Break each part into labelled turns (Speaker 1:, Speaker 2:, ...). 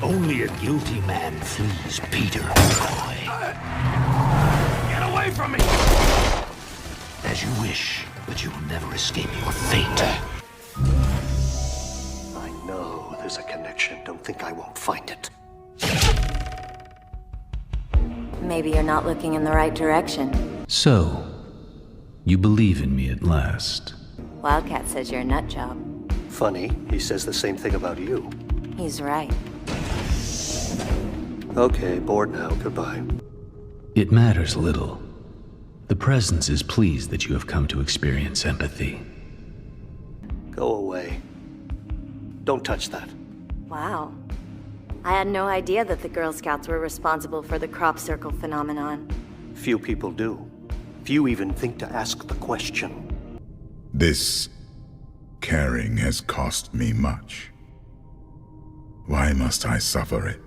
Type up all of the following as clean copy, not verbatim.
Speaker 1: Only a guilty man flees Peter, boy.
Speaker 2: Get away from me!
Speaker 1: As you wish, but you will never escape your fate.
Speaker 3: I know there's a connection. Don't think I won't find it.
Speaker 4: Maybe you're not looking in the right direction.
Speaker 5: So, you believe in me at last.
Speaker 4: Wildcat says you're a nut job.
Speaker 3: Funny, he says the same thing about you.
Speaker 4: He's right.
Speaker 3: Okay, bored now. Goodbye.
Speaker 5: It matters little. The Presence is pleased that you have come to experience empathy.
Speaker 3: Go away. Don't touch that.
Speaker 4: Wow. I had no idea that the Girl Scouts were responsible for the crop circle phenomenon.
Speaker 3: Few people do. Few even think to ask the question.
Speaker 6: This caring has cost me much. Why must I suffer it?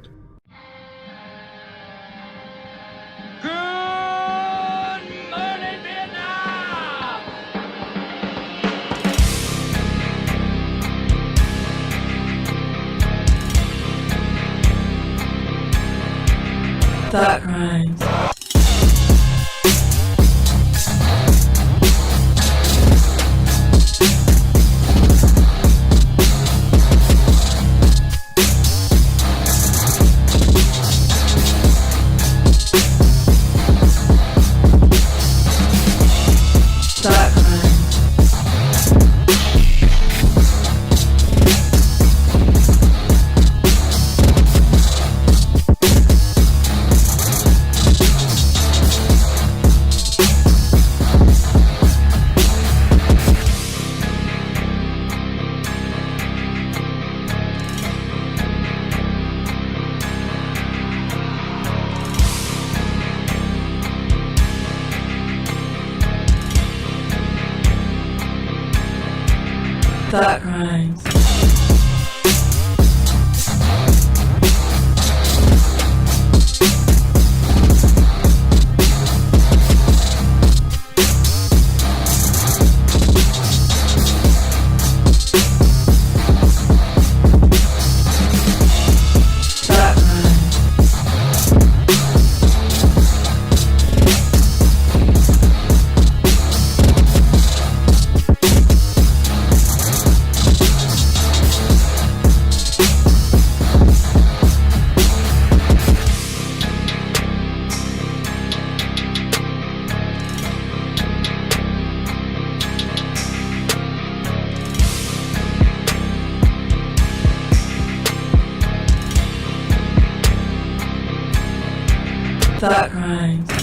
Speaker 7: Thought crimes. Thought crimes. Thought crimes.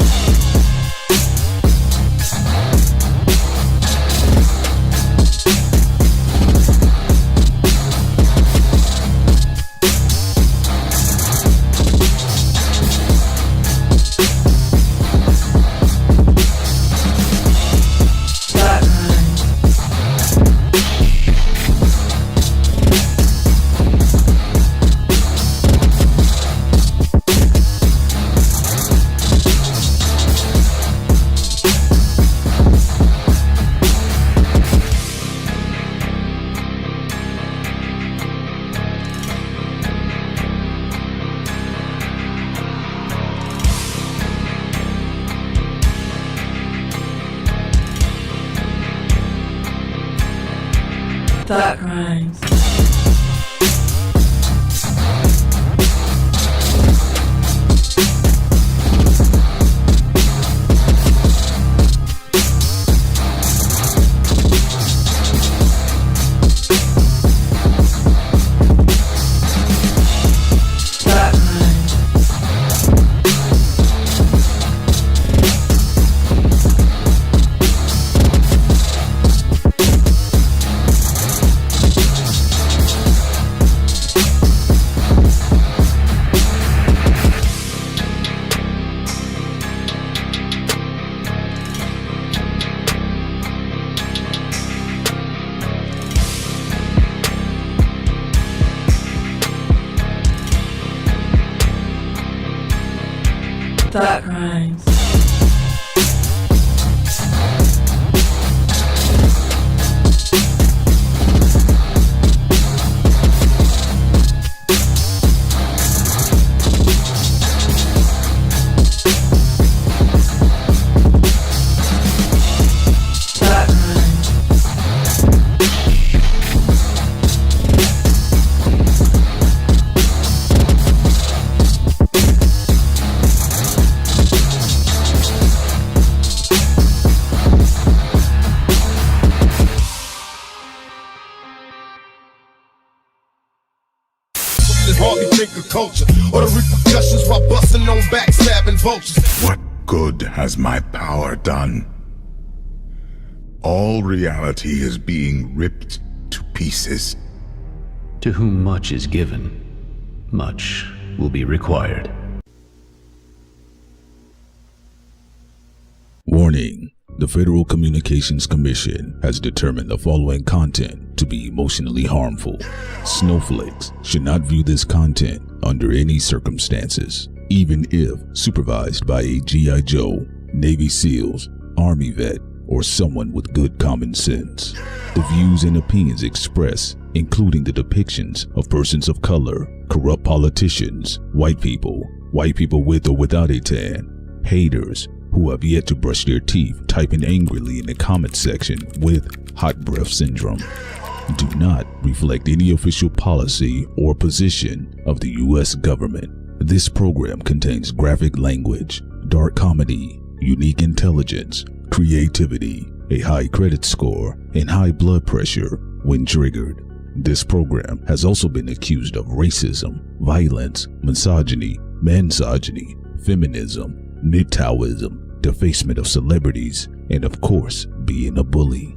Speaker 7: Thought crimes. Thought crimes.
Speaker 8: nigga culture, or the repercussions while busting on backstabbing vultures.
Speaker 6: What good has my power done? All reality is being ripped to pieces.
Speaker 5: To whom much is given, much will be required.
Speaker 9: Warning. The Federal Communications Commission has determined the following content to be emotionally harmful. Snowflakes should not view this content under any circumstances, even if supervised by a G.I. Joe, Navy SEALs, Army vet, or someone with good common sense. The views and opinions expressed, including the depictions of persons of color, corrupt politicians, white people with or without a tan, haters, who have yet to brush their teeth typing angrily in the comment section with hot breath syndrome, do not reflect any official policy or position of the U.S. government. This program contains graphic language, dark comedy, unique intelligence, creativity, a high credit score, and high blood pressure when triggered. This program has also been accused of racism, violence, misogyny, mansogyny, feminism, Taoism, defacement of celebrities, and of course, being a bully.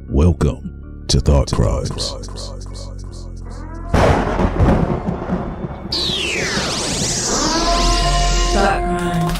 Speaker 9: Welcome to Thought Crimes.
Speaker 7: Thought Crimes.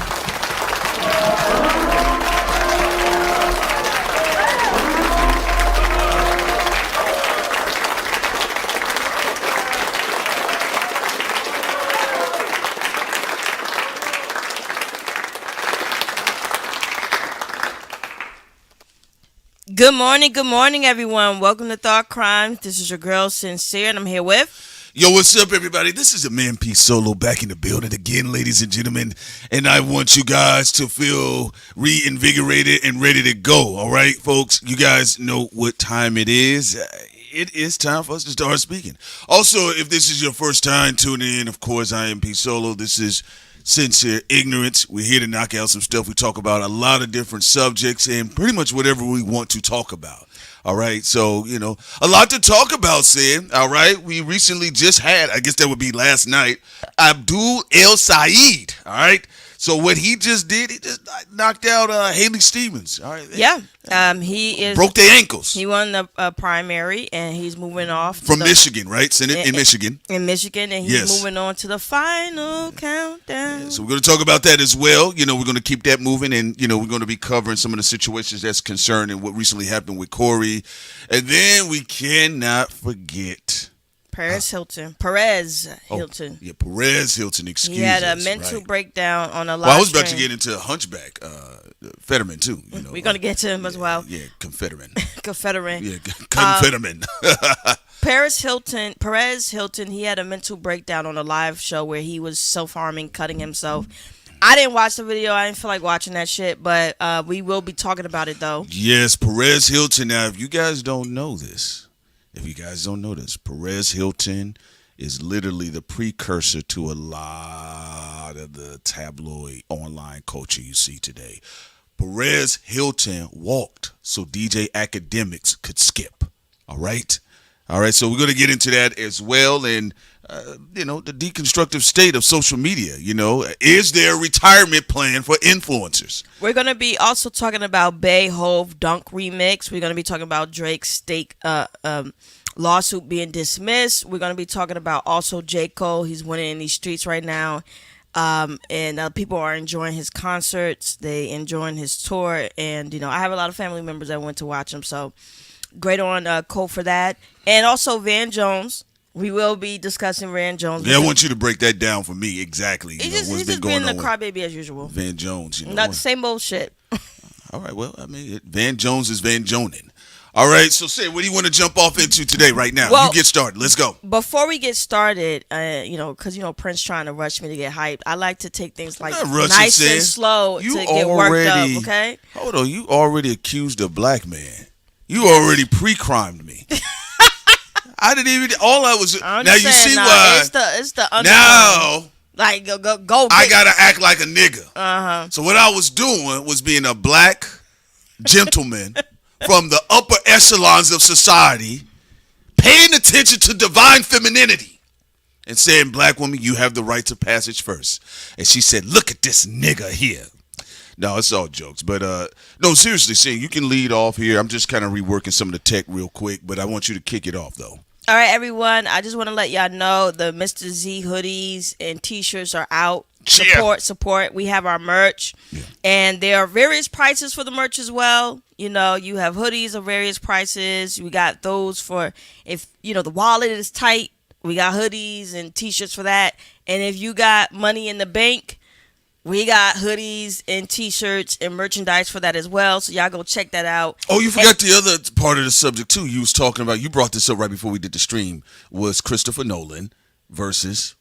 Speaker 10: Good morning, everyone. Welcome to Thought Crimes. This is your girl, Sincere, and I'm here with...
Speaker 2: Yo, what's up, everybody? This is a Man P Solo back in the building again, ladies and gentlemen, and I want you guys to feel reinvigorated and ready to go, all right, folks? You guys know what time it is. It is time for us to start speaking. Also, if this is your first time tuning in, of course, I am P Solo. This is Sincere Ignorance. We're here to knock out some stuff. We talk about a lot of different subjects and pretty much whatever we want to talk about. All right, so, you know, a lot to talk about, Sid. All right, we recently just had, I guess that would be last night, Abdul El Saeed. All right, so what he just did, he just knocked out Haley Stevens. All right,
Speaker 10: yeah, he
Speaker 2: broke their ankles.
Speaker 10: He won the primary, and he's moving off
Speaker 2: from Michigan, right? Senate in Michigan.
Speaker 10: In Michigan, and he's moving on to the final countdown.
Speaker 2: Yeah, so we're going to talk about that as well. You know, we're going to keep that moving, and you know, we're going to be covering some of the situations that's concerned and what recently happened with Corey, and then we cannot forget
Speaker 10: Perez Hilton. Perez Hilton.
Speaker 2: Yeah, Perez Hilton. Excuse me.
Speaker 10: He had a mental breakdown on a live
Speaker 2: Well, I was about
Speaker 10: stream.
Speaker 2: to get into Hunchback Fetterman too. You know,
Speaker 10: we're gonna get to him as well.
Speaker 2: Yeah, Confederate.
Speaker 10: Confederate.
Speaker 2: Yeah, Confederate.
Speaker 10: Perez Hilton. He had a mental breakdown on a live show where he was self-harming, cutting himself. I didn't watch the video. I didn't feel like watching that shit, but we will be talking about it though.
Speaker 2: Yes, Perez Hilton. Now, if you guys don't know this, Perez Hilton is literally the precursor to a lot of the tabloid online culture you see today. Perez Hilton walked so DJ Academics could skip. All right, so we're going to get into that as well. And, you know, the deconstructive state of social media, you know, is there a retirement plan for influencers?
Speaker 10: We're going to be also talking about Bey-Hov Donk remix. We're going to be talking about Drake's lawsuit being dismissed. We're going to be talking about also J. Cole. He's winning in these streets right now. And people are enjoying his concerts. They enjoying his tour. And, you know, I have a lot of family members that went to watch him. So great on Cole for that. And also Van Jones. We will be discussing Van Jones.
Speaker 2: Yeah, I want you to break that down for me exactly.
Speaker 10: He's just being the crybaby as usual.
Speaker 2: Van Jones, you know.
Speaker 10: Not the same bullshit.
Speaker 2: All right, well, I mean, Van Jones is Van Joning. All right, so say, what do you want to jump off into today, right now? Well, you get started. Let's go.
Speaker 10: Before we get started, you know, because, you know, Prince trying to rush me to get hyped, I like to take things like nice and slow to get worked up, okay?
Speaker 2: Hold on, you already accused a black man. You already pre-crimed me. I didn't even, all I was, now you see why.
Speaker 10: It's the
Speaker 2: now.
Speaker 10: Like, go.
Speaker 2: I got to act like a nigga. Uh-huh. So what I was doing was being a black gentleman from the upper echelons of society, paying attention to divine femininity and saying, black woman, you have the rights of passage first. And she said, look at this nigga here. No, it's all jokes. But no, seriously, Sing, you can lead off here. I'm just kind of reworking some of the tech real quick, but I want you to kick it off, though.
Speaker 10: All right, everyone. I just want to let y'all know the Mr. Z hoodies and T-shirts are out. Support. We have our merch, and there are various prices for the merch as well. You know, you have hoodies of various prices. We got those for if the wallet is tight. We got hoodies and T-shirts for that. And if you got money in the bank, we got hoodies and T-shirts and merchandise for that as well. So y'all go check that out.
Speaker 2: Oh, you forgot the other part of the subject too. You was talking about. You brought this up right before we did the stream. Was Christopher Nolan versus.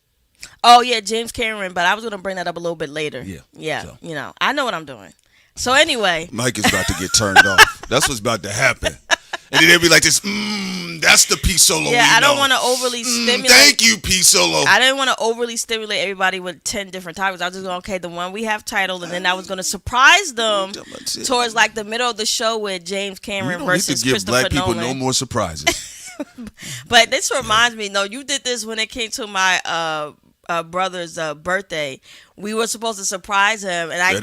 Speaker 10: Oh, yeah, James Cameron, but I was going to bring that up a little bit later. Yeah. So. I know what I'm doing. So anyway.
Speaker 2: Mike is about to get turned off. That's what's about to happen. And then they'll be like this, that's the P Solo.
Speaker 10: Yeah, I don't want to overly stimulate.
Speaker 2: Thank you, P Solo.
Speaker 10: I didn't want to overly stimulate everybody with 10 different topics. I was just going, okay, the one we have titled, and then I was going to surprise them towards like the middle of the show with James Cameron versus Christopher Nolan.
Speaker 2: You don't need to give black people no more surprises.
Speaker 10: But this reminds me, no, you did this when it came to my brother's birthday. We were supposed to surprise him, and I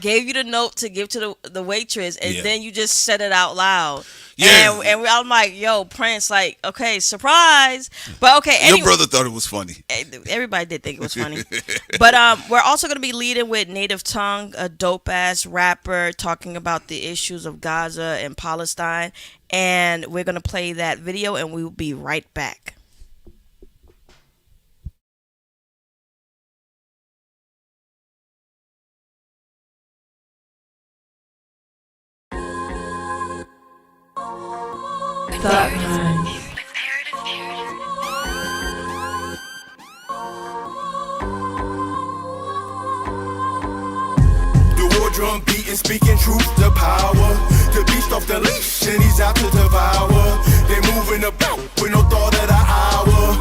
Speaker 10: gave you the note to give to the waitress, and then you just said it out loud. Yeah, and I'm like, yo, Prince, like, okay, surprise. But okay, anyway,
Speaker 2: your brother thought it was funny.
Speaker 10: Everybody did think it was funny. But we're also gonna be leading with Native Tongue, a dope ass rapper talking about the issues of Gaza and Palestine, and we're gonna play that video, and we will be right back.
Speaker 7: Thought Crimes.
Speaker 8: The war drum beating, speaking truth to power. The beast off the leash and he's out to devour. They moving about with no thought of the hour,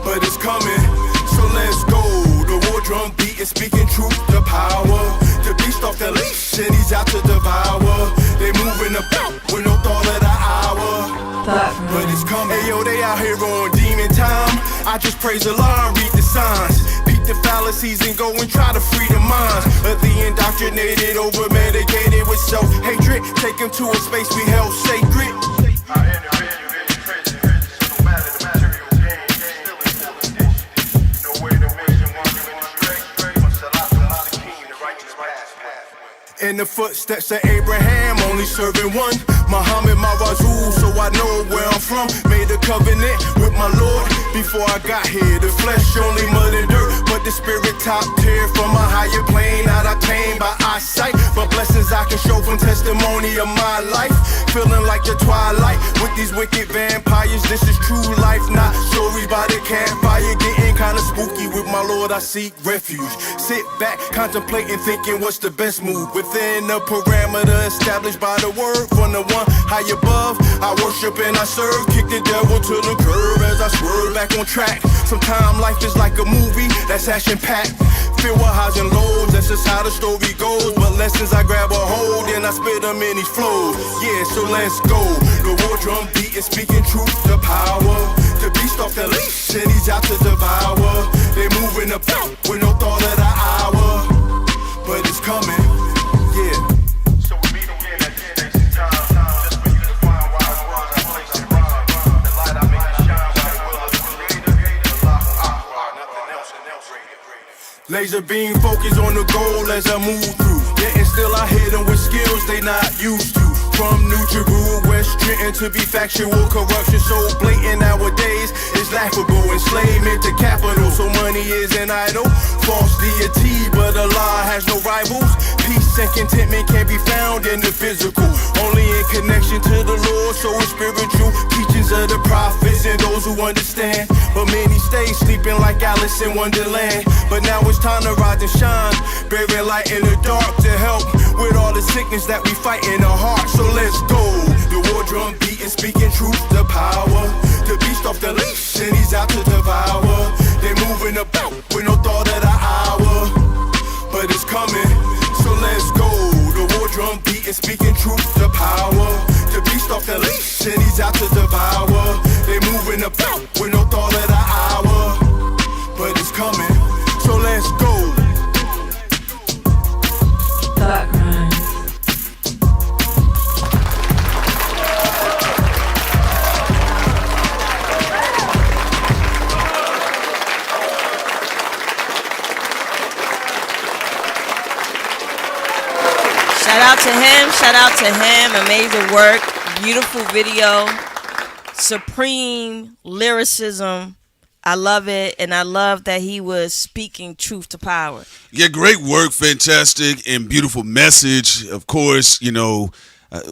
Speaker 8: but it's coming, so let's go. The war drum beating, speaking truth to power. The beast off the leash and he's out to devour. They moving about with no thought of the hour, but it's coming. Hey yo, they out here on demon time. I just praise Allah and read the signs. Beat the fallacies and go and try to free the minds of the indoctrinated, over medicated with self-hatred. Take them to a space we held sacred. In the footsteps of Abraham, only serving one, Muhammad, my Rasul, so I know where I'm from. Made a covenant with my Lord before I got here. The flesh only mud and dirt, but the spirit top tier. From a higher plane, out I came by eyesight, but blessings I can show from testimony of my life. Feeling like the twilight with these wicked vampires. This is true life, not stories by the campfire. Getting kinda spooky with my Lord, I seek refuge. Sit back, contemplating, thinking what's the best move. Within the parameter established by the word from the one high above, I worship and I serve. Kick the devil to the curb as I swerve back on track. Sometimes life is like a movie that's action-packed, filled with highs and lows. That's just how the story goes. But lessons I grab a hold and I spit them in these flows. Yeah, so let's go. The war drum beat is speaking truth to power. The beast off the leash and he's out to devour. They moving about with no thought of the hour, but it's coming. Laser beam focus on the goal as I move through. Yeah, and still I hit them with skills they not used to. From New Jerusalem, West Trenton to be factual. Corruption so blatant nowadays, it's laughable. Enslavement to capital, so money is an idol. False deity, but Allah has no rivals. Peace and contentment can be found in the physical, only in connection to the Lord. So it's spiritual teachings of the prophets and those who understand. But many stay sleeping like Alice in Wonderland. But now it's time to rise and shine, bearing light in the dark to help with all the sickness that we fight in the heart. So let's go. The war drum beating, speaking truth to power. The beast off the leash and he's out to devour. They moving about with no thought of the hour, but it's coming, so let's go. The war drum beating, speaking truth to power. The beast off the leash and he's out to devour. They moving about with no thought of the
Speaker 10: to him. Shout out to him. Amazing work. Beautiful video. Supreme lyricism. I love it, and I love that he was speaking truth to power.
Speaker 2: Yeah, great work, fantastic, and beautiful message. Of course,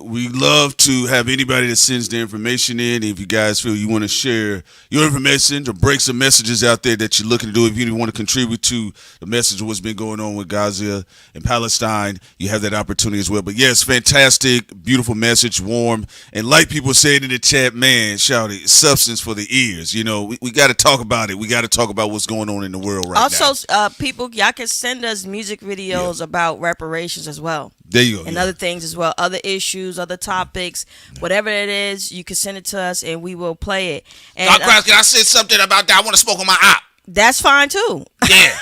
Speaker 2: we love to have anybody that sends their information in. If you guys feel you want to share your information or break some messages out there that you're looking to do, if you want to contribute to the message of what's been going on with Gaza and Palestine, you have that opportunity as well. But yes, fantastic, beautiful message, warm. And like people said in the chat, man, shout it, substance for the ears. We got to talk about it. We got to talk about what's going on in the world right now.
Speaker 10: Also, people, y'all can send us music videos about reparations as well.
Speaker 2: There you go.
Speaker 10: And other things as well, other issues, other topics, whatever it is, you can send it to us and we will play it. And
Speaker 2: can I say something about that? I want to smoke on my op.
Speaker 10: That's fine too.
Speaker 2: Yeah.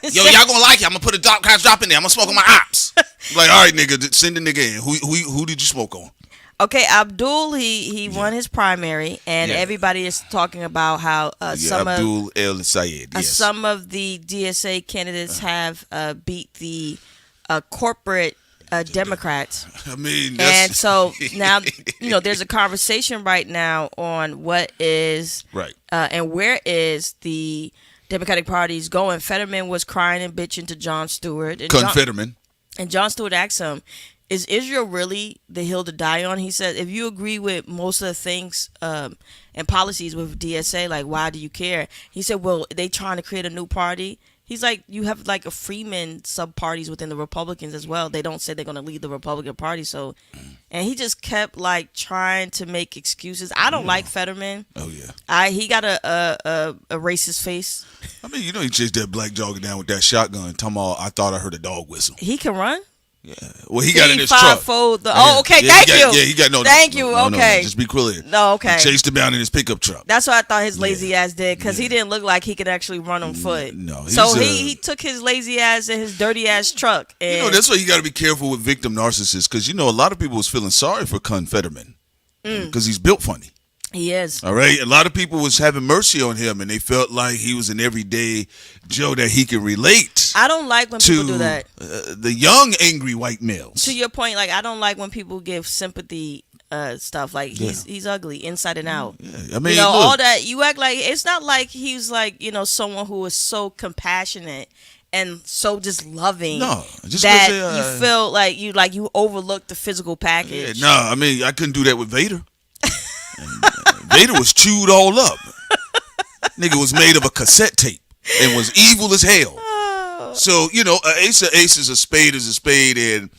Speaker 2: Yo, y'all gonna like it. I'm gonna put a Donk drop in there. I'm gonna smoke on my ops. Like, all right, nigga, send the nigga in. Who did you smoke on?
Speaker 10: Okay, Abdul, he won his primary, and everybody is talking about how
Speaker 2: Abdul El Sayed. Yes.
Speaker 10: Some of the DSA candidates have beat the corporate Democrats.
Speaker 2: I mean,
Speaker 10: and so now there's a conversation right now on what is
Speaker 2: right
Speaker 10: and where is the Democratic Party's going. Fetterman was crying and bitching to Jon Stewart. And Jon Stewart asked him, "Is Israel really the hill to die on?" He said, "If you agree with most of the things and policies with DSA, like why do you care?" He said, "Well, they trying to create a new party." He's like, you have like a Freeman sub-parties within the Republicans as well. They don't say they're going to lead the Republican Party. So, and he just kept like trying to make excuses. I don't like Fetterman.
Speaker 2: Oh yeah.
Speaker 10: He got a racist face.
Speaker 2: I mean, he chased that black jogger down with that shotgun. I thought I heard a dog whistle.
Speaker 10: He can run.
Speaker 2: Yeah. Well, he got in his truck.
Speaker 10: Okay. Thank you.
Speaker 2: Yeah, he got no.
Speaker 10: Thank you.
Speaker 2: No,
Speaker 10: okay.
Speaker 2: No, just be clear.
Speaker 10: No, okay.
Speaker 2: He chased him down in his pickup truck.
Speaker 10: That's what I thought his lazy ass did, because he didn't look like he could actually run on foot.
Speaker 2: No.
Speaker 10: So he took his lazy ass in his dirty ass truck. And
Speaker 2: that's why you got to be careful with victim narcissists, because a lot of people was feeling sorry for Fetterman because he's built funny.
Speaker 10: He is.
Speaker 2: All right. A lot of people was having mercy on him, and they felt like he was an everyday Joe that he could relate.
Speaker 10: I don't like when people do that.
Speaker 2: The young, angry white males.
Speaker 10: To your point, like, I don't like when people give sympathy stuff. Like, he's ugly inside and out.
Speaker 2: Yeah. I mean,
Speaker 10: all that. You act like, it's not like he's like, someone who is so compassionate and so just loving that you feel like you overlook the physical package.
Speaker 2: Yeah, I mean, I couldn't do that with Vader. Vader was chewed all up. Nigga was made of a cassette tape and was evil as hell. So, ace is a spade is a spade, and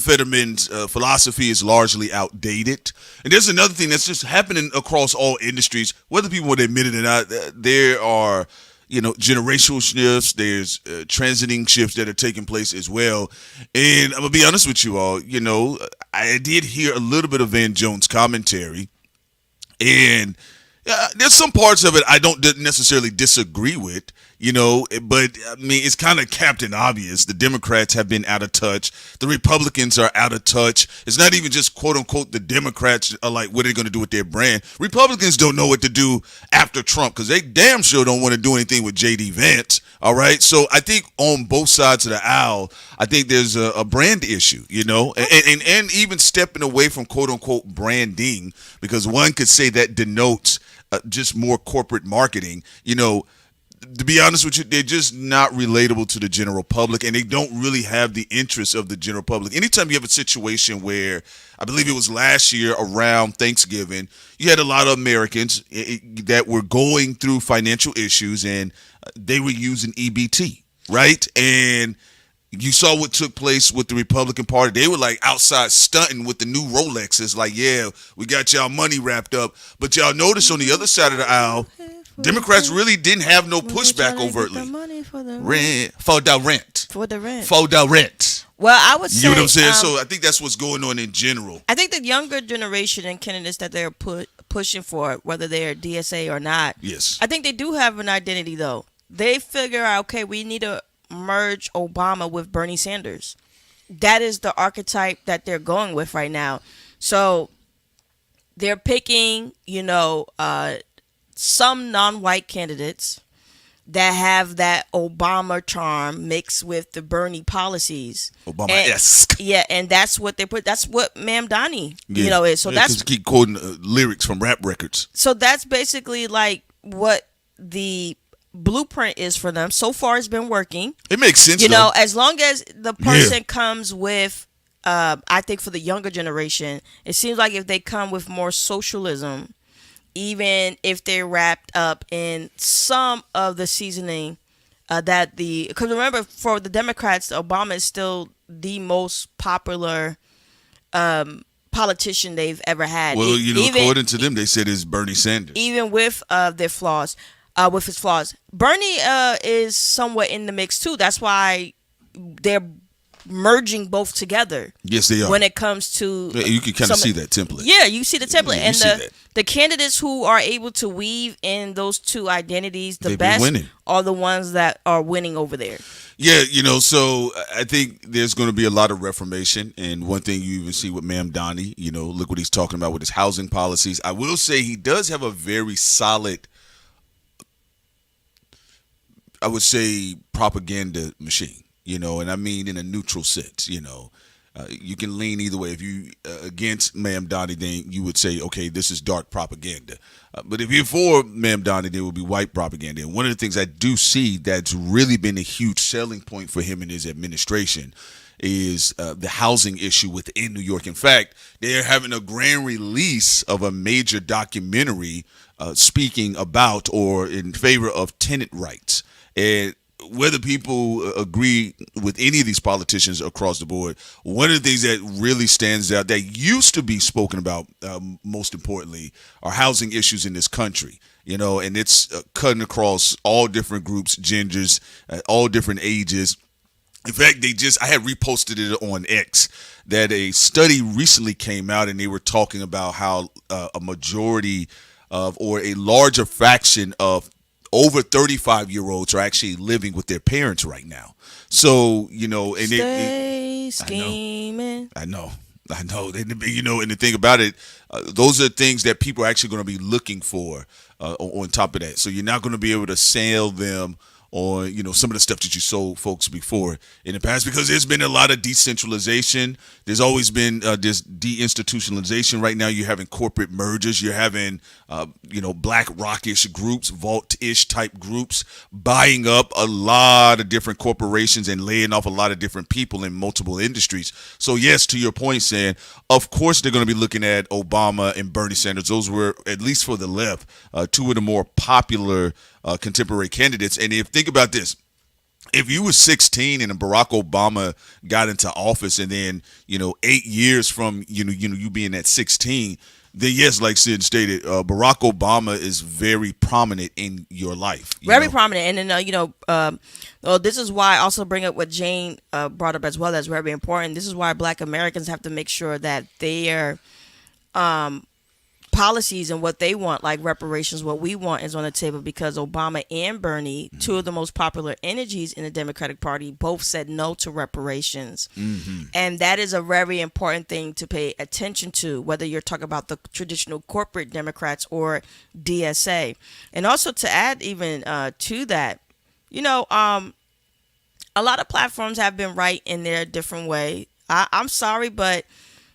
Speaker 2: Fetterman's philosophy is largely outdated. And there's another thing that's just happening across all industries, whether people want to admit it or not. There are generational shifts. There's transiting shifts that are taking place as well. And I'm gonna be honest with you all. I did hear a little bit of Van Jones' commentary, and there's some parts of it I don't necessarily disagree with. But I mean, it's kind of Captain Obvious. The Democrats have been out of touch. The Republicans are out of touch. It's not even just quote unquote the Democrats are like, what are they going to do with their brand? Republicans don't know what to do after Trump, because they damn sure don't want to do anything with J.D. Vance. All right. So I think on both sides of the aisle, I think there's a brand issue, and even stepping away from quote unquote branding, because one could say that denotes just more corporate marketing. To be honest with you, they're just not relatable to the general public, and they don't really have the interests of the general public. Anytime you have a situation where, I believe it was last year around Thanksgiving, you had a lot of Americans that were going through financial issues, and they were using EBT, right? And you saw what took place with the Republican Party. They were like outside stunting with the new Rolexes, like, yeah, we got y'all money wrapped up. But y'all notice on the other side of the aisle, Democrats really didn't have no pushback overtly. For the rent.
Speaker 10: Well, I would say,
Speaker 2: you know what I'm saying? So I think that's what's going on in general.
Speaker 10: I think the younger generation and candidates that they're pushing for, whether they're DSA or not,
Speaker 2: yes,
Speaker 10: I think they do have an identity, though. They figure out, okay, we need to merge Obama with Bernie Sanders. That is the archetype that they're going with right now. So they're picking, some non-white candidates that have that Obama charm mixed with the Bernie policies.
Speaker 2: Obama-esque.
Speaker 10: Yeah, and that's what they put. That's what Ma'am Donnie,
Speaker 2: Yeah.
Speaker 10: is. So
Speaker 2: Yeah,
Speaker 10: that's
Speaker 2: 'cause you keep quoting lyrics from rap records.
Speaker 10: so that's basically like what the blueprint is for them. So far, it's been working.
Speaker 2: It makes sense,
Speaker 10: You know,
Speaker 2: though.
Speaker 10: as long as the person comes with, I think for the younger generation, it seems like if they come with more socialism, even if they're wrapped up in some of the seasoning because remember, for the Democrats, Obama is still the most popular politician they've ever had.
Speaker 2: Well, according to them, they said it's Bernie Sanders.
Speaker 10: Even with their flaws, with his flaws, Bernie is somewhat in the mix too. That's why they're merging both together.
Speaker 2: Yes, they are.
Speaker 10: When it comes to,
Speaker 2: you can kind of see that template.
Speaker 10: Yeah, you see the template,
Speaker 2: Yeah,
Speaker 10: and the candidates who are able to weave in those two identities the best are the ones that are winning over there.
Speaker 2: Yeah, so I think there's going to be a lot of reformation. And one thing you even see with Ma'am Donnie, look what he's talking about with his housing policies. I will say he does have a very solid, I would say, propaganda machine, and I mean in a neutral sense, you can lean either way. If you against Ma'am Donnie, then you would say, okay, this is dark propaganda. But if you're for Ma'am Donnie, there would be white propaganda. And one of the things I do see that's really been a huge selling point for him and his administration is the housing issue within New York. In fact, they're having a grand release of a major documentary speaking about or in favor of tenant rights. And whether people agree with any of these politicians across the board, one of the things that really stands out that used to be spoken about, most importantly, are housing issues in this country. And it's cutting across all different groups, genders, all different ages. In fact, I had reposted it on X that a study recently came out, and they were talking about how a majority of, or a larger fraction of, over 35-year-olds are actually living with their parents right now. So, and
Speaker 10: Stay scheming.
Speaker 2: I know. And the thing about it, those are things that people are actually going to be looking for on top of that. So you're not going to be able to sell them on, some of the stuff that you sold folks before in the past, because there's been a lot of decentralization. There's always been this deinstitutionalization. Right now you're having corporate mergers. You're having, Black Rock-ish groups, Vault-ish type groups buying up a lot of different corporations and laying off a lot of different people in multiple industries. So yes, to your point, Sam, of course they're going to be looking at Obama and Bernie Sanders. Those were, at least for the left, two of the more popular contemporary candidates. And think about this. If you were 16 and Barack Obama got into office, and then 8 years from you being at 16, then yes, like Sid stated, Barack Obama is very prominent in your life.
Speaker 10: Very prominent, and then this is why I also bring up what Jane brought up as well. That's very important. This is why Black Americans have to make sure that their policies and what they want, like reparations, what we want, is on the table, because Obama and Bernie, two of the most popular energies in the Democratic Party, both said no to reparations. And that is a very important thing to pay attention to, whether you're talking about the traditional corporate Democrats or DSA. And also to add even to that, a lot of platforms have been right in their different way. I'm sorry, but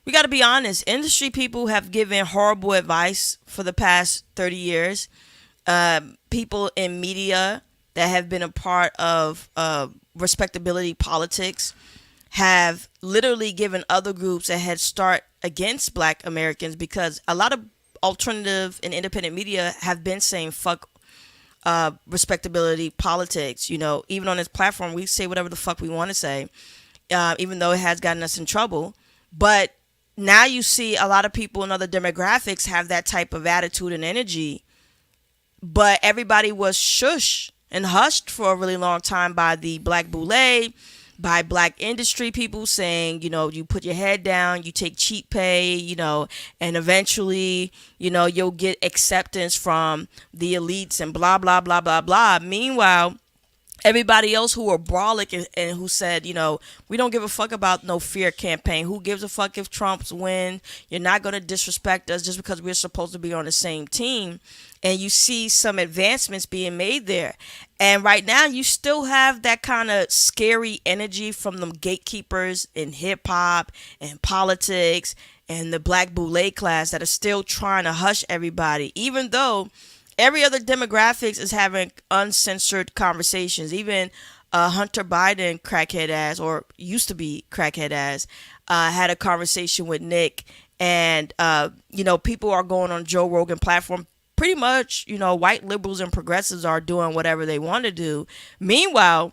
Speaker 10: we got to be honest. Industry people have given horrible advice for the past 30 years. People in media that have been a part of respectability politics have literally given other groups a head start against Black Americans, because a lot of alternative and independent media have been saying fuck respectability politics. Even on this platform, we say whatever the fuck we want to say, even though it has gotten us in trouble. But now you see a lot of people in other demographics have that type of attitude and energy, but everybody was shush and hushed for a really long time by the Black Boule, by Black industry people saying, you put your head down, you take cheap pay, and eventually, you'll get acceptance from the elites and blah, blah, blah, blah, blah. Meanwhile, everybody else who were brolic and who said, we don't give a fuck about no fear campaign. Who gives a fuck if Trump's win? You're not going to disrespect us just because we're supposed to be on the same team. And you see some advancements being made there. And right now, you still have that kind of scary energy from them gatekeepers in hip-hop and politics and the black boule class that are still trying to hush everybody, even though every other demographics is having uncensored conversations. Even Hunter Biden, crackhead ass, or used to be crackhead ass, had a conversation with Nick. And, people are going on Joe Rogan platform. Pretty much, white liberals and progressives are doing whatever they want to do. Meanwhile,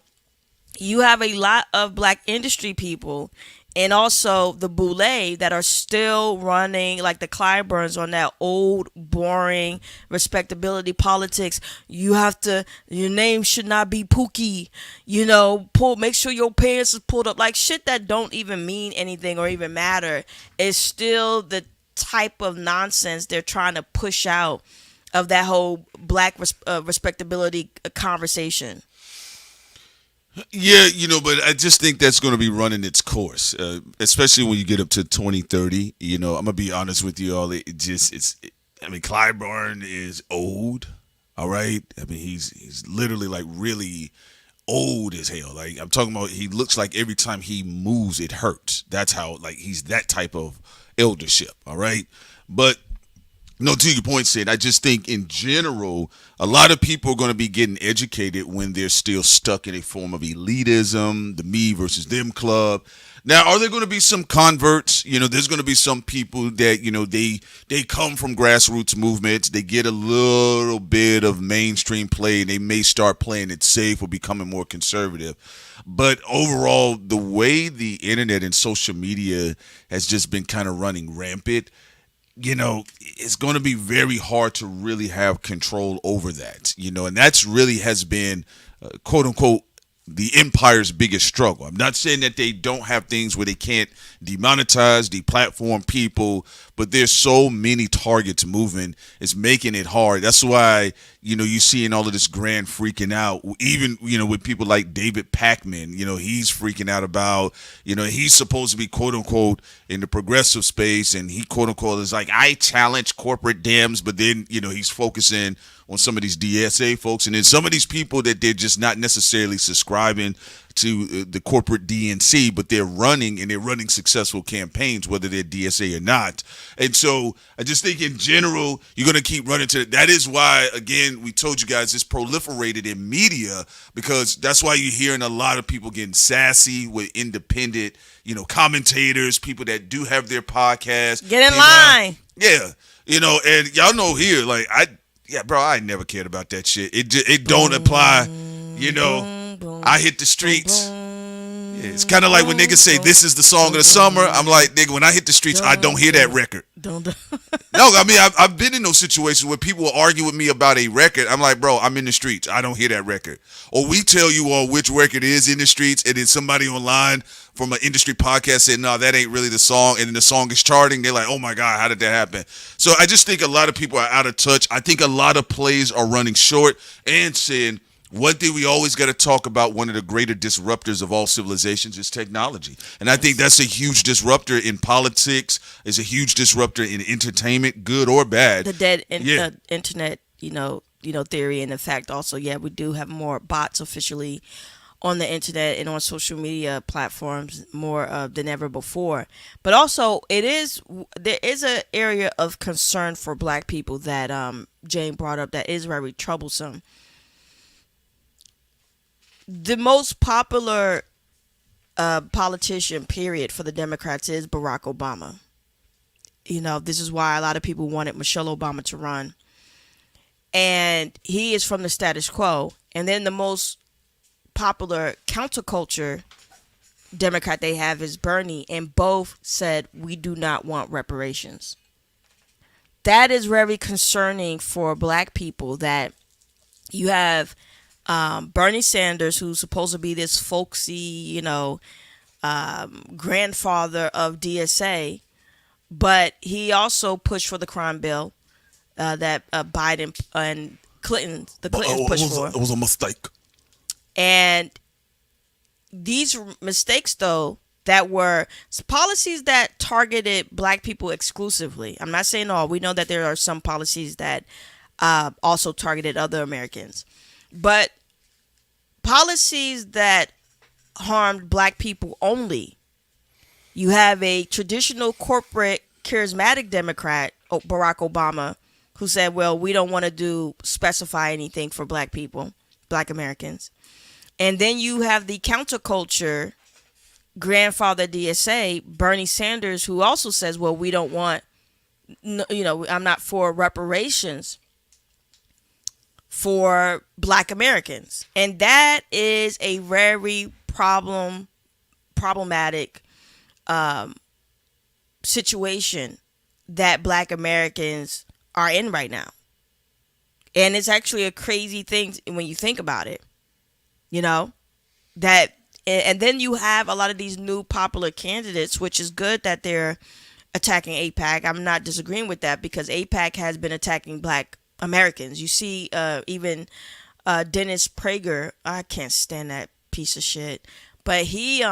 Speaker 10: you have a lot of black industry people and also the boule that are still running like the Clyburns on that old, boring respectability politics. Your name should not be Pookie. Make sure your pants is pulled up. Like shit that don't even mean anything or even matter is still the type of nonsense they're trying to push out of that whole black respectability conversation.
Speaker 2: Yeah, but I just think that's going to be running its course, especially when you get up to 2030. I'm going to be honest with you all. Clyburn is old, all right? I mean, he's literally like really old as hell. Like I'm talking about, he looks like every time he moves, it hurts. That's how, like, he's that type of eldership, all right? But no, to your point, Sid, I just think in general, a lot of people are going to be getting educated when they're still stuck in a form of elitism, the me versus them club. Now, are there going to be some converts? There's going to be some people that, they come from grassroots movements. They get a little bit of mainstream play and they may start playing it safe or becoming more conservative. But overall, the way the internet and social media has just been kind of running rampant, it's going to be very hard to really have control over that, and that's really has been, quote unquote, the empire's biggest struggle. I'm not saying that they don't have things where they can't demonetize, deplatform people, but there's so many targets moving, it's making it hard. That's why, you seeing all of this grand freaking out, even, with people like David Pakman, he's freaking out about, he's supposed to be, quote unquote, in the progressive space, and he, quote unquote, is like, I challenge corporate Dems, but then, he's focusing on some of these DSA folks, and then some of these people that they're just not necessarily subscribing to the corporate DNC, but they're running successful campaigns, whether they're DSA or not. And so I just think in general, you're going to keep running to that. Is why, again, we told you guys it's proliferated in media, because that's why you're hearing a lot of people getting sassy with independent, commentators, people that do have their podcasts.
Speaker 10: Get in line.
Speaker 2: Yeah. And y'all know here, like, I never cared about that shit. It don't apply, I hit the streets. Yeah, it's kind of like when niggas say this is the song of the summer. I'm like, nigga, when I hit the streets, I don't hear that record. No, I mean, I've been in those situations where people will argue with me about a record. I'm like, bro, I'm in the streets. I don't hear that record. Or we tell you all which record is in the streets, and then somebody online from an industry podcast said, no, that ain't really the song, and then the song is charting. They're like, oh my God, how did that happen? So I just think a lot of people are out of touch. I think a lot of plays are running short, and saying, one thing we always got to talk about, one of the greater disruptors of all civilizations is technology. And I think that's a huge disruptor in politics, is a huge disruptor in entertainment, good or bad.
Speaker 10: The dead internet, theory. And in fact, also, we do have more bots officially on the internet and on social media platforms more than ever before. But also, there is an area of concern for black people that Jane brought up that is very troublesome. The most popular politician, period, for the Democrats is Barack Obama. This is why a lot of people wanted Michelle Obama to run. And he is from the status quo. And then the most popular counterculture Democrat they have is Bernie. And both said, we do not want reparations. That is very concerning for black people, that you have Bernie Sanders, who's supposed to be this folksy, grandfather of DSA, but he also pushed for the crime bill that Biden and the Clintons pushed for.
Speaker 2: It was a mistake.
Speaker 10: And these mistakes, though, that were policies that targeted black people exclusively. I'm not saying all. We know that there are some policies that also targeted other Americans. But policies that harmed black people only. You have a traditional corporate charismatic Democrat, Barack Obama, who said, well, we don't want to specify anything for black people, black Americans. And then you have the counterculture grandfather DSA, Bernie Sanders, who also says, well, we don't want, I'm not for reparations for black Americans. And that is a very problematic situation that black Americans are in right now. And it's actually a crazy thing when you think about it, that, and then you have a lot of these new popular candidates, which is good that they're attacking AIPAC. I'm not disagreeing with that, because AIPAC has been attacking black Americans. You see, even Dennis Prager, I can't stand that piece of shit, but he,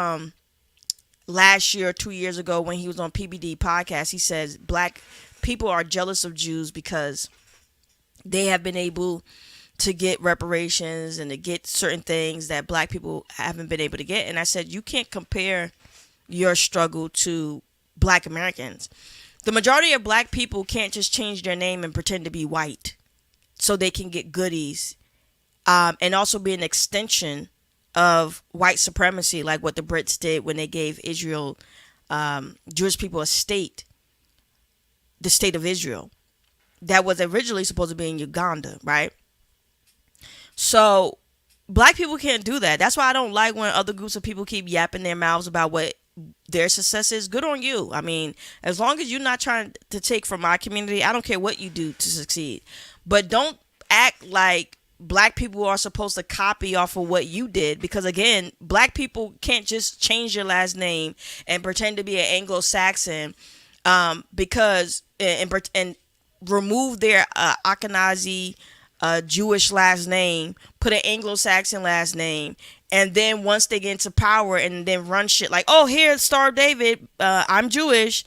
Speaker 10: last year, 2 years ago, when he was on PBD podcast, he says black people are jealous of Jews because they have been able to get reparations and to get certain things that black people haven't been able to get. And I said, you can't compare your struggle to black Americans. The majority of black people can't just change their name and pretend to be white so they can get goodies, and also be an extension of white supremacy, like what the Brits did when they gave Israel, Jewish people, a state, the state of Israel, that was originally supposed to be in Uganda, right? So black people can't do that. That's why I don't like when other groups of people keep yapping their mouths about what their success is. Good on you. I mean, as long as you're not trying to take from my community, I don't care what you do to succeed. But don't act like black people are supposed to copy off of what you did, because again, black people can't just change your last name and pretend to be an Anglo-Saxon, because and remove their Ashkenazi Jewish last name, put an Anglo-Saxon last name, and then once they get into power and then run shit like, oh, here's Star of David, I'm Jewish.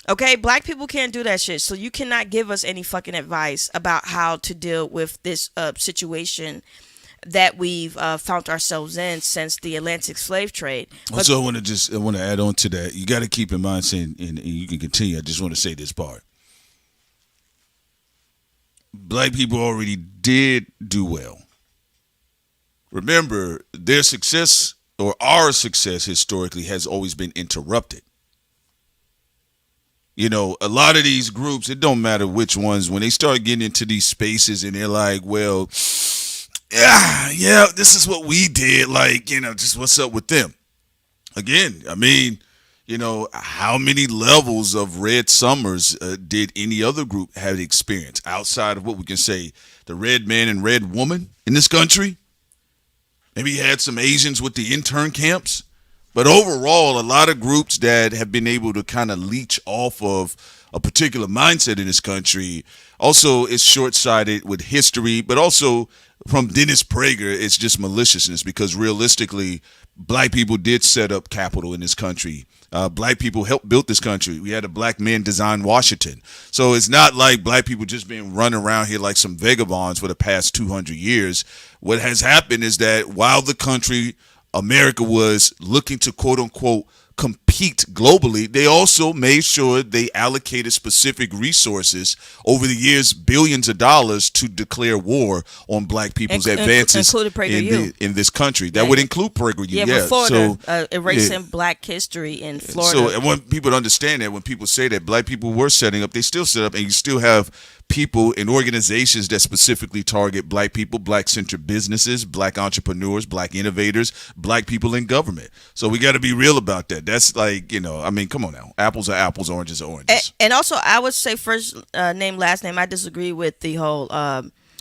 Speaker 10: Okay, black people can't do that shit. So you cannot give us any fucking advice about how to deal with this situation that we've found ourselves in since the Atlantic slave trade.
Speaker 2: Also, I want to add on to that. You got to keep in mind, saying, and you can continue. I just want to say this part. Black people already did do well. Remember, their success, or our success historically, has always been interrupted. A lot of these groups, it don't matter which ones, when they start getting into these spaces and they're like, well, yeah, this is what we did. Like, just what's up with them? Again, I mean, how many levels of Red Summers did any other group have experienced outside of what we can say the red man and red woman in this country? Maybe you had some Asians with the intern camps. But overall, a lot of groups that have been able to kind of leech off of a particular mindset in this country. Also, it's short-sighted with history, but also from Dennis Prager, it's just maliciousness, because realistically, black people did set up capital in this country. Black people helped build this country. We had a black man design Washington. So it's not like black people just been running around here like some vagabonds for the past 200 years. What has happened is that while the country, America, was looking to quote unquote compete globally, they also made sure they allocated specific resources over the years, billions of dollars, to declare war on black people's advances in this country. That would include PragerU.
Speaker 10: Yeah, before erasing black history in Florida.
Speaker 2: So I want people to understand that when people say that black people were setting up, they still set up, and you still have people and organizations that specifically target black people, black-centered businesses, black entrepreneurs, black innovators, black people in government. So we got to be real about that. That's like, I mean, come on now. Apples are apples, oranges are oranges.
Speaker 10: And also, I would say first name, last name. I disagree with the whole,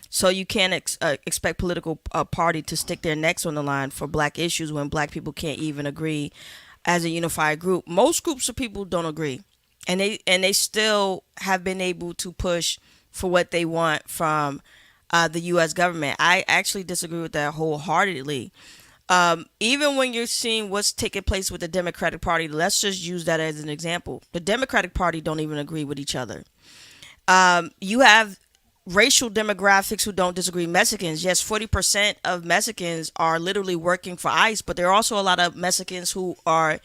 Speaker 10: so you can't expect political party to stick their necks on the line for black issues when black people can't even agree as a unified group. Most groups of people don't agree. And they still have been able to push for what they want from the U.S. government. I actually disagree with that wholeheartedly. Even when you're seeing what's taking place with the Democratic Party, let's just use that as an example. The Democratic Party don't even agree with each other. You have racial demographics who don't disagree. Mexicans, yes, 40% of Mexicans are literally working for ICE, but there are also a lot of Mexicans who are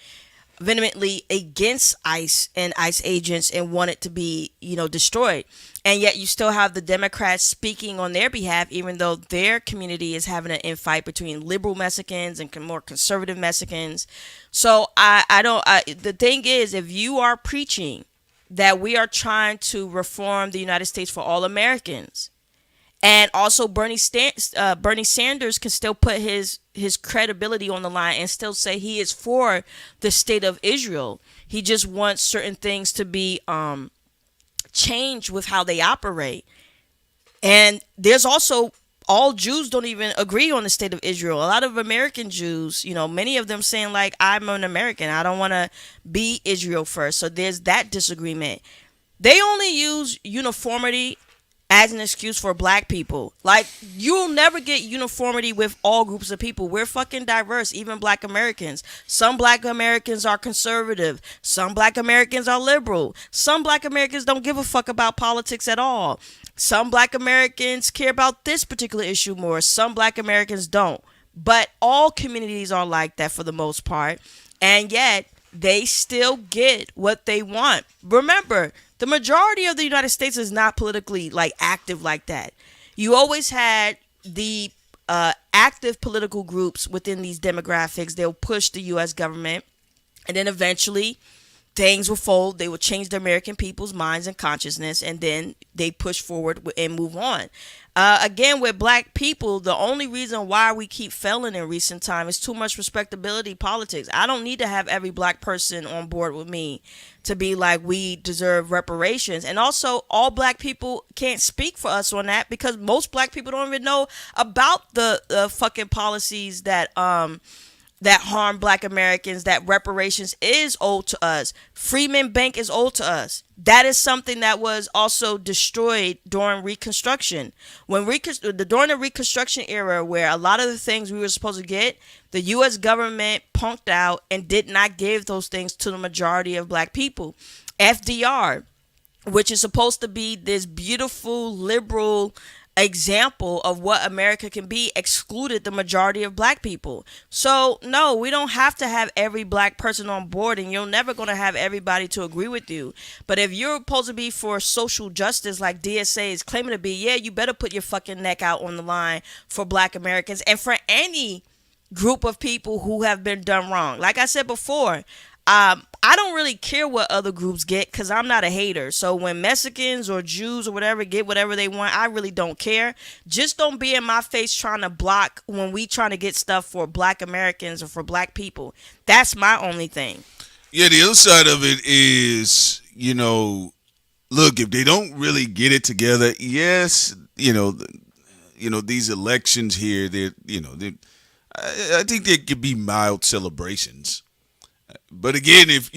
Speaker 10: vehemently against ICE and ICE agents and want it to be, destroyed. And yet you still have the Democrats speaking on their behalf, even though their community is having an infight between liberal Mexicans and more conservative Mexicans. So the thing is, if you are preaching that we are trying to reform the United States for all Americans, and also Bernie Sanders can still put his credibility on the line and still say he is for the state of Israel. He just wants certain things to be changed with how they operate. And there's also, all Jews don't even agree on the state of Israel. A lot of American Jews, many of them saying like, I'm an American, I don't want to be Israel first. So there's that disagreement. They only use uniformity as an excuse for black people. Like, you'll never get uniformity with all groups of people. We're fucking diverse, even black Americans. Some black Americans are conservative. Some black Americans are liberal. Some black Americans don't give a fuck about politics at all. Some black Americans care about this particular issue more. Some black Americans don't. But all communities are like that for the most part. And yet, they still get what they want. Remember, the majority of the United States is not politically active like that. You always had the active political groups within these demographics. They'll push the U.S. government, and then eventually things will fold. They will change the American people's minds and consciousness, and then they push forward and move on. Again, with black people, the only reason why we keep failing in recent time is too much respectability politics. I don't need to have every black person on board with me to be like, we deserve reparations. And also, all black people can't speak for us on that, because most black people don't even know about the fucking policies that harm black Americans, that reparations is owed to us. Freeman Bank is owed to us. That is something that was also destroyed during Reconstruction. During the Reconstruction era, where a lot of the things we were supposed to get, the U.S. government punked out and did not give those things to the majority of black people. FDR, which is supposed to be this beautiful, liberal example of what America can be, excluded the majority of black people. So no, we don't have to have every black person on board, and you're never going to have everybody to agree with you. But if you're supposed to be for social justice like DSA is claiming to be, yeah, you better put your fucking neck out on the line for black Americans and for any group of people who have been done wrong. Like I said before, I don't really care what other groups get, because I'm not a hater. So when Mexicans or Jews or whatever get whatever they want, I really don't care. Just don't be in my face trying to block when we trying to get stuff for black Americans or for black people. That's my only thing.
Speaker 2: Yeah, the other side of it is, look, if they don't really get it together, yes, these elections here, I think there could be mild celebrations. But again, if,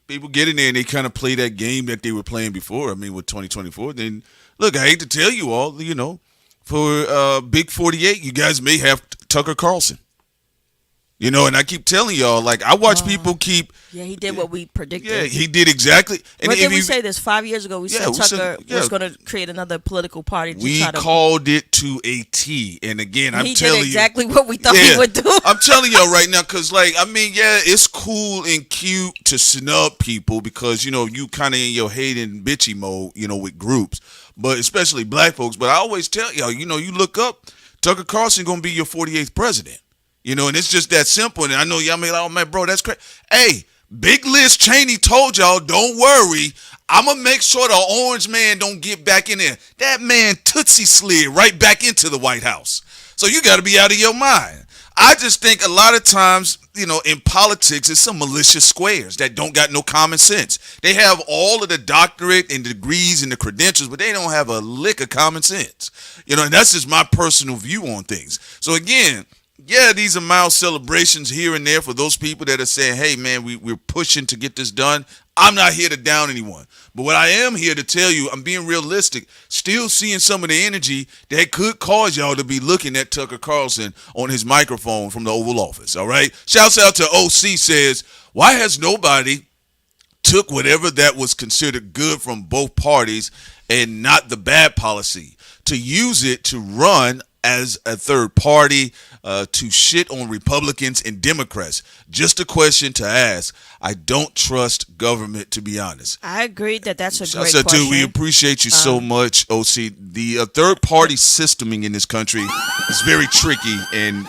Speaker 2: people get in there and they kind of play that game that they were playing before, with 2024, then, look, I hate to tell you all, for Big 48, you guys may have Tucker Carlson. And I keep telling y'all, I watch people keep...
Speaker 10: Yeah, he did what we predicted.
Speaker 2: Yeah, he did exactly. And
Speaker 10: what did we say this 5 years ago? We said Tucker was going to create another political party.
Speaker 2: We called it to a T. And again, I'm telling you...
Speaker 10: He did exactly what we thought he would do.
Speaker 2: I'm telling y'all right now, because, it's cool and cute to snub people because, you kind of in your hate and bitchy mode, with groups. But especially black folks. But I always tell y'all, you look up, Tucker Carlson going to be your 48th president. And it's just that simple. And I know y'all may be like, oh, man, bro, that's crazy. Hey, Big Liz Cheney told y'all, don't worry. I'm going to make sure the orange man don't get back in there. That man Tootsie slid right back into the White House. So you got to be out of your mind. I just think a lot of times, in politics, it's some malicious squares that don't got no common sense. They have all of the doctorate and degrees and the credentials, but they don't have a lick of common sense. And that's just my personal view on things. So again, yeah, these are mild celebrations here and there for those people that are saying, hey, man, we're pushing to get this done. I'm not here to down anyone. But what I am here to tell you, I'm being realistic, still seeing some of the energy that could cause y'all to be looking at Tucker Carlson on his microphone from the Oval Office, all right? Shouts out to OC says, why has nobody took whatever that was considered good from both parties and not the bad policy to use it to run as a third party to shit on Republicans and Democrats? Just a question to ask. I don't trust government, to be honest.
Speaker 10: I agree that's a great
Speaker 2: question.
Speaker 10: Too,
Speaker 2: we appreciate you so much, OC. The third party systeming in this country is very tricky, and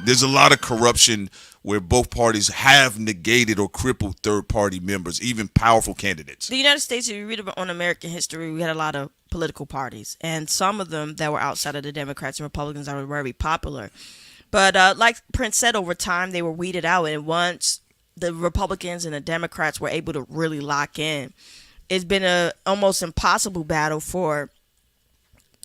Speaker 2: there's a lot of corruption where both parties have negated or crippled third-party members, even powerful candidates.
Speaker 10: The United States, if you read about on American history, we had a lot of political parties, and some of them that were outside of the Democrats and Republicans that were very popular. But like Prince said, over time, they were weeded out, and once the Republicans and the Democrats were able to really lock in, it's been a almost impossible battle for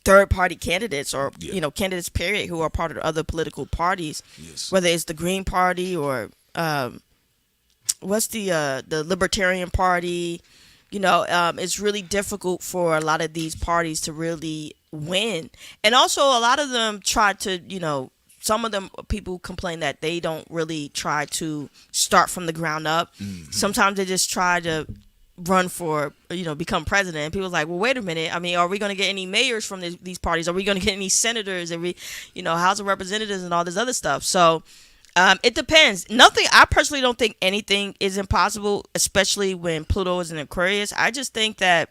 Speaker 10: third-party candidates or candidates period who are part of other political parties, whether it's the Green Party or what's the Libertarian Party. It's really difficult for a lot of these parties to really win, and also a lot of them try to some of them people complain that they don't really try to start from the ground up. Sometimes they just try to run for become president, and people's like, well, wait a minute, I mean, are we going to get any mayors from these parties? Are we going to get any senators? Are we House of Representatives and all this other stuff? So it depends. I personally don't think anything is impossible, especially when Pluto is in Aquarius. I just think that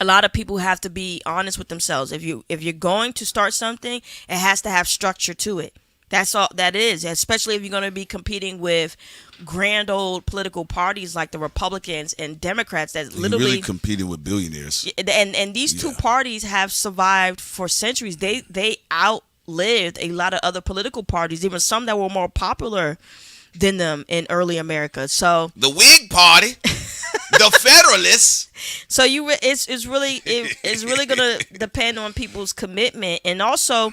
Speaker 10: a lot of people have to be honest with themselves. If you're going to start something, it has to have structure to it. That's all that is, especially if you're going to be competing with grand old political parties like the Republicans and Democrats that literally
Speaker 2: really competing with billionaires.
Speaker 10: And these two parties have survived for centuries. They outlived a lot of other political parties, even some that were more popular than them in early America. So
Speaker 2: the Whig Party, the Federalists.
Speaker 10: So it's really going to depend on people's commitment, and also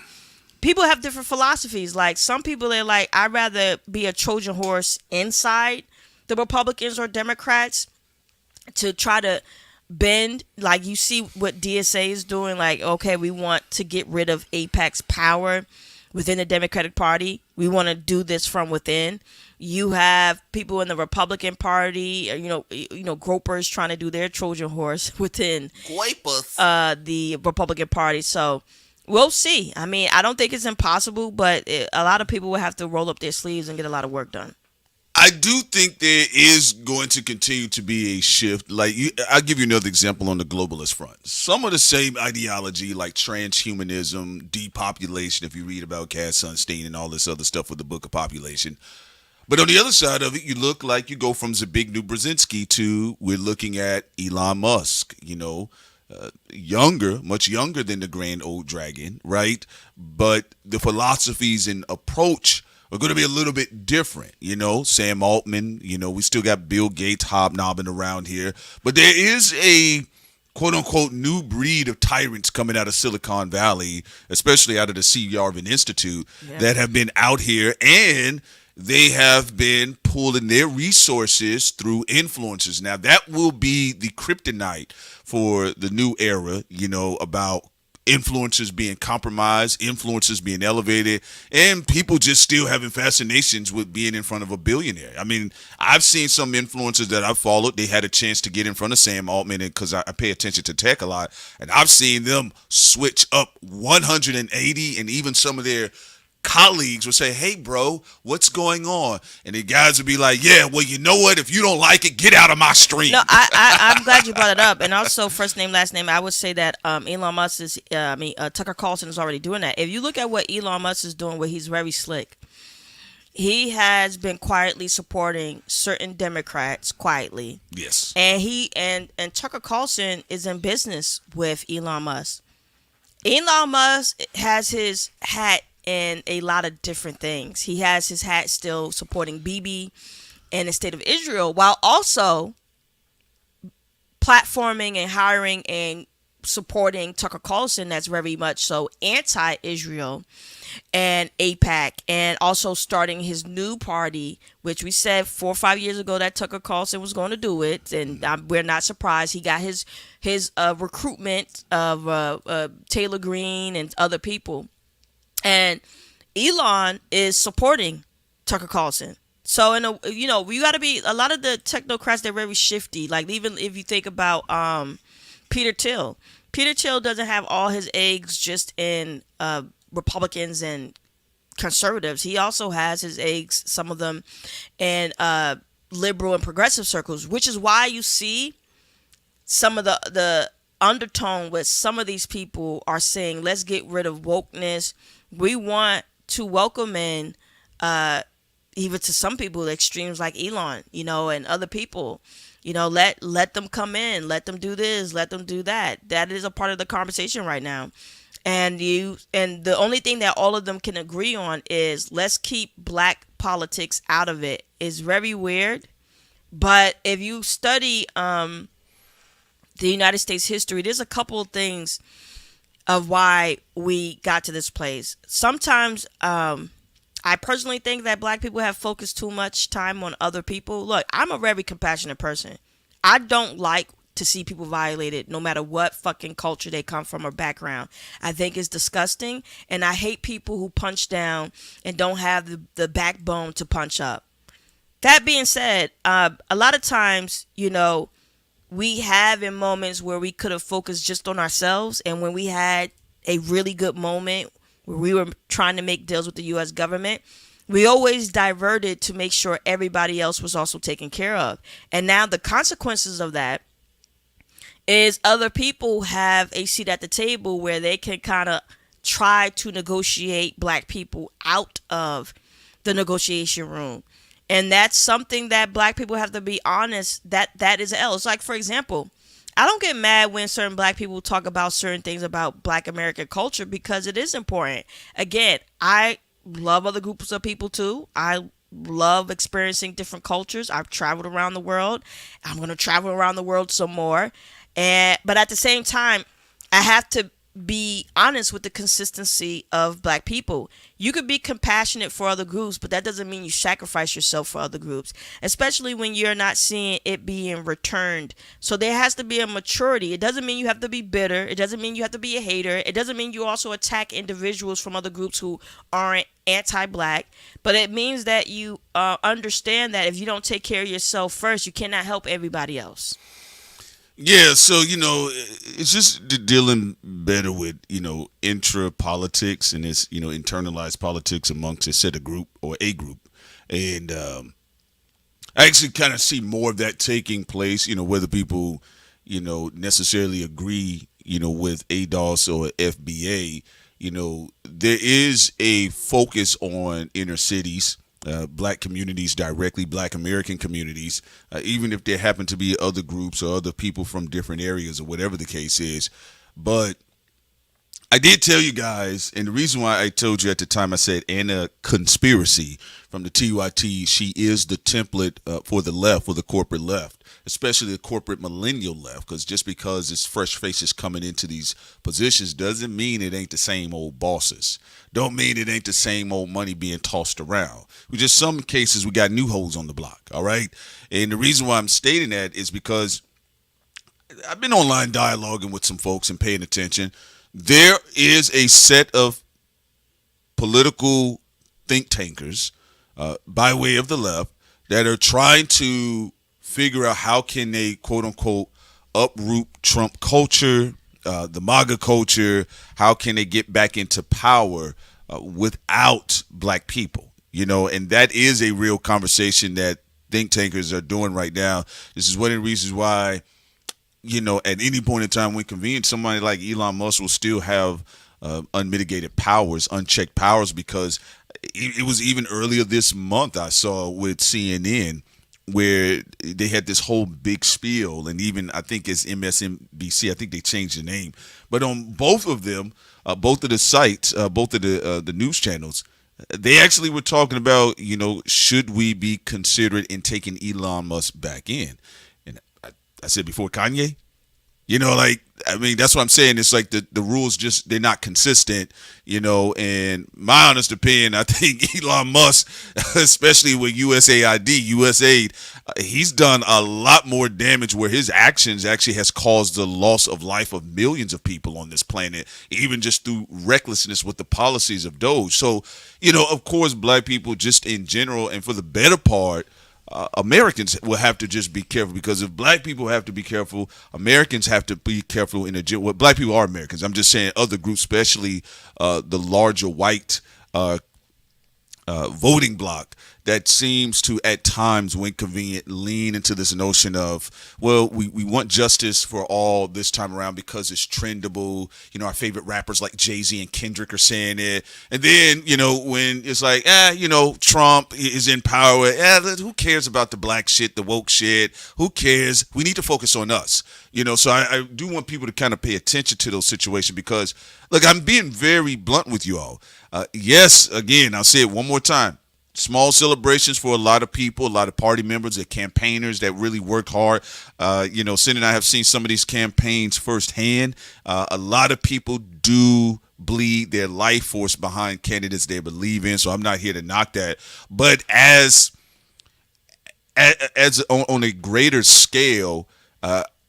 Speaker 10: people have different philosophies. Like some people, they're like, I'd rather be a Trojan horse inside the Republicans or Democrats to try to bend. Like you see what DSA is doing. Like, okay, we want to get rid of Apex power within the Democratic Party. We want to do this from within. You have people in the Republican Party, gropers trying to do their Trojan horse within the Republican Party. So we'll see. I mean, I don't think it's impossible, but a lot of people will have to roll up their sleeves and get a lot of work done.
Speaker 2: I do think there is going to continue to be a shift. I'll give you another example on the globalist front. Some of the same ideology, like transhumanism, depopulation, if you read about Cass Sunstein and all this other stuff with the Book of Population. But on the other side of it, you look like you go from Zbigniew Brzezinski to we're looking at Elon Musk, younger, much younger than the grand old dragon, right? But the philosophies and approach are going to be a little bit different, Sam Altman, we still got Bill Gates hobnobbing around here, but there is a quote unquote new breed of tyrants coming out of Silicon Valley, especially out of the C. Yarvin Institute, that have been out here, and they have been pulling their resources through influencers. Now, that will be the kryptonite for the new era, about influencers being compromised, influencers being elevated, and people just still having fascinations with being in front of a billionaire. I mean, I've seen some influencers that I've followed. They had a chance to get in front of Sam Altman because I pay attention to tech a lot, and I've seen them switch up 180, and even some of their colleagues would say, hey, bro, what's going on? And the guys would be like, yeah, well, you know what? If you don't like it, get out of my stream.
Speaker 10: No, I'm glad you brought it up. And also, first name, last name, I would say that Elon Musk is, Tucker Carlson is already doing that. If you look at what Elon Musk is doing, where he's very slick, he has been quietly supporting certain Democrats quietly.
Speaker 2: Yes.
Speaker 10: And and Tucker Carlson is in business with Elon Musk. Elon Musk has his hat in a lot of different things. He has his hat still supporting Bibi and the state of Israel, while also platforming and hiring and supporting Tucker Carlson that's very much so anti-Israel and AIPAC, and also starting his new party, which we said 4 or 5 years ago that Tucker Carlson was going to do it, and we're not surprised. He got his recruitment of Taylor Greene and other people, and Elon is supporting Tucker Carlson. So you got to be, a lot of the technocrats, they're very shifty. Like, even if you think about Peter Thiel. Peter Thiel doesn't have all his eggs just in Republicans and conservatives. He also has his eggs, some of them, in liberal and progressive circles, which is why you see some of the undertone with some of these people are saying, let's get rid of wokeness. We want to welcome in, even to some people, extremes like Elon, and other people. Let them come in, let them do this, let them do that. That is a part of the conversation right now. And the only thing that all of them can agree on is, let's keep black politics out of it. It's very weird, but if you study the United States history, there's a couple of things of why we got to this place. Sometimes I personally think that black people have focused too much time on other people. Look, I'm a very compassionate person. I don't like to see people violated, no matter what fucking culture they come from or background. I think it's disgusting, and I hate people who punch down and don't have the backbone to punch up. That being said, a lot of times, we have in moments where we could have focused just on ourselves, and when we had a really good moment where we were trying to make deals with the U.S. government, we always diverted to make sure everybody else was also taken care of. And now the consequences of that is other people have a seat at the table where they can kind of try to negotiate black people out of the negotiation room. And that's something that black people have to be honest, that is else. Like, for example, I don't get mad when certain black people talk about certain things about black American culture, because it is important. Again, I love other groups of people too. I love experiencing different cultures. I've traveled around the world. I'm going to travel around the world some more. But at the same time, I have to be honest with the consistency of black people. You could be compassionate for other groups, but that doesn't mean you sacrifice yourself for other groups, especially when you're not seeing it being returned. So there has to be a maturity. It doesn't mean you have to be bitter. It doesn't mean you have to be a hater. It doesn't mean you also attack individuals from other groups who aren't anti-black, but it means that you understand that if you don't take care of yourself first, you cannot help everybody else.
Speaker 2: Yeah, so, it's just dealing better with, intra-politics and this, internalized politics amongst a set of group or a group. And I actually kind of see more of that taking place, whether people, necessarily agree, with ADOS or FBA. There is a focus on inner cities, black communities directly, black American communities, even if there happen to be other groups or other people from different areas or whatever the case is. But I did tell you guys, and the reason why I told you at the time, I said Anna Conspiracy from the TYT, she is the template for the left, for the corporate left, especially the corporate millennial left, because just because it's fresh faces coming into these positions doesn't mean it ain't the same old bosses. Don't mean it ain't the same old money being tossed around. We just, some cases, we got new hoes on the block, all right? And the reason why I'm stating that is because I've been online dialoguing with some folks and paying attention. There is a set of political think tankers by way of the left that are trying to figure out how can they, quote unquote, uproot Trump culture, the MAGA culture. How can they get back into power without black people? And that is a real conversation that think tankers are doing right now. This is one of the reasons why, at any point in time when convenient, somebody like Elon Musk will still have unmitigated powers, unchecked powers, because it was even earlier this month I saw with CNN where they had this whole big spiel, and even I think it's MSNBC, I think they changed the name, but on both of them, both of the sites, both of the news channels, they actually were talking about, should we be considerate in taking Elon Musk back in? And I said before, Kanye, I mean, that's what I'm saying. It's like the rules just, they're not consistent, you know, and my honest opinion, I think Elon Musk, especially with USAID, he's done a lot more damage where his actions actually has caused the loss of life of millions of people on this planet, even just through recklessness with the policies of Doge. So, you know, of course, black people just in general, and for the better part, Americans will have to just be careful, because if black people have to be careful, Americans have to be careful in a well, black people are Americans. I'm just saying other groups, especially the larger white voting bloc, that seems to at times, when convenient, lean into this notion of, well, we want justice for all this time around because it's trendable. You know, our favorite rappers like Jay-Z and Kendrick are saying it. And then, you know, when it's like, you know, Trump is in power, who cares about the black shit, the woke shit? Who cares? We need to focus on us. You know, so I do want people to kind of pay attention to those situations, because, look, I'm being very blunt with you all. Yes, again, I'll say it one more time. Small celebrations for a lot of people, a lot of party members, and campaigners that really work hard. You know, Cindy and I have seen some of these campaigns firsthand. A lot of people do bleed their life force behind candidates they believe in, so I'm not here to knock that. But as on a greater scale,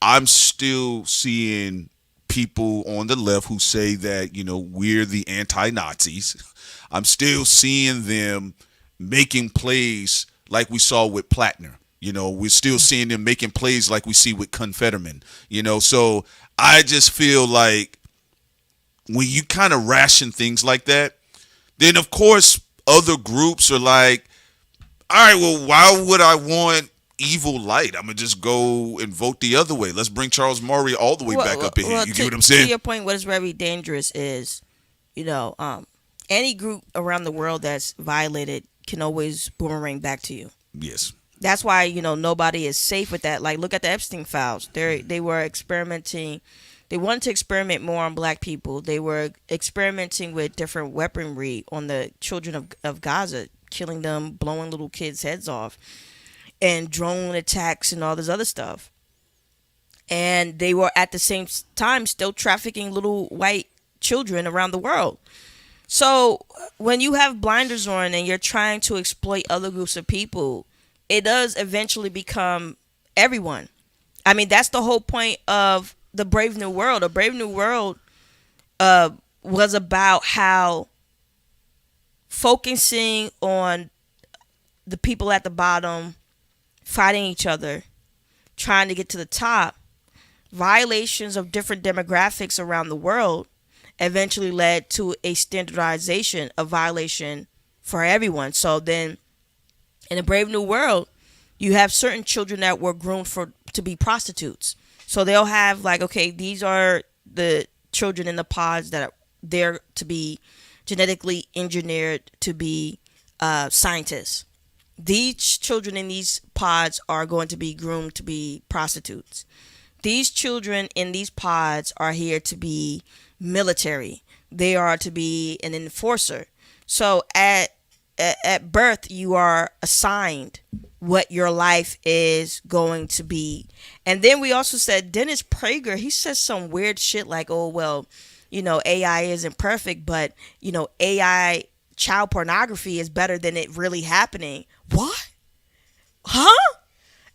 Speaker 2: I'm still seeing people on the left who say that, you know, we're the anti-Nazis. I'm still seeing them making plays like we saw with Plattner. You know, we're still seeing them making plays like we see with Confederman. You know, so I just feel like when you kind of ration things like that, then of course other groups are like, all right, well, why would I want evil light? I'm gonna just go and vote the other way. Let's bring Charles Murray all the way back up in here. You get what I'm saying?
Speaker 10: To your point, what is very dangerous is, you know, any group around the world that's violated can always boomerang back to you.
Speaker 2: Yes.
Speaker 10: That's why, you know, nobody is safe with that. Like, look at the Epstein files. They were experimenting. They wanted to experiment more on black people. They were experimenting with different weaponry on the children of Gaza, killing them, blowing little kids' heads off, and drone attacks and all this other stuff. And they were at the same time still trafficking little white children around the world. So when you have blinders on and you're trying to exploit other groups of people, it does eventually become everyone. I mean, that's the whole point of the Brave New World. A Brave New World was about how focusing on the people at the bottom fighting each other, trying to get to the top, violations of different demographics around the world eventually led to a standardization of violation for everyone. So then in a Brave New World, you have certain children that were groomed to be prostitutes. So they'll have like, okay, these are the children in the pods that are there to be genetically engineered to be scientists. These children in these pods are going to be groomed to be prostitutes. These children in these pods are here to be military. They are to be an enforcer. So at birth, you are assigned what your life is going to be. And then we also said Dennis Prager, he says some weird shit like, oh, well, you know, AI isn't perfect, but, you know, AI child pornography is better than it really happening. What? Huh?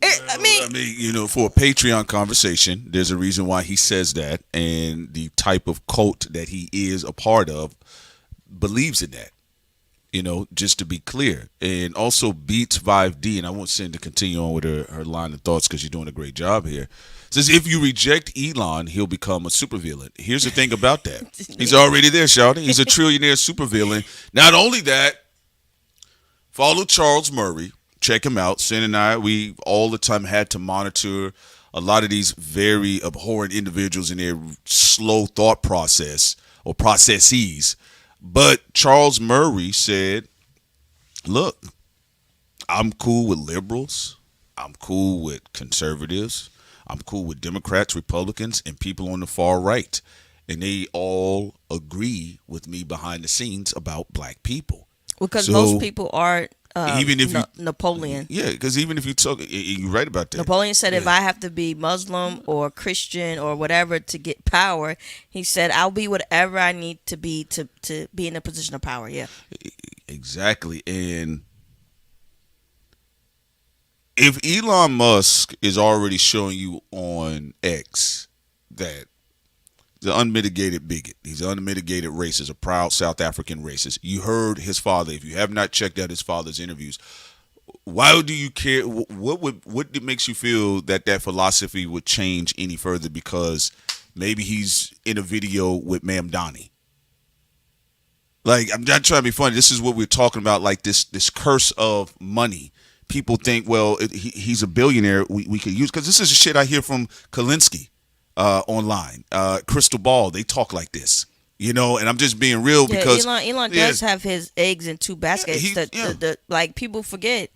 Speaker 10: I mean,
Speaker 2: you know, for a Patreon conversation, there's a reason why he says that, and the type of cult that he is a part of believes in that. You know, just to be clear. And also Beats 5D, and I want Cindy to continue on with her line of thoughts because you're doing a great job here. Says if you reject Elon, he'll become a supervillain. Here's the thing about that. He's already there, shouting. He's a trillionaire supervillain. Not only that, follow Charles Murray. Check him out. Sin and I, we all the time had to monitor a lot of these very abhorrent individuals in their slow thought process or processes. But Charles Murray said, look, I'm cool with liberals. I'm cool with conservatives. I'm cool with Democrats, Republicans, and people on the far right. And they all agree with me behind the scenes about black people.
Speaker 10: Because most people are
Speaker 2: even if you
Speaker 10: Napoleon.
Speaker 2: Yeah, because even if you talk, you're right about that.
Speaker 10: Napoleon said, if I have to be Muslim or Christian or whatever to get power, he said, I'll be whatever I need to be in a position of power. Yeah,
Speaker 2: exactly. And if Elon Musk is already showing you on X that he's an unmitigated bigot, he's an unmitigated racist, a proud South African racist. You heard his father. If you have not checked out his father's interviews, why do you care? What makes you feel that philosophy would change any further because maybe he's in a video with Ma'am Donnie? Like, I'm not trying to be funny. This is what we're talking about, like this curse of money. People think, well, he's a billionaire. We could use, because this is the shit I hear from Kalinsky online. Crystal Ball, they talk like this, and I'm just being real because
Speaker 10: Elon does have his eggs in two baskets. Like, people forget,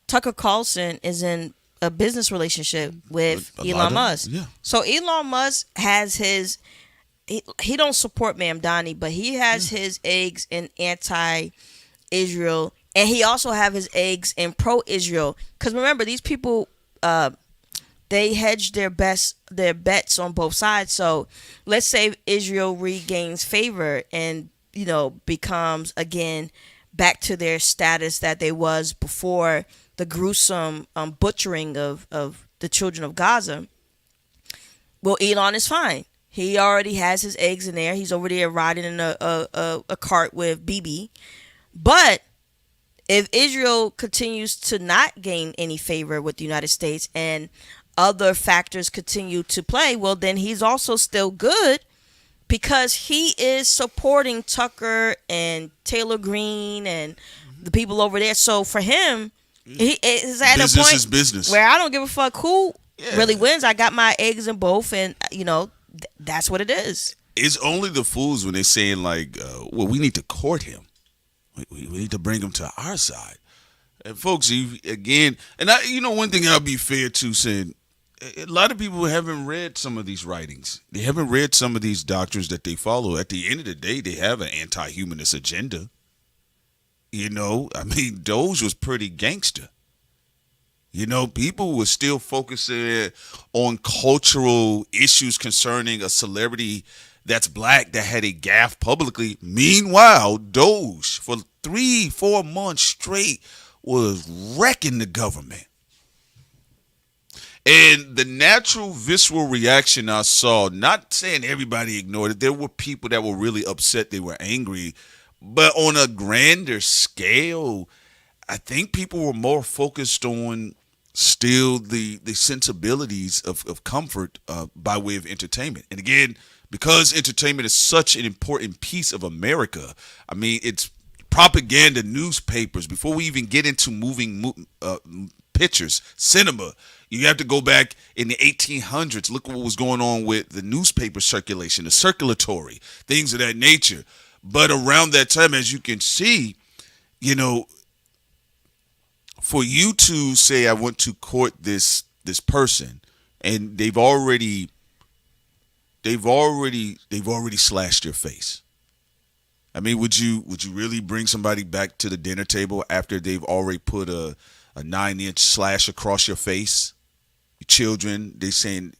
Speaker 10: Tucker Carlson is in a business relationship with Elon Musk. So Elon Musk has his. He don't support Ma'am Donnie, but he has his eggs in anti-Israel. And he also have his eggs in pro-Israel. Because remember, these people, they hedge their bets on both sides. So let's say Israel regains favor and, becomes, again, back to their status that they was before the gruesome butchering of the children of Gaza. Well, Elon is fine. He already has his eggs in there. He's over there riding in a cart with Bibi. But if Israel continues to not gain any favor with the United States and other factors continue to play, well, then he's also still good because he is supporting Tucker and Taylor Green and the people over there. So for him, he is at a point where I don't give a fuck who really wins. I got my eggs in both, and that's what it is.
Speaker 2: It's only the fools when they're saying like, well, we need to court him. We need to bring him to our side. And folks, again, and one thing I'll be fair to saying, a lot of people haven't read some of these writings. They haven't read some of these doctrines that they follow. At the end of the day, they have an anti-humanist agenda. Doge was pretty gangster. People were still focusing on cultural issues concerning a celebrity that's black that had a gaffe publicly. Meanwhile, Doge for 3-4 months straight was wrecking the government. And the natural visceral reaction I saw, not saying everybody ignored it, there were people that were really upset, they were angry, but on a grander scale, I think people were more focused on still the sensibilities of comfort by way of entertainment. And again, because entertainment is such an important piece of America, it's propaganda, newspapers. Before we even get into moving pictures, cinema, you have to go back in the 1800s. Look what was going on with the newspaper circulation, the circulatory, things of that nature. But around that time, as you can see, for you to say, I want to court this person, and they've already slashed your face. Would you really bring somebody back to the dinner table after they've already put a 9-inch slash across your face? Your children, they saying,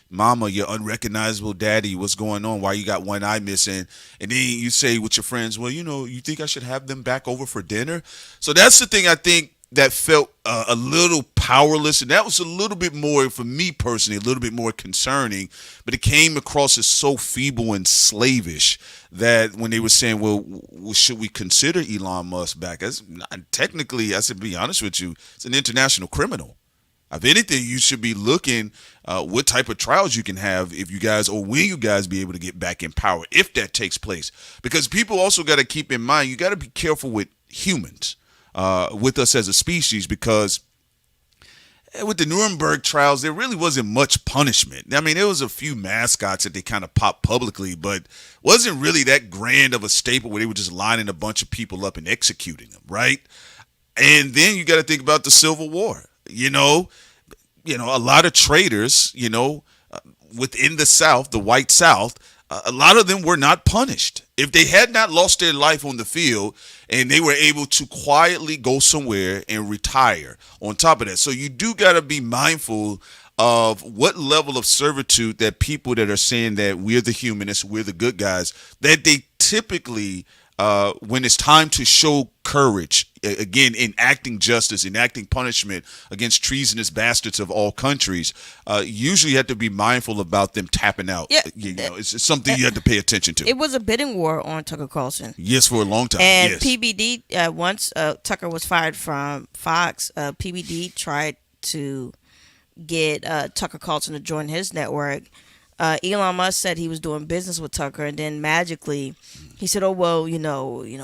Speaker 2: Mama, you're unrecognizable. Daddy, what's going on? Why you got one eye missing? And then you say with your friends, well, you think I should have them back over for dinner? So that's the thing I think that felt a little powerless, and that was a little bit more, for me personally, a little bit more concerning, but it came across as so feeble and slavish that when they were saying, well, should we consider Elon Musk back? Technically, I said, be honest with you, it's an international criminal. If anything, you should be looking what type of trials you can have if you guys, or when you guys be able to get back in power, if that takes place. Because people also got to keep in mind, you got to be careful with humans, with us as a species, because with the Nuremberg trials, there really wasn't much punishment. There was a few mascots that they kind of popped publicly, but wasn't really that grand of a staple where they were just lining a bunch of people up and executing them, right? And then you got to think about the Civil War. A lot of traitors, within the South, the white South, a lot of them were not punished. If they had not lost their life on the field and they were able to quietly go somewhere and retire on top of that. So you do got to be mindful of what level of servitude that people that are saying that we're the humanists, we're the good guys, that they typically, when it's time to show courage, again, enacting justice, enacting punishment against treasonous bastards of all countries, usually you have to be mindful about them tapping out.
Speaker 10: Yeah,
Speaker 2: it's something you have to pay attention to.
Speaker 10: It was a bidding war on Tucker Carlson.
Speaker 2: Yes, for a long time.
Speaker 10: And
Speaker 2: yes.
Speaker 10: PBD, once Tucker was fired from Fox, PBD tried to get Tucker Carlson to join his network. Elon Musk said he was doing business with Tucker, and then magically he said, "Oh well,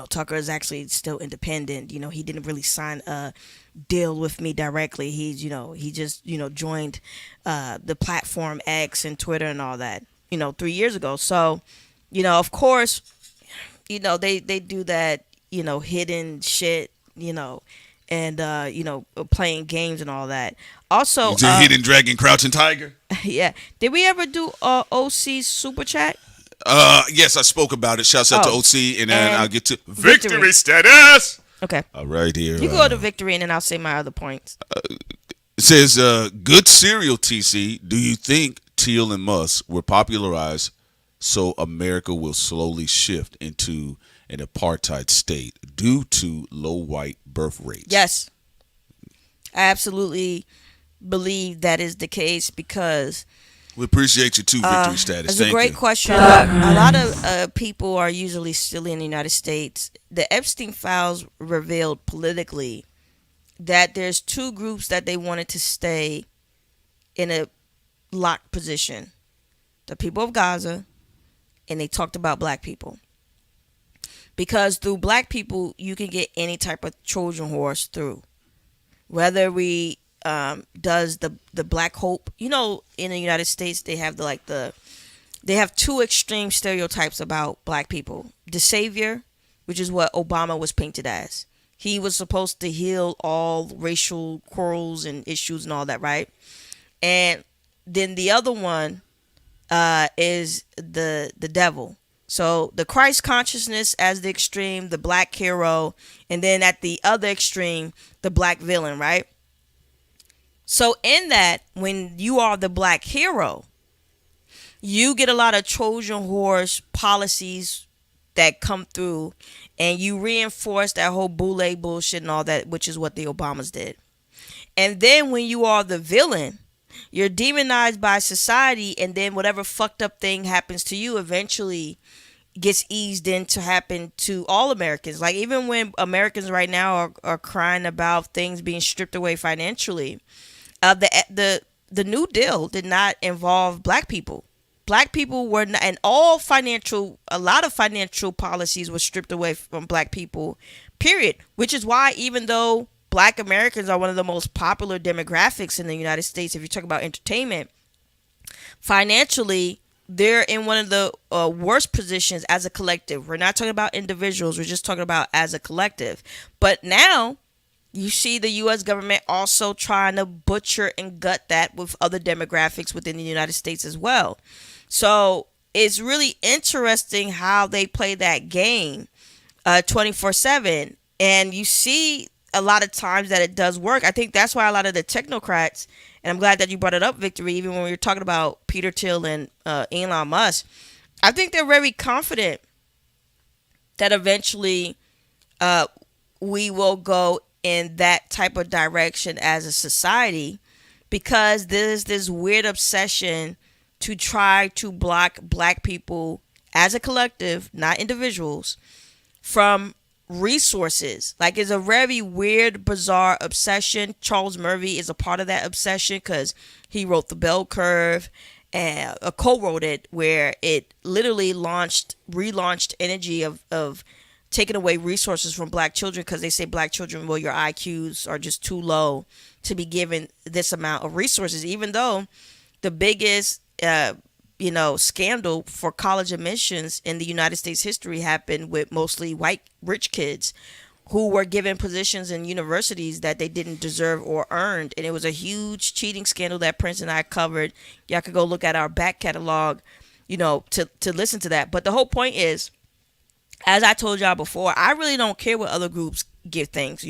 Speaker 10: Tucker is actually still independent. He didn't really sign a deal with me directly. He just joined the platform X and Twitter and all that, 3 years ago. So, of course, they do that, hidden shit, and playing games and all that. Also,
Speaker 2: Hidden Dragon, Crouching Tiger.
Speaker 10: Yeah. Did we ever do OC's super chat?
Speaker 2: Yes, I spoke about it. Shouts out to OC, and then I'll get to
Speaker 10: victory
Speaker 2: status.
Speaker 10: Okay.
Speaker 2: All right, here.
Speaker 10: You can go to victory, and then I'll say my other points.
Speaker 2: It says, good cereal, TC. Do you think Teal and Musk were popularized so America will slowly shift into an apartheid state due to low white birth rates?
Speaker 10: Yes. I absolutely believe that is the case because
Speaker 2: we appreciate you too, victory status.
Speaker 10: It's
Speaker 2: Thank
Speaker 10: a great
Speaker 2: you.
Speaker 10: question. A lot of people are usually still in the United States. The Epstein files revealed politically that there's two groups that they wanted to stay in a locked position: the people of Gaza, and they talked about black people. Because through black people, you can get any type of Trojan horse through. Whether we does the Black Hope, in the United States they have they have two extreme stereotypes about black people. The savior, which is what Obama was painted as. He was supposed to heal all racial quarrels and issues and all that, right? And then the other one is the devil. So the Christ consciousness as the extreme, the black hero, and then at the other extreme, the black villain, right? So in that, when you are the black hero, you get a lot of Trojan horse policies that come through, and you reinforce that whole boule bullshit and all that, which is what the Obamas did. And then when you are the villain, you're demonized by society, and then whatever fucked up thing happens to you eventually gets eased in to happen to all Americans. Like even when Americans right now are crying about things being stripped away financially, the New Deal did not involve black people. Black people were not, and a lot of financial policies were stripped away from black people, period. Which is why even though black Americans are one of the most popular demographics in the United States, if you talk about entertainment, financially, they're in one of the worst positions as a collective. We're not talking about individuals. We're just talking about as a collective. But now you see the U.S. government also trying to butcher and gut that with other demographics within the United States as well. So it's really interesting how they play that game 24/7. And you see a lot of times that it does work. I think that's why a lot of the technocrats, and I'm glad that you brought it up, Victory, even when we were talking about Peter Thiel and Elon Musk, I think they're very confident that eventually we will go in that type of direction as a society, because there's this weird obsession to try to block black people as a collective, not individuals, from resources. Like, it's a very weird, bizarre obsession. Charles Murphy is a part of that obsession because he wrote The Bell Curve and co-wrote it, where it literally relaunched energy of taking away resources from black children, because they say black children, well, your IQs are just too low to be given this amount of resources, even though the biggest scandal for college admissions in the United States history happened with mostly white rich kids who were given positions in universities that they didn't deserve or earned. And it was a huge cheating scandal that Prince and I covered. Y'all could go look at our back catalog to listen to that. But the whole point is, as I told y'all before, I really don't care what other groups give things,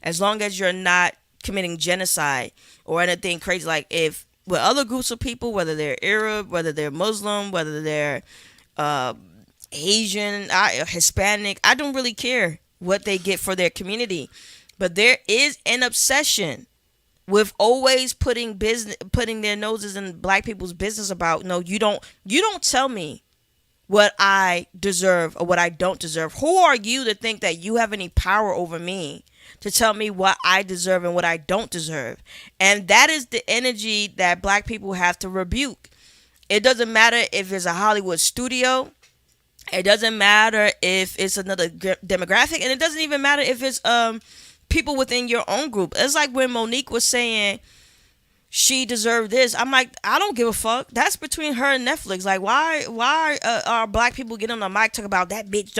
Speaker 10: as long as you're not committing genocide or anything crazy. Like, if with other groups of people, whether they're Arab, whether they're Muslim, whether they're Asian, Hispanic, I don't really care what they get for their community. But there is an obsession with always putting their noses in black people's business about, no, you don't tell me what I deserve or what I don't deserve. Who are you to think that you have any power over me to tell me what I deserve and what I don't deserve? And that is the energy that black people have to rebuke. It doesn't matter if it's a Hollywood studio. It doesn't matter if it's another demographic. And it doesn't even matter if it's people within your own group. It's like when Monique was saying she deserved this. I'm like, I don't give a fuck. That's between her and Netflix. Like, why are black people getting on the mic talking about that bitch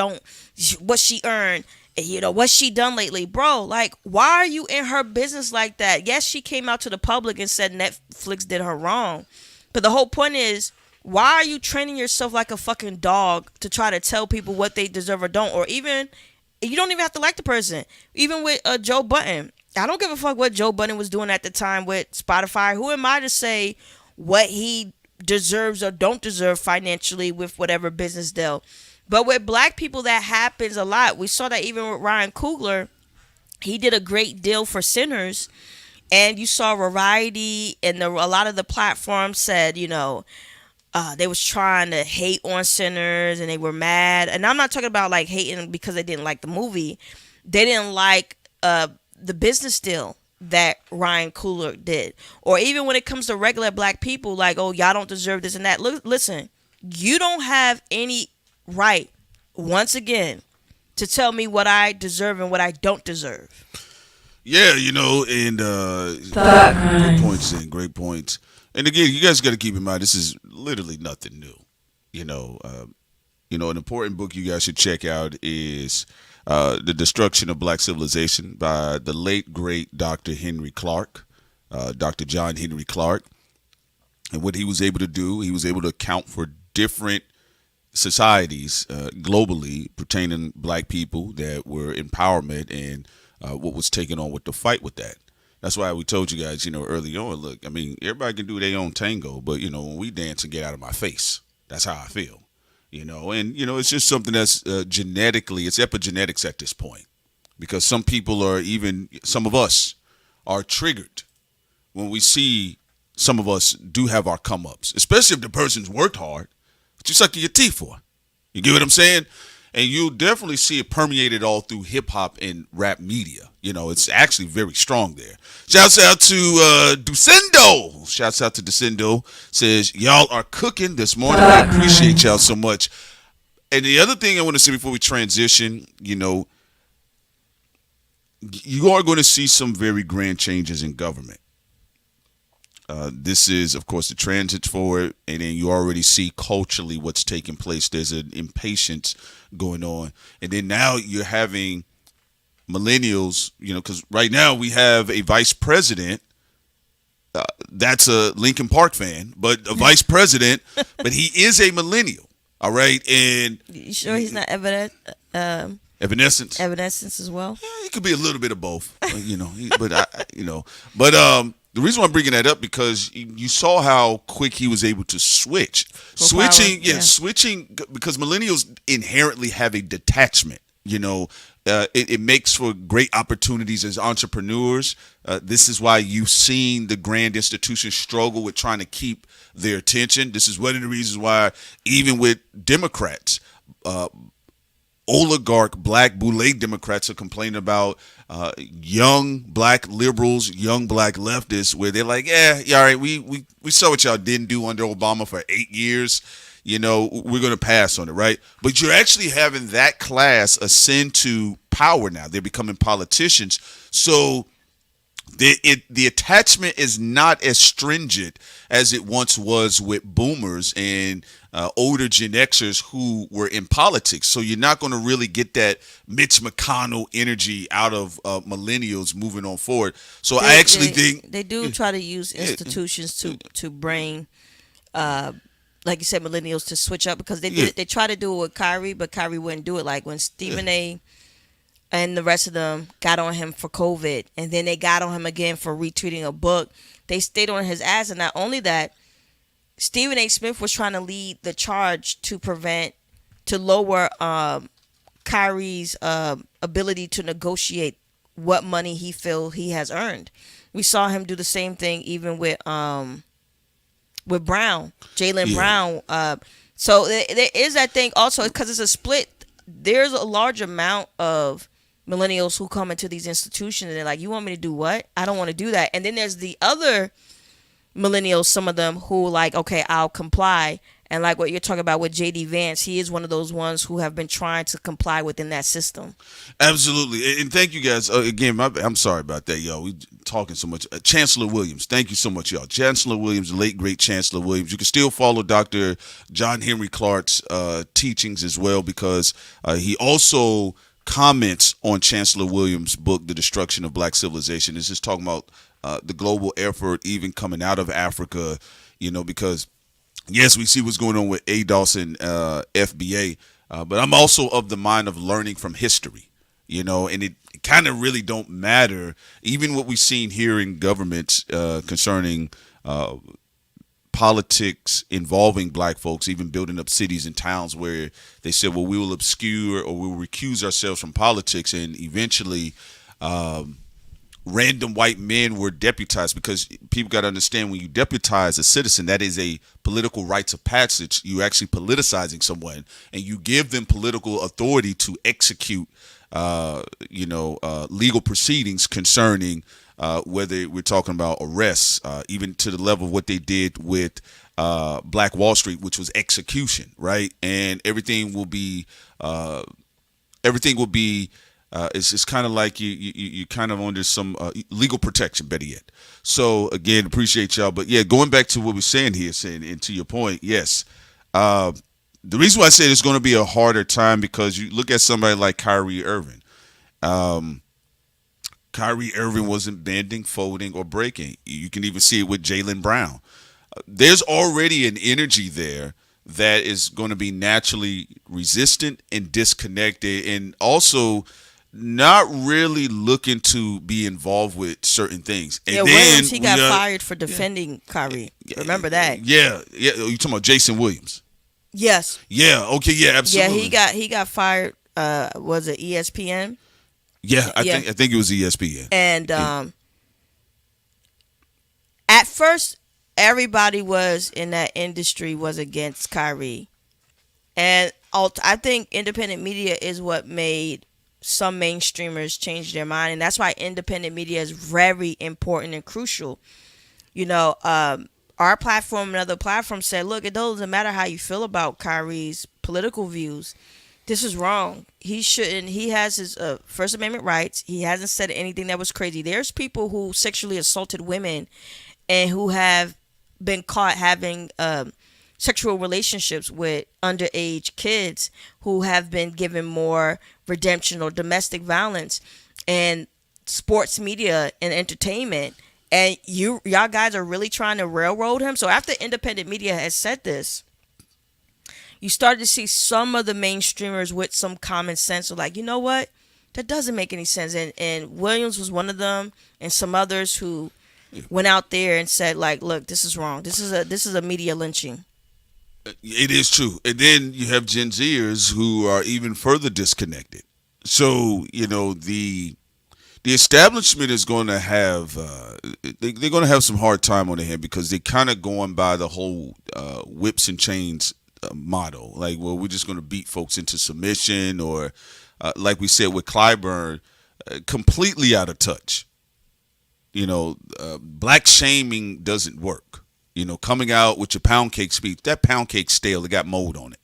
Speaker 10: what she earned, what she done lately? Bro, like, why are you in her business like that? Yes, she came out to the public and said Netflix did her wrong. But the whole point is, why are you training yourself like a fucking dog to try to tell people what they deserve or don't? Or even, you don't even have to like the person. Even with Joe Budden. I don't give a fuck what Joe Budden was doing at the time with Spotify. Who am I to say what he deserves or don't deserve financially with whatever business deal? But with black people, that happens a lot. We saw that even with Ryan Coogler. He did a great deal for Sinners. And you saw Variety and a lot of the platforms said, they was trying to hate on Sinners and they were mad. And I'm not talking about like hating because they didn't like the movie. They didn't like the business deal that Ryan Coogler did. Or even when it comes to regular black people, like, oh, y'all don't deserve this and that. Listen, you don't have any right, once again, to tell me what I deserve and what I don't deserve.
Speaker 2: Yeah, and great points. And again, you guys got to keep in mind, this is literally nothing new. An important book you guys should check out is The Destruction of Black Civilization by the late, great Dr. Henry Clark, Dr. John Henry Clark. And what he was able to do, he was able to account for different societies globally pertaining black people that were empowerment and what was taken on with the fight with that. That's why we told you guys, early on, look, I mean, everybody can do their own tango, but, when we dance and get out of my face, that's how I feel, and, it's just something that's genetically, it's epigenetics at this point, because some people some of us are triggered when we see some of us do have our come ups, especially if the person's worked hard, what you sucking your teeth for? You get what I'm saying? And you'll definitely see it permeated all through hip hop and rap media. It's actually very strong there. Shouts out to Ducindo. Shouts out to Ducindo. Says, y'all are cooking this morning. I appreciate y'all so much. And the other thing I want to say before we transition, you are going to see some very grand changes in government. This is, of course, the transit forward, and then you already see culturally what's taking place. There's an impatience going on, and then now you're having millennials, because right now we have a vice president that's a Lincoln Park fan, but a vice president, but he is a millennial, all right? And
Speaker 10: you sure he's not
Speaker 2: Evanescence?
Speaker 10: Evanescence as well?
Speaker 2: Yeah, he could be a little bit of both, but the reason why I'm bringing that up because you saw how quick he was able to switching because millennials inherently have a detachment. It makes for great opportunities as entrepreneurs. This is why you've seen the grand institutions struggle with trying to keep their attention. This is one of the reasons why even with Democrats, oligarch black boule Democrats are complaining about young black liberals, young black leftists, where they're like, yeah, all right, we saw what y'all didn't do under Obama for 8 years. We're going to pass on it, right? But you're actually having that class ascend to power now. They're becoming politicians. So the attachment is not as stringent as it once was with boomers and older Gen Xers who were in politics. So you're not going to really get that Mitch McConnell energy out of millennials moving on forward. So I actually think
Speaker 10: they do try to use institutions to bring like you said, millennials to switch up because they did. They tried to do it with Kyrie, but Kyrie wouldn't do it. Like when Stephen A. and the rest of them got on him for COVID, and then they got on him again for retweeting a book. They stayed on his ass, and not only that, Stephen A. Smith was trying to lead the charge to lower Kyrie's ability to negotiate what money he feel he has earned. We saw him do the same thing even with Brown, Jaylen Brown. So there is that thing also because it's a split. There's a large amount of millennials who come into these institutions and they're like, you want me to do what? I don't want to do that. And then there's the other millennials, some of them who like, okay, I'll comply. And like what you're talking about with JD Vance, he is one of those ones who have been trying to comply within that system.
Speaker 2: Absolutely. And thank you guys. Again, I'm sorry about that, y'all. We talking so much. Chancellor Williams. Thank you so much, y'all. Chancellor Williams, the late, great Chancellor Williams. You can still follow Dr. John Henry Clark's teachings as well because he also comments on Chancellor Williams' book, The Destruction of Black Civilization. It's just talking about the global effort even coming out of Africa, because yes, we see what's going on with ADOS and FBA, but I'm also of the mind of learning from history, and it kind of really don't matter. Even what we've seen here in governments concerning politics involving black folks, even building up cities and towns where they said, well, we will obscure or we will recuse ourselves from politics, and eventually random white men were deputized, because people got to understand, when you deputize a citizen, that is a political rites of passage. You actually politicizing someone, and you give them political authority to execute, legal proceedings concerning whether we're talking about arrests, even to the level of what they did with Black Wall Street, which was execution, right? And everything will be. It's kind of like you kind of under some legal protection, better yet. So again, appreciate y'all. But yeah, going back to what we're saying here, and to your point, yes. The reason why I say it's going to be a harder time because you look at somebody like Kyrie Irving. Kyrie Irving wasn't bending, folding, or breaking. You can even see it with Jaylen Brown. There's already an energy there that is going to be naturally resistant and disconnected, and also not really looking to be involved with certain things. And
Speaker 10: Williams, he got fired for defending Kyrie. Remember that?
Speaker 2: Yeah. You talking about Jason Williams?
Speaker 10: Yes.
Speaker 2: Yeah. Okay. Yeah. Absolutely.
Speaker 10: Yeah. He got fired. Was it ESPN?
Speaker 2: Yeah. I think it was ESPN.
Speaker 10: And at first, everybody was in that industry was against Kyrie, and I think independent media is what made some mainstreamers change their mind, and that's why independent media is very important and crucial. Our platform and other platforms said, look, it doesn't matter how you feel about Kyrie's political views. This is wrong. He shouldn't. He has his First Amendment rights. He hasn't said anything that was crazy. There's people who sexually assaulted women and who have been caught having sexual relationships with underage kids who have been given more redemption or domestic violence, and sports media and entertainment. And y'all guys are really trying to railroad him. So after independent media has said this, you started to see some of the mainstreamers with some common sense of like, you know what? That doesn't make any sense. And Williams was one of them, and some others who went out there and said like, look, this is wrong. This is a media lynching.
Speaker 2: It is true. And then you have Gen Zers who are even further disconnected. So, the establishment is going to have they're going to have some hard time on their hand, because they're kind of going by the whole whips and chains motto. Like, well, we're just going to beat folks into submission, or like we said with Clyburn, completely out of touch. Black shaming doesn't work. Coming out with your pound cake speech, that pound cake stale, it got mold on it.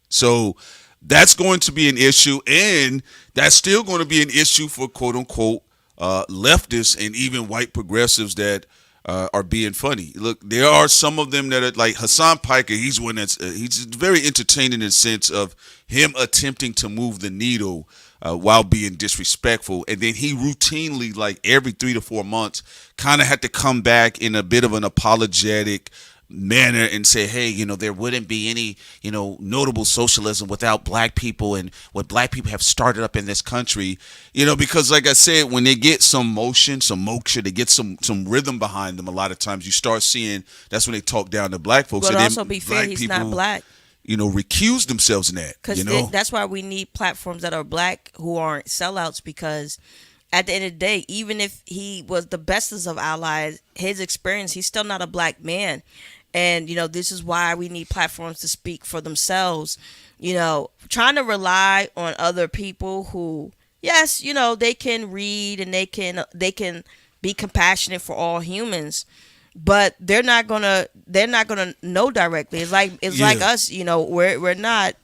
Speaker 2: So that's going to be an issue, and that's still going to be an issue for quote unquote leftists and even white progressives that are being funny. Look, there are some of them that are like Hassan Piker. He's one that's he's very entertaining in the sense of him attempting to move the needle while being disrespectful, and then he routinely, like every 3 to 4 months, kind of had to come back in a bit of an apologetic manner and say, hey, there wouldn't be any, notable socialism without black people and what black people have started up in this country, because like I said, when they get some motion, some moksha, they get some rhythm behind them, a lot of times you start seeing that's when they talk down to black folks.
Speaker 10: But
Speaker 2: and
Speaker 10: also be fair, he's
Speaker 2: people,
Speaker 10: not black.
Speaker 2: Recuse themselves in that.
Speaker 10: Because that's why we need platforms that are black who aren't sellouts, because at the end of the day, even if he was the bestest of allies, his experience, he's still not a black man. And, this is why we need platforms to speak for themselves. Trying to rely on other people who, yes, they can read and they can be compassionate for all humans, but they're not gonna know directly. It's like us, we're not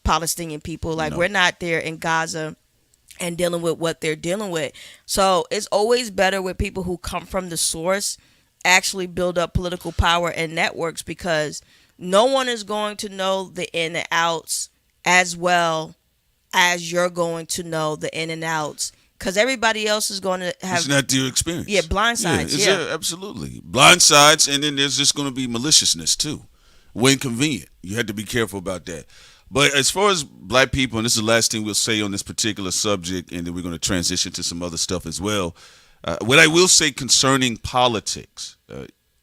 Speaker 10: Palestinian people. Like, we're not there in Gaza and dealing with what they're dealing with. So it's always better with people who come from the source actually build up political power and networks, because no one is going to know the in and outs as well as you're going to know the in and outs, because everybody else is going to have.
Speaker 2: It's not their experience.
Speaker 10: Yeah, blind sides. Yeah,
Speaker 2: absolutely. Blind sides, and then there's just going to be maliciousness too, when convenient. You have to be careful about that. But as far as black people, and this is the last thing we'll say on this particular subject, and then we're going to transition to some other stuff as well. What I will say concerning politics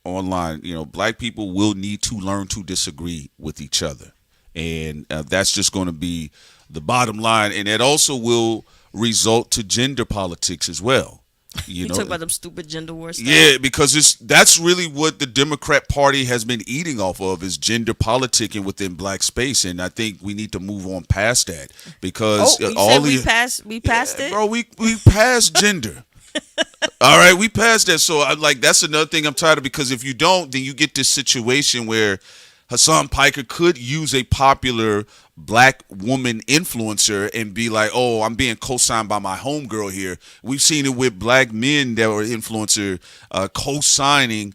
Speaker 2: online, black people will need to learn to disagree with each other. And that's just going to be the bottom line. And that also will result to gender politics as well.
Speaker 10: You talk about them stupid gender wars stuff.
Speaker 2: Yeah, because that's really what the Democrat Party has been eating off of, is gender politicking within black space, and I think we need to move on past that, because
Speaker 10: we passed it,
Speaker 2: bro. We passed gender. All right, we passed that. So that's another thing I'm tired of, because if you don't, then you get this situation where Hassan Piker could use a popular black woman influencer and be like, oh, I'm being co-signed by my homegirl here. We've seen it with black men that were influencer co-signing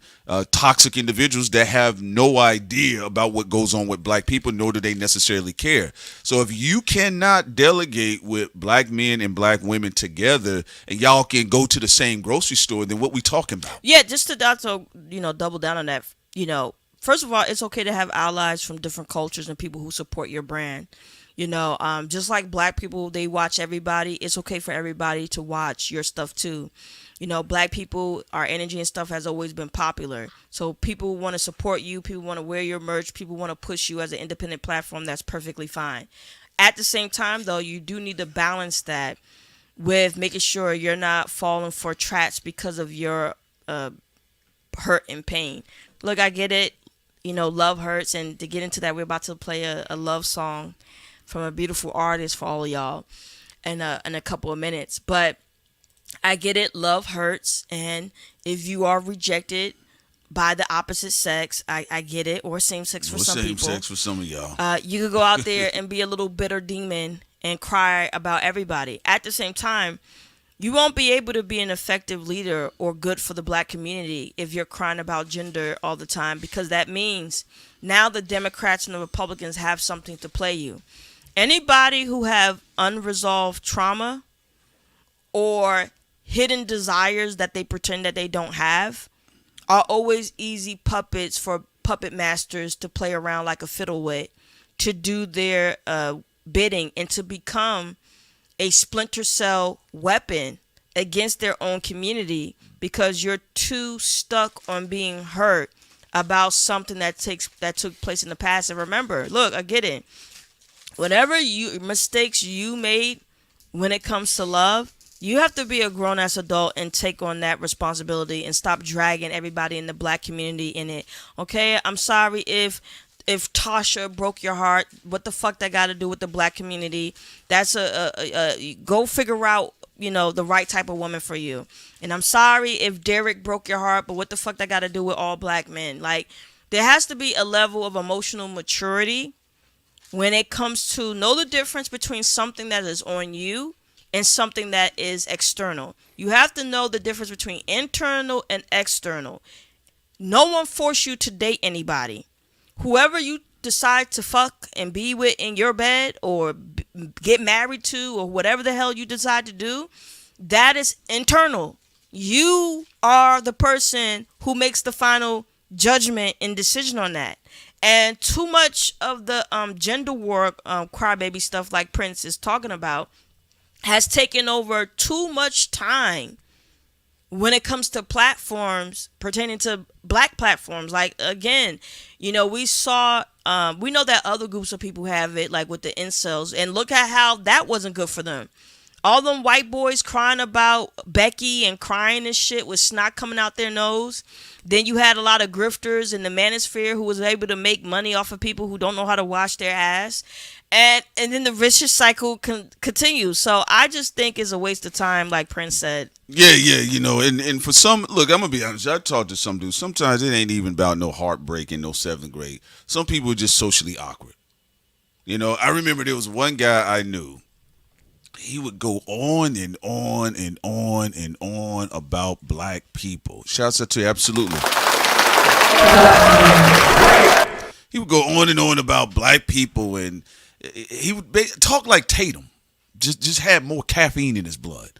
Speaker 2: toxic individuals that have no idea about what goes on with black people, nor do they necessarily care. So if you cannot delegate with black men and black women together and y'all can go to the same grocery store, then what we talking about?
Speaker 10: Yeah, just to also, double down on that, first of all, it's okay to have allies from different cultures and people who support your brand. Just like black people, they watch everybody. It's okay for everybody to watch your stuff too. Black people, our energy and stuff has always been popular. So people want to support you. People want to wear your merch. People want to push you as an independent platform. That's perfectly fine. At the same time, though, you do need to balance that with making sure you're not falling for traps because of your hurt and pain. Look, I get it. Love hurts, and to get into that, we're about to play a love song from a beautiful artist for all of y'all in a couple of minutes. But I get it, love hurts, and if you are rejected by the opposite sex, I get it, or same sex for some people.
Speaker 2: Same sex for some of y'all.
Speaker 10: You could go out there and be a little bitter demon and cry about everybody. At the same time, you won't be able to be an effective leader or good for the black community if you're crying about gender all the time, because that means now the Democrats and the Republicans have something to play you. Anybody who have unresolved trauma or hidden desires that they pretend that they don't have are always easy puppets for puppet masters to play around like a fiddle with, to do their bidding and to become a splinter cell weapon against their own community, because you're too stuck on being hurt about something that took place in the past. And remember, look, I get it. Whatever mistakes you made when it comes to love, you have to be a grown-ass adult and take on that responsibility and stop dragging everybody in the black community in it. Okay, I'm sorry if Tasha broke your heart. What the fuck that got to do with the black community? That's go figure out, the right type of woman for you. And I'm sorry if Derek broke your heart, but what the fuck that got to do with all black men? Like, there has to be a level of emotional maturity when it comes to know the difference between something that is on you and something that is external. You have to know the difference between internal and external. No one forced you to date anybody. Whoever you decide to fuck and be with in your bed or get married to, or whatever the hell you decide to do, that is internal. You are the person who makes the final judgment and decision on that. And too much of the gender war crybaby stuff like Prince is talking about has taken over too much time when it comes to platforms pertaining to black platforms. Like, again, we know that other groups of people have it, like with the incels, and look at how that wasn't good for them. All them white boys crying about Becky and crying and shit with snot coming out their nose. Then you had a lot of grifters in the manosphere who was able to make money off of people who don't know how to wash their ass. And then the vicious cycle continues. So I just think it's a waste of time, like Prince said.
Speaker 2: Yeah, and for some, look, I'm going to be honest. I talked to some dudes. Sometimes it ain't even about no heartbreak in no 7th grade. Some people are just socially awkward. I remember there was one guy I knew. He would go on and on and on and on about black people. Shouts out to you, absolutely. He would go on and on about black people, and he would talk like Tatum. Just had more caffeine in his blood.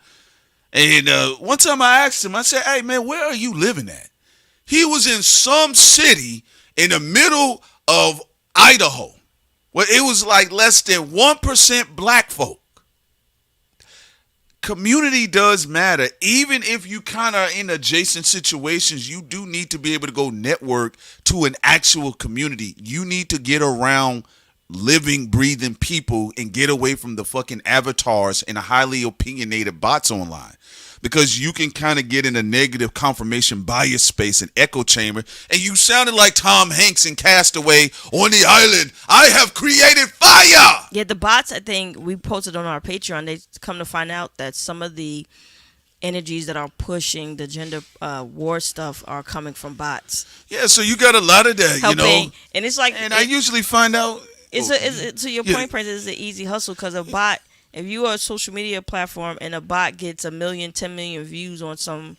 Speaker 2: And one time I asked him, I said, "Hey man, where are you living at?" He was in some city in the middle of Idaho, where it was like less than 1% black folk. Community does matter. Even if you kind of in adjacent situations, you do need to be able to go network to an actual community. You need to get around living, breathing people and get away from the fucking avatars and highly opinionated bots online. Because you can kind of get in a negative confirmation bias space and echo chamber. And you sounded like Tom Hanks in Castaway on the island. I have created fire.
Speaker 10: Yeah, the bots, I think we posted on our Patreon. They come to find out that some of the energies that are pushing the gender war stuff are coming from bots.
Speaker 2: Yeah, so you got a lot of that,
Speaker 10: helping. And it's like,
Speaker 2: and I usually find out.
Speaker 10: To your point, Prince, it's an easy hustle because a bot. If you are a social media platform and a bot gets 1 million, 10 million views on some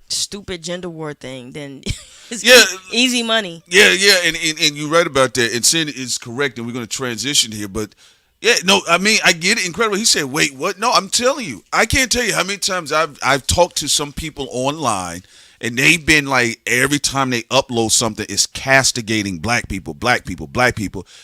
Speaker 10: stupid gender war thing, then it's easy money.
Speaker 2: Yeah, and you're right about that. And Sin is correct, and we're going to transition here. But I get it. Incredible. He said, "Wait, what?" No, I'm telling you, I can't tell you how many times I've talked to some people online. And they've been like, every time they upload something, it's castigating black people.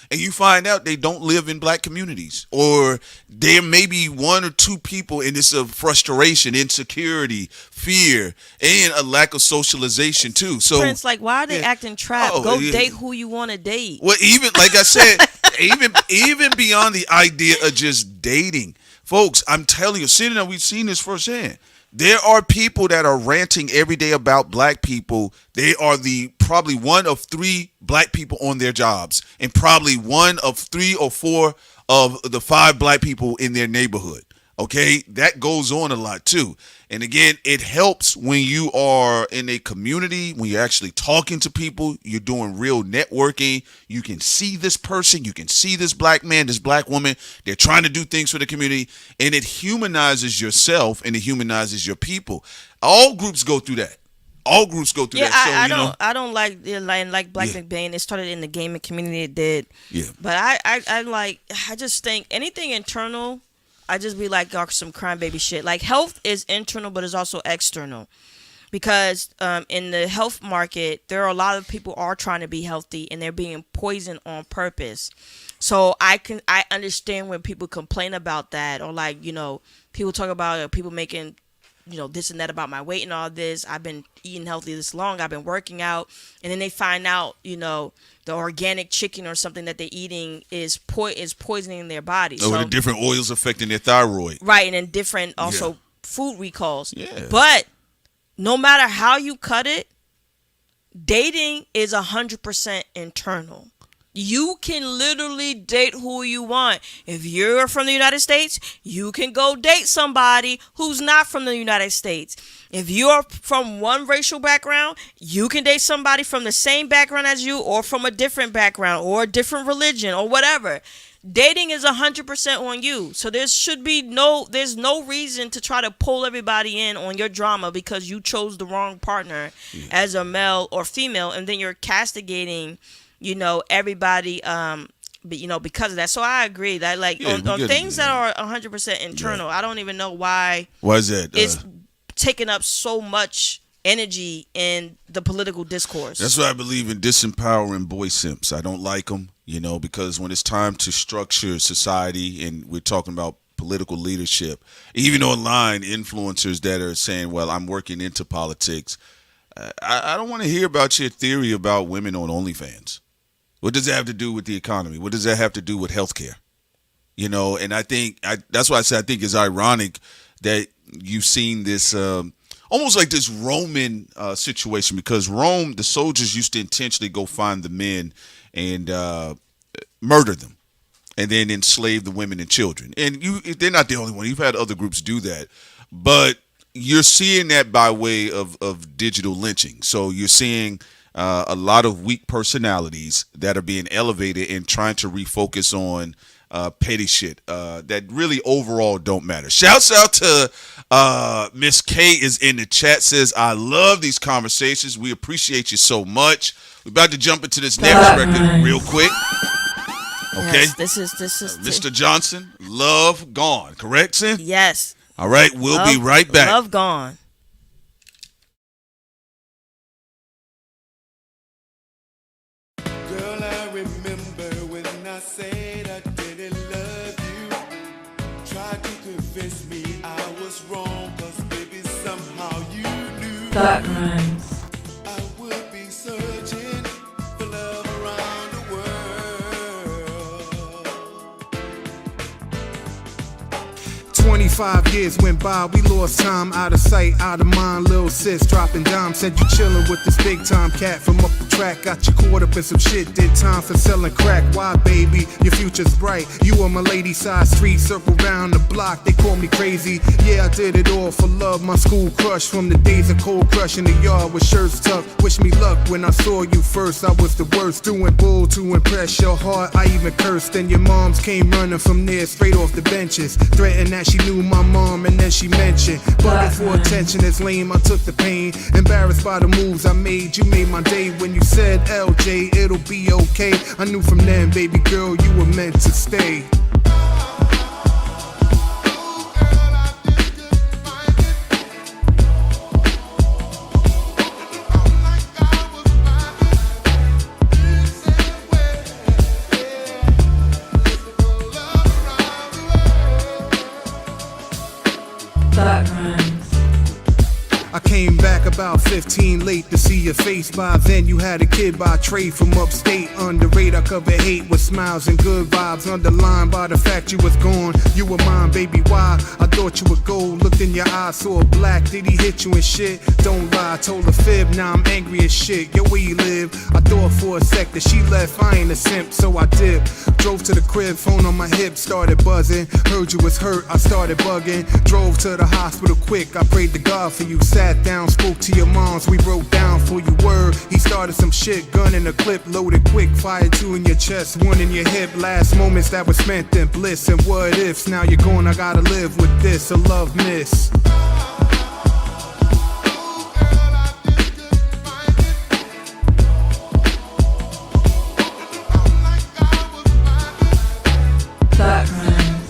Speaker 2: And you find out they don't live in black communities. Or there may be 1 or 2 people, and it's a frustration, insecurity, fear, and a lack of socialization too. So
Speaker 10: Prince, like, why are they acting trapped? Go date who you want to date.
Speaker 2: Well, even, like I said, even beyond the idea of just dating. Folks, I'm telling you, we've seen this firsthand. There are people that are ranting every day about black people. They are probably 1 of 3 black people on their jobs, and probably 1 of 3 or 4 of the 5 black people in their neighborhood. Okay, that goes on a lot too. And again, it helps when you are in a community, when you're actually talking to people, you're doing real networking. You can see this person, you can see this black man, this black woman. They're trying to do things for the community, and it humanizes yourself and it humanizes your people. All groups go through that. All groups go through that. So,
Speaker 10: I don't like Black McBain. It started in the gaming community. It did.
Speaker 2: Yeah.
Speaker 10: But I just think anything internal, I just be like, some crime baby shit. Like, health is internal, but it's also external. Because in the health market, there are a lot of people are trying to be healthy, and they're being poisoned on purpose. So I understand when people complain about that, or like, people talk about people making, this and that about my weight and all this. I've been eating healthy this long. I've been working out, and then they find out, the organic chicken or something that they're eating is poisoning their body.
Speaker 2: Oh, the different oils affecting their thyroid.
Speaker 10: Right, and then different also food recalls.
Speaker 2: Yeah.
Speaker 10: But no matter how you cut it, dating is 100% internal. You can literally date who you want. If you're from the United States, you can go date somebody who's not from the United States. If you're from one racial background, you can date somebody from the same background as you, or from a different background, or a different religion, or whatever. Dating is 100% on you. So there's no reason to try to pull everybody in on your drama because you chose the wrong partner as a male or female, and then you're castigating everybody, because of that. So I agree that on things that are 100% internal, I don't even know why.
Speaker 2: Why is that?
Speaker 10: It's taking up so much energy in the political discourse.
Speaker 2: That's why I believe in disempowering boy simps. I don't like them, because when it's time to structure society, and we're talking about political leadership, even online influencers that are saying, well, I'm working into politics. I don't want to hear about your theory about women on OnlyFans. What does that have to do with the economy? What does that have to do with healthcare? And I think that's why I say I think it's ironic that you've seen this almost like this Roman situation, because Rome, the soldiers used to intentionally go find the men and murder them and then enslave the women and children. And they're not the only one. You've had other groups do that. But you're seeing that by way of digital lynching. So you're seeing a lot of weak personalities that are being elevated and trying to refocus on petty shit that really overall don't matter. Shouts out to Miss K is in the chat, says, I love these conversations. We appreciate you so much. We're about to jump into this next record real quick. Okay.
Speaker 10: Yes, this is
Speaker 2: Mr. Johnson, Love Gone, correct, Sin?
Speaker 10: Yes.
Speaker 2: All right, we'll be right back.
Speaker 10: Love Gone.
Speaker 8: Girl, I remember when I said I didn't love you. Tried to convince me I was wrong, 'cause baby somehow you knew
Speaker 7: That rhymes.
Speaker 8: I would be searching for love around the world. 25 years went by, we lost time, out of sight, out of mind. Lil' sis dropping dimes, said you chillin' with this big time cat from up the track. Got you caught up in some shit, did time for selling crack. Why, baby? Your future's bright. You on my lady side street, circle round the block. They call me crazy. Yeah, I did it all for love. My school crush from the days of cold crush in the yard with shirts tucked. Wish me luck when I saw you first. I was the worst, doing bull to impress your heart. I even cursed, and your moms came running from there straight off the benches, threatened that she knew my mom, and then she mentioned bugging for attention is lame. I took the pain, embarrassed by the moves I made. You made my day when you said, LJ, it'll be okay. I knew from then, baby girl, you were meant to stay.
Speaker 7: That rhymes.
Speaker 8: I came back about 15 late to see your face. By then you had a kid by trade from upstate. Underrated, I cover hate with smiles and good vibes, underlined by the fact you was gone. You were mine, baby, why? I thought you were gold. Looked in your eyes, saw a black. Did he hit you and shit? Don't lie, told a fib, now I'm angry as shit. Yo, where you live? I thought for a sec that she left, I ain't a simp, so I dipped. Drove to the crib, phone on my hip, started buzzing. Heard you was hurt, I started bugging. Drove to the hospital quick, I prayed to God for you. Sat down, spoke to your moms, we broke down for you. Word, he started some shit, gun in a clip, loaded quick. Fired two in your chest, one in your hip. Last moments that were spent in bliss and what ifs. Now you're gone, I gotta live with this, a love miss.
Speaker 7: That rhymes.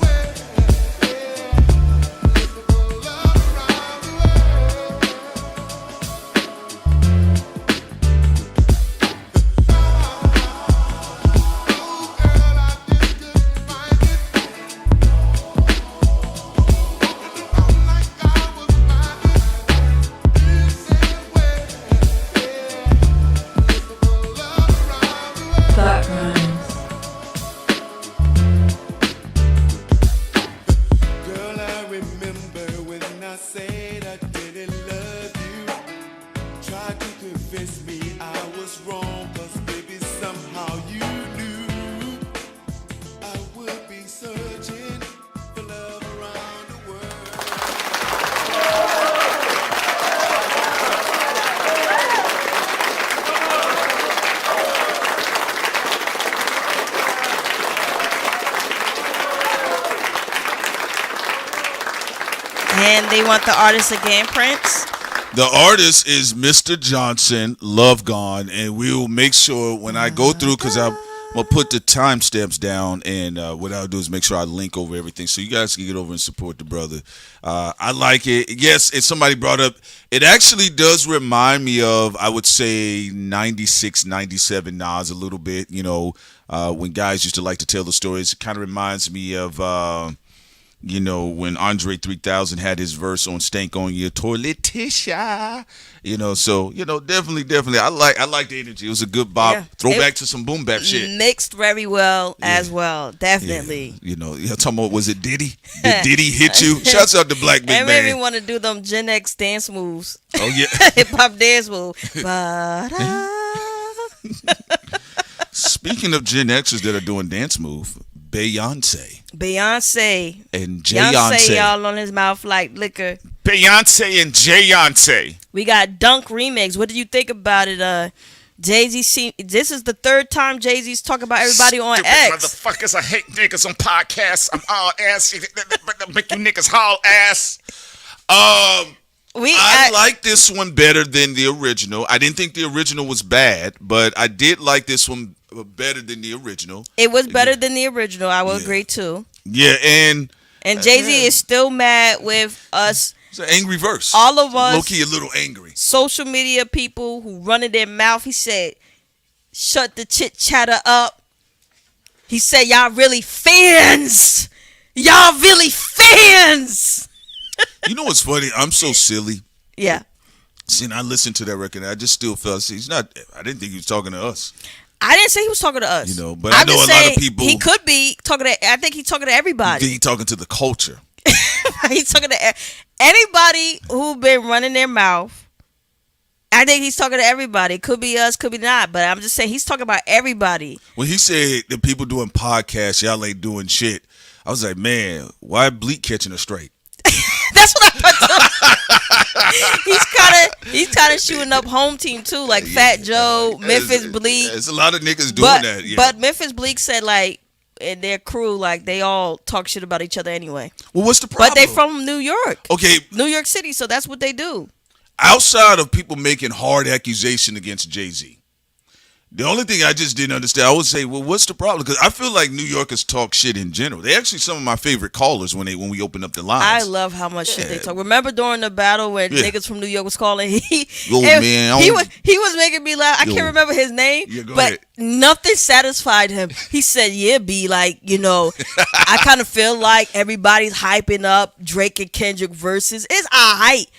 Speaker 7: That rhymes.
Speaker 8: Girl, I remember when I said I didn't love you. Tried to convince me I was wrong, 'cause baby somehow you knew I would be searching for love around the world.
Speaker 10: And they want the artist again, Prince.
Speaker 2: The artist is Mr. Johnson, Love Gone, and we will make sure when I go through, because gonna put the timestamps down, and what I'll do is make sure I link over everything so you guys can get over and support the brother. I like it. Yes, and somebody brought up, it actually does remind me of, I would say, 96, 97 Nas a little bit. You know, when guys used to like to tell the stories, it kind of reminds me of, you know, when Andre 3000 had his verse on Stank on Your Toilet Tisha. You know, so, you know, definitely. I like the energy. It was a good bop.
Speaker 10: Yeah.
Speaker 2: Throwback to some boom bap shit.
Speaker 10: Mixed very well as well. Definitely.
Speaker 2: Yeah. You know, you're talking about, was it Diddy? Did Diddy hit you? Shouts out to Black Big
Speaker 10: It made me
Speaker 2: Bang.
Speaker 10: want to do them Gen X dance moves.
Speaker 2: Oh, yeah.
Speaker 10: Hip hop dance move.
Speaker 2: Speaking of Gen Xers that are doing dance move, Beyonce
Speaker 10: and
Speaker 2: Jay-yonce.
Speaker 10: y'all on his mouth like liquor.
Speaker 2: Beyonce and Jay-yonce.
Speaker 10: We got Donk remix. What do you think about it? Jay-Z, this is the third time Jay-Z's talking about everybody on X.
Speaker 2: Motherfuckers, I hate niggas on podcasts. I'm all ass. Make you niggas haul ass. I like this one better than the original. I didn't think the original was bad, but I did like this one better than the original.
Speaker 10: It was better than the original. I will agree too.
Speaker 2: Yeah, and
Speaker 10: Jay-Z is still mad with us.
Speaker 2: It's an angry verse.
Speaker 10: All of us,
Speaker 2: low-key a little angry.
Speaker 10: Social media people who running their mouth. He said, "Shut the chit chatter up." He said, "Y'all really fans. Y'all really fans."
Speaker 2: You know what's funny? I'm so silly.
Speaker 10: Yeah.
Speaker 2: See, and I listened to that record, and I just still felt, he's not, I didn't think he was talking to us.
Speaker 10: I didn't say he was talking to us.
Speaker 2: You know, but I know a lot of people.
Speaker 10: He could be talking to, I think he's talking to everybody.
Speaker 2: He's talking to the culture.
Speaker 10: He's talking to anybody who been running their mouth. I think he's talking to everybody. Could be us, could be not. But I'm just saying he's talking about everybody.
Speaker 2: When he said the people doing podcasts, y'all ain't doing shit, I was like, man, why Bleak catching us straight?
Speaker 10: That's what I thought. He's kind of shooting up home team too, like Fat Joe, Memphis Bleak.
Speaker 2: There's a lot of niggas doing that. Yeah.
Speaker 10: But Memphis Bleak said like, and their crew, like they all talk shit about each other anyway.
Speaker 2: Well, what's the problem?
Speaker 10: But they from New York.
Speaker 2: Okay.
Speaker 10: New York City, so that's what they do.
Speaker 2: Outside of people making hard accusation against Jay-Z, the only thing I just didn't understand, I would say, well, what's the problem? Because I feel like New Yorkers talk shit in general. They actually some of my favorite callers when we open up the lines.
Speaker 10: I love how much shit they talk. Remember during the battle when niggas from New York was calling? He was making me laugh. I can't remember his name, but nothing satisfied him. He said, "Yeah, B, like I kind of feel like everybody's hyping up Drake and Kendrick verses. It's alright."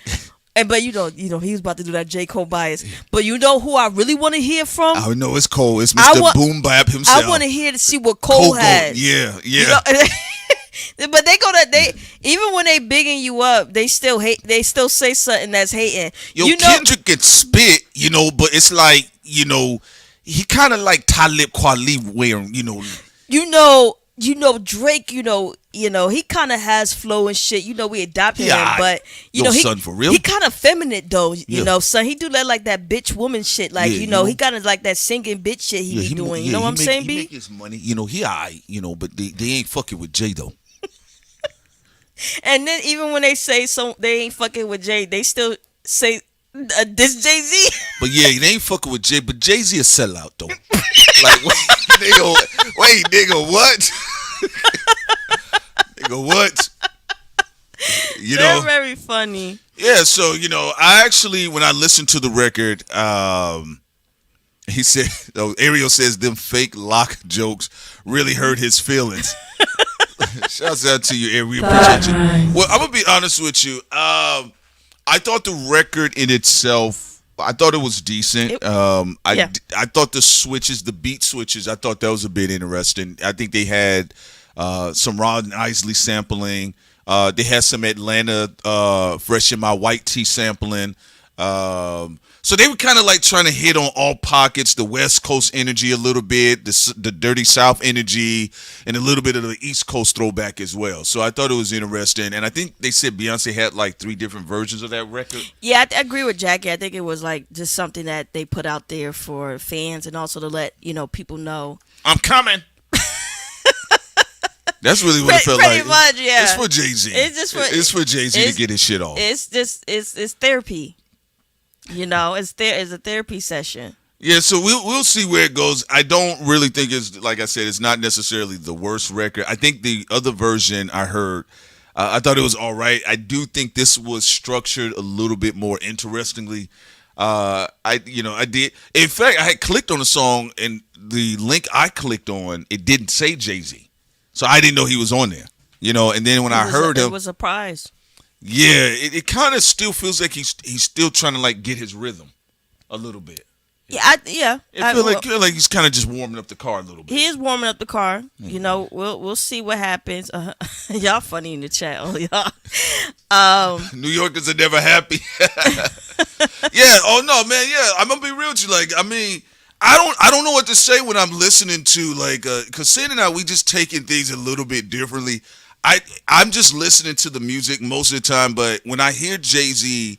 Speaker 10: But he was about to do that J. Cole bias. But you know who I really want to hear from?
Speaker 2: I know it's Cole. It's Mr. Boom Bap himself.
Speaker 10: I want to hear to see what Cole has.
Speaker 2: Yeah.
Speaker 10: But even when they bigging you up, they still hate. They still say something that's hating.
Speaker 2: Kendrick can spit, but it's like, he kind of like Talib Kweli wearing,
Speaker 10: Drake, he kind of has flow and shit. We adopted him, but
Speaker 2: son, for real?
Speaker 10: He kind of feminine though. Son, he do like that bitch woman shit. Like he kind of like that singing bitch shit he be doing. You know what I'm saying, B?
Speaker 2: He make his money. He alright. But they ain't fucking with Jay though.
Speaker 10: And then even when they say they ain't fucking with Jay, they still say this Jay-Z.
Speaker 2: But yeah, they ain't fucking with Jay. But Jay-Z a sellout though. Like wait, nigga, what? Nigga, what?
Speaker 10: They're very funny.
Speaker 2: Yeah, so I actually, when I listened to the record, he said, Ariel says them fake lock jokes really hurt his feelings. Shouts out to you, Ariel. We appreciate you. Well, I'm gonna be honest with you. I thought the record in itself, I thought it was decent. I thought the beat switches, I thought that was a bit interesting. I think they had some Ron Isley sampling. They had some Atlanta Fresh in My White Tee sampling. So they were kind of like trying to hit on all pockets, the West Coast energy a little bit, the Dirty South energy, and a little bit of the East Coast throwback as well. So I thought it was interesting. And I think they said Beyonce had like 3 different versions of that record. Yeah,
Speaker 10: I agree with Jackie. I think it was like just something that they put out there for fans and also to let, people know.
Speaker 2: I'm coming. That's really what it felt
Speaker 10: pretty
Speaker 2: like.
Speaker 10: Much, yeah.
Speaker 2: It's for Jay-Z. It's for Jay-Z to get his shit off.
Speaker 10: It's therapy. It's a therapy session.
Speaker 2: Yeah, so we'll see where it goes. I don't really think it's, like I said, it's not necessarily the worst record. I think the other version I heard, I thought it was all right. I do think this was structured a little bit more interestingly. I did. In fact, I had clicked on the song, and the link I clicked on, it didn't say Jay-Z, so I didn't know he was on there. And then when I heard him,
Speaker 10: it was a surprise.
Speaker 2: Yeah, it kind of still feels like he's still trying to like get his rhythm a little bit.
Speaker 10: Yeah, I
Speaker 2: feel like he's kind of just warming up the car a little bit.
Speaker 10: He is warming up the car. We'll see what happens. Y'all funny in the chat, y'all.
Speaker 2: New Yorkers are never happy. Yeah. Oh no, man. Yeah, I'm gonna be real with you. Like, I mean, I don't know what to say when I'm listening to because Sid and I, we just taking things a little bit differently. I'm just listening to the music most of the time, but when I hear Jay-Z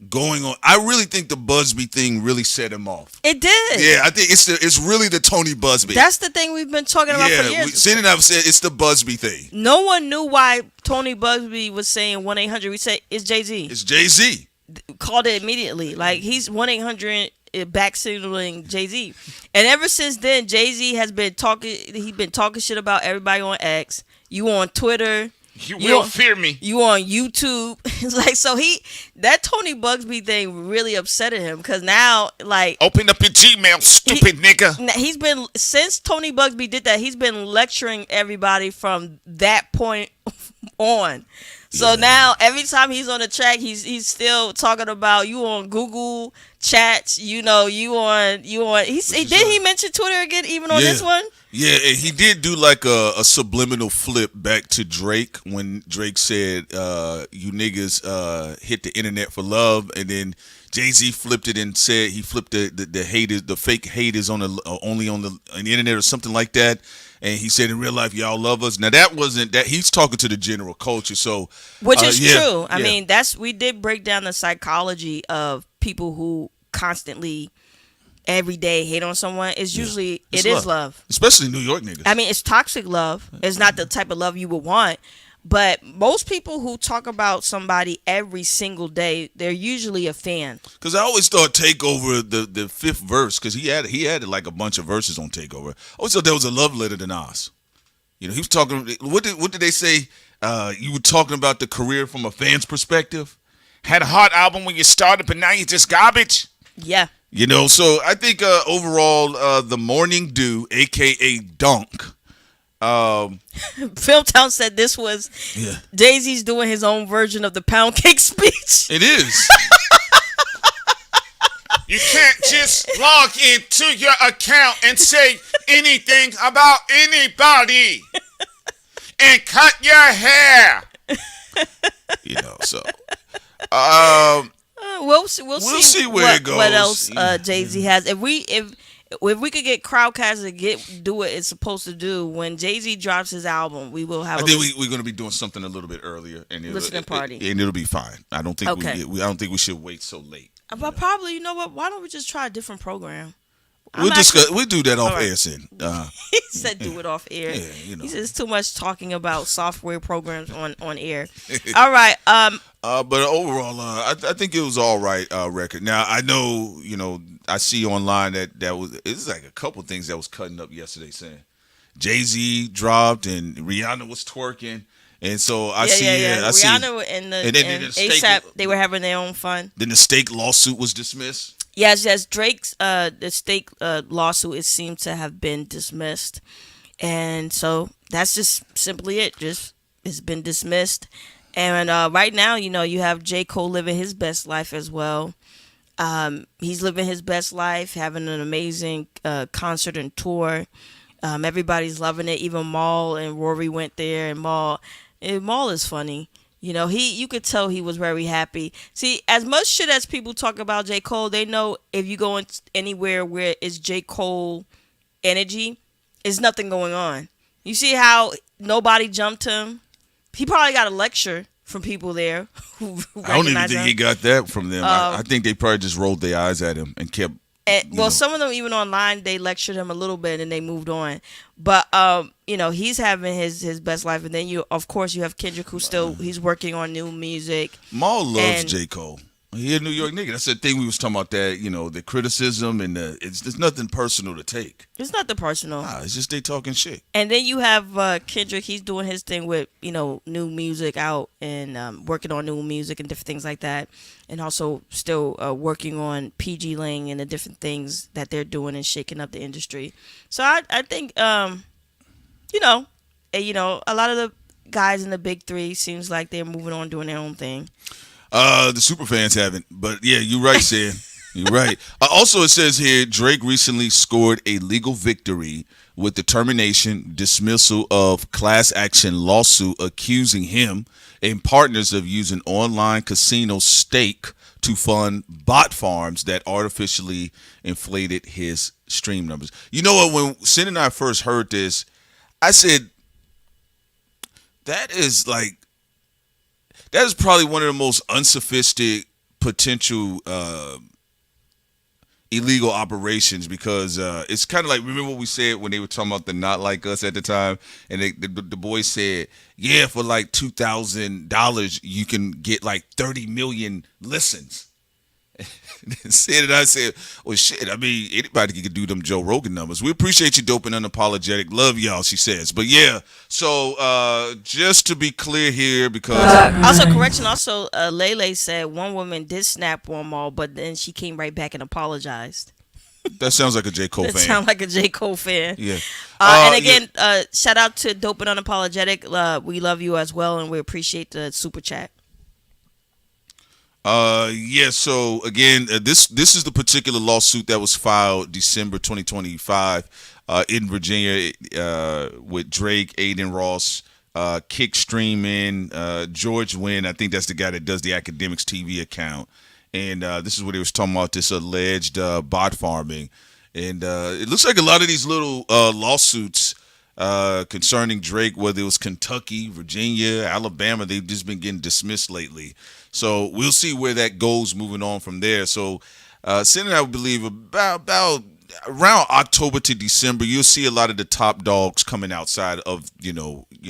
Speaker 2: going on, I really think the Busby thing really set him off.
Speaker 10: It did.
Speaker 2: Yeah, I think it's really the Tony Busby.
Speaker 10: That's the thing we've been talking about for years.
Speaker 2: Sid and I have said it's the Busby thing.
Speaker 10: No one knew why Tony Busby was saying 1-800. We said it's Jay-Z.
Speaker 2: It's Jay-Z.
Speaker 10: Called it immediately. Like, he's 1-800 back signaling Jay-Z. And ever since then, Jay-Z has been talking. He's been talking shit about everybody on X. You on Twitter.
Speaker 2: You will fear me.
Speaker 10: You on YouTube. It's like, so that Tony Busby thing really upsetted him because now, like,
Speaker 2: open up your Gmail, stupid nigga.
Speaker 10: He's been, since Tony Busby did that, he's been lecturing everybody from that point on. So now every time he's on the track, he's still talking about you on Google chats. You on. Did he mention Twitter again, even on this one?
Speaker 2: Yeah, and he did do like a subliminal flip back to Drake when Drake said, "You niggas hit the internet for love," and then Jay-Z flipped it and said he flipped the haters, the fake haters only on the internet or something like that. And he said, in real life, y'all love us. Now, that wasn't that. He's talking to the general culture. So,
Speaker 10: which is true. I mean, we did break down the psychology of people who constantly, every day, hate on someone. It's usually, it is love.
Speaker 2: Especially New York niggas.
Speaker 10: I mean, it's toxic love. It's not the type of love you would want. But most people who talk about somebody every single day, they're usually a fan.
Speaker 2: Because I always thought Takeover, the fifth verse, because he had like a bunch of verses on Takeover. I always thought that was a love letter to Nas. He was talking. What did they say? You were talking about the career from a fan's perspective. Had a hot album when you started, but now you're just garbage.
Speaker 10: Yeah.
Speaker 2: So I think overall, the Morning Dew, aka Donk.
Speaker 10: Filmtown said this was Jay-Z's doing his own version of the pound cake speech.
Speaker 2: It is.
Speaker 11: You can't just log into your account and say anything about anybody and cut your hair.
Speaker 2: So
Speaker 10: we'll see where it goes. What else Jay-Z has? If we could get Crowdcast to do what it's supposed to do when Jay-Z drops his album, we will have.
Speaker 2: I think we're going to be doing something a little bit earlier, and
Speaker 10: listening party,
Speaker 2: and it'll be fine. I don't think I don't think we should wait so late.
Speaker 10: But probably, you know what? Why don't we just try a different program?
Speaker 2: We'll do that off air, Sin.
Speaker 10: He said do it off air. Yeah, He says too much talking about software programs on air. All right.
Speaker 2: But overall, I think it was all right record. Now I know, I see online it's like a couple things that was cutting up yesterday, saying Jay-Z dropped and Rihanna was twerking. And so I see
Speaker 10: Rihanna and ASAP, they were having their own fun.
Speaker 2: Then the Steak lawsuit was dismissed.
Speaker 10: Yes, Drake's the Steak lawsuit, it seemed to have been dismissed. And so that's just simply it. Just it's been dismissed. And right now, you have J. Cole living his best life as well. He's living his best life, having an amazing concert and tour. Everybody's loving it. Even Maul and Rory went there, and Maul is funny. You could tell he was very happy. See, as much shit as people talk about J. Cole, they know if you go anywhere where it's J. Cole energy, there's nothing going on. You see how nobody jumped him? He probably got a lecture from people there who
Speaker 2: I don't even think
Speaker 10: him.
Speaker 2: He got that from them. I think they probably just rolled their eyes at him and kept.
Speaker 10: Some of them even online, they lectured him a little bit and they moved on. But he's having his best life, and then of course you have Kendrick, who he's working on new music.
Speaker 2: Maul loves J. Cole. He a New York nigga. That's the thing we was talking about. That the criticism and there's nothing personal to take.
Speaker 10: It's nothing personal.
Speaker 2: Nah, it's just they talking shit.
Speaker 10: And then you have Kendrick. He's doing his thing with new music out and working on new music and different things like that, and also still working on PG Lang and the different things that they're doing and shaking up the industry. So I think a lot of the guys in the big three seems like they're moving on doing their own thing.
Speaker 2: The super fans haven't, but yeah, you're right, Sam. You're right. Also, it says here Drake recently scored a legal victory with the termination, dismissal of class action lawsuit accusing him and partners of using online casino stake to fund bot farms that artificially inflated his stream numbers. You know what? When Sin and I first heard this, I said that is probably one of the most unsophisticated potential illegal operations, because it's kind of like, remember what we said when they were talking about the Not Like Us at the time, and the boys said, yeah, for like $2,000 you can get like 30 million listens. And I said, well, shit, I mean, anybody can do them Joe Rogan numbers. We appreciate you, dope and unapologetic. Love y'all, she says. But yeah, so just to be clear here, because
Speaker 10: Also, Lele said one woman did snap on Maul, but then she came right back and apologized.
Speaker 2: That sounds like a J. Cole fan.
Speaker 10: That sounds like a J. Cole fan.
Speaker 2: Yeah.
Speaker 10: And again, shout out to Dope and Unapologetic. We love you as well, and we appreciate the super chat.
Speaker 2: So again, this is the particular lawsuit that was filed December 2025 in Virginia with Drake, Aiden Ross, Kick Streaming, George Wynn. I think that's the guy that does the Academics TV account. And this is what he was talking about, this alleged bot farming. And it looks like a lot of these little lawsuits concerning Drake, whether it was Kentucky, Virginia, Alabama, they've just been getting dismissed lately. So we'll see where that goes moving on from there. So Sin and I would believe about around October to December, you'll see a lot of the top dogs coming outside of,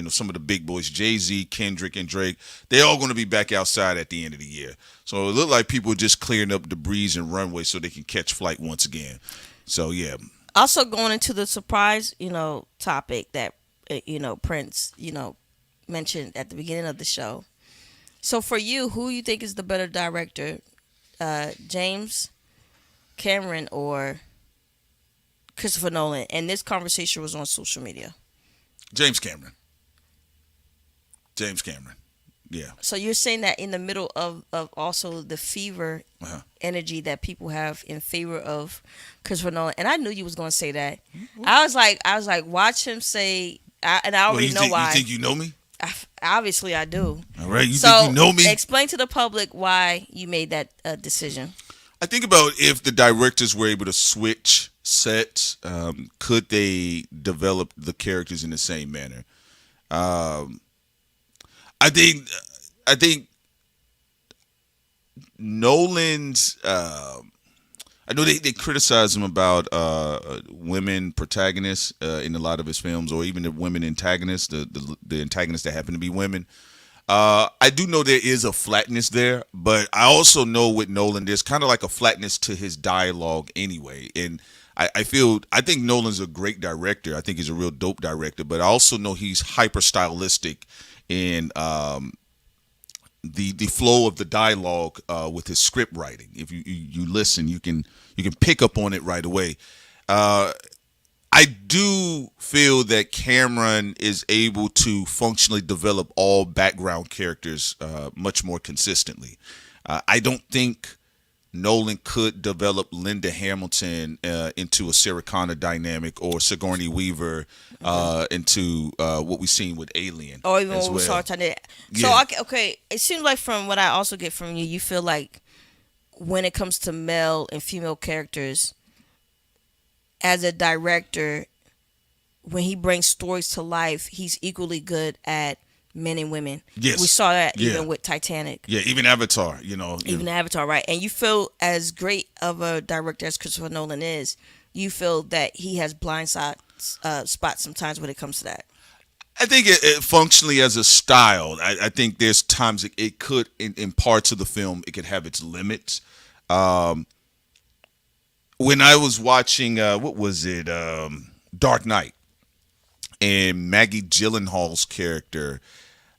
Speaker 2: some of the big boys, Jay-Z, Kendrick, and Drake. They're all going to be back outside at the end of the year. So it looked like people are just clearing up debris and runway so they can catch flight once again. So, yeah.
Speaker 10: Also going into the surprise, topic that, Prince, mentioned at the beginning of the show. So for you, who you think is the better director, James Cameron or Christopher Nolan? And this conversation was on social media.
Speaker 2: James Cameron. Yeah.
Speaker 10: So you're saying that in the middle of also the fever energy that people have in favor of Christopher Nolan, and I knew you was going to say that. Mm-hmm. I was like, watch him say, and I already know why.
Speaker 2: You think you know me?
Speaker 10: Obviously, I do.
Speaker 2: All right, you think you know me?
Speaker 10: Explain to the public why you made that decision.
Speaker 2: I think about if the directors were able to switch sets, could they develop the characters in the same manner? I think Nolan's. I know they criticize him about women protagonists in a lot of his films, or even the women antagonists, the antagonists that happen to be women. I do know there is a flatness there, but I also know with Nolan, there's kind of like a flatness to his dialogue anyway. And I think Nolan's a great director. I think he's a real dope director, but I also know he's hyper stylistic in the flow of the dialogue with his script writing. If you listen, you can pick up on it right away. I do feel that Cameron is able to functionally develop all background characters much more consistently. I don't think Nolan could develop Linda Hamilton into a Sarah Connor dynamic, or Sigourney Weaver into what we've seen with Alien.
Speaker 10: Or even what we saw today. So, okay, it seems like from what I also get from you, you feel like when it comes to male and female characters, as a director, when he brings stories to life, he's equally good at men and women.
Speaker 2: Yes.
Speaker 10: We saw that even with Titanic.
Speaker 2: Yeah, even Avatar,
Speaker 10: Even Avatar, right? And you feel as great of a director as Christopher Nolan is, you feel that he has blind spots sometimes when it comes to that.
Speaker 2: I think it functionally as a style. I think there's times it could, in parts of the film, it could have its limits. When I was watching, what was it, Dark Knight, and Maggie Gyllenhaal's character,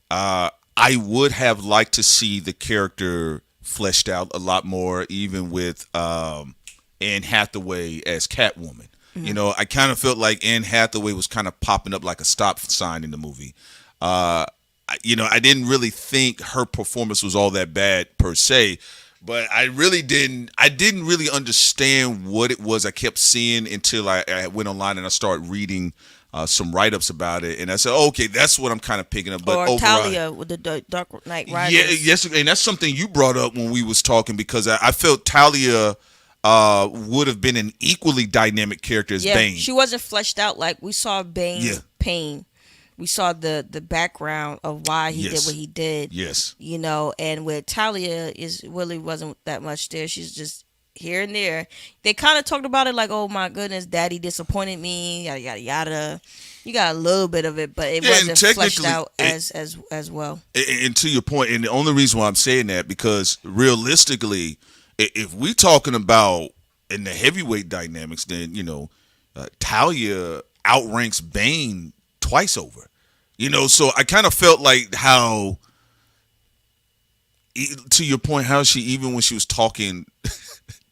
Speaker 2: I would have liked to see the character fleshed out a lot more, even with Anne Hathaway as Catwoman. Mm-hmm. You know, I kind of felt like Anne Hathaway was kind of popping up like a stop sign in the movie. You know, I didn't really think her performance was all that bad per se, but I didn't really understand what it was I kept seeing until I went online and I started reading some write-ups about it, and I said, okay, that's what I'm kind of picking up. But
Speaker 10: or
Speaker 2: overall,
Speaker 10: Talia with the Dark Knight Rises.
Speaker 2: Yes, and that's something you brought up when we was talking, because I felt Talia would have been an equally dynamic character as Bane.
Speaker 10: She wasn't fleshed out. Like, we saw Bane's pain. We saw the background of why he did what he did.
Speaker 2: Yes.
Speaker 10: You know, and with Talia really wasn't that much there. She's just here and there. They kind of talked about it like, oh my goodness, daddy disappointed me, yada yada yada. You got a little bit of it, but it wasn't fleshed out as well.
Speaker 2: And to your point, and the only reason why I'm saying that, because realistically, if we're talking about in the heavyweight dynamics, then, you know, Talia outranks Bane twice over. You know, so I kind of felt like how, to your point, how she, even when she was talking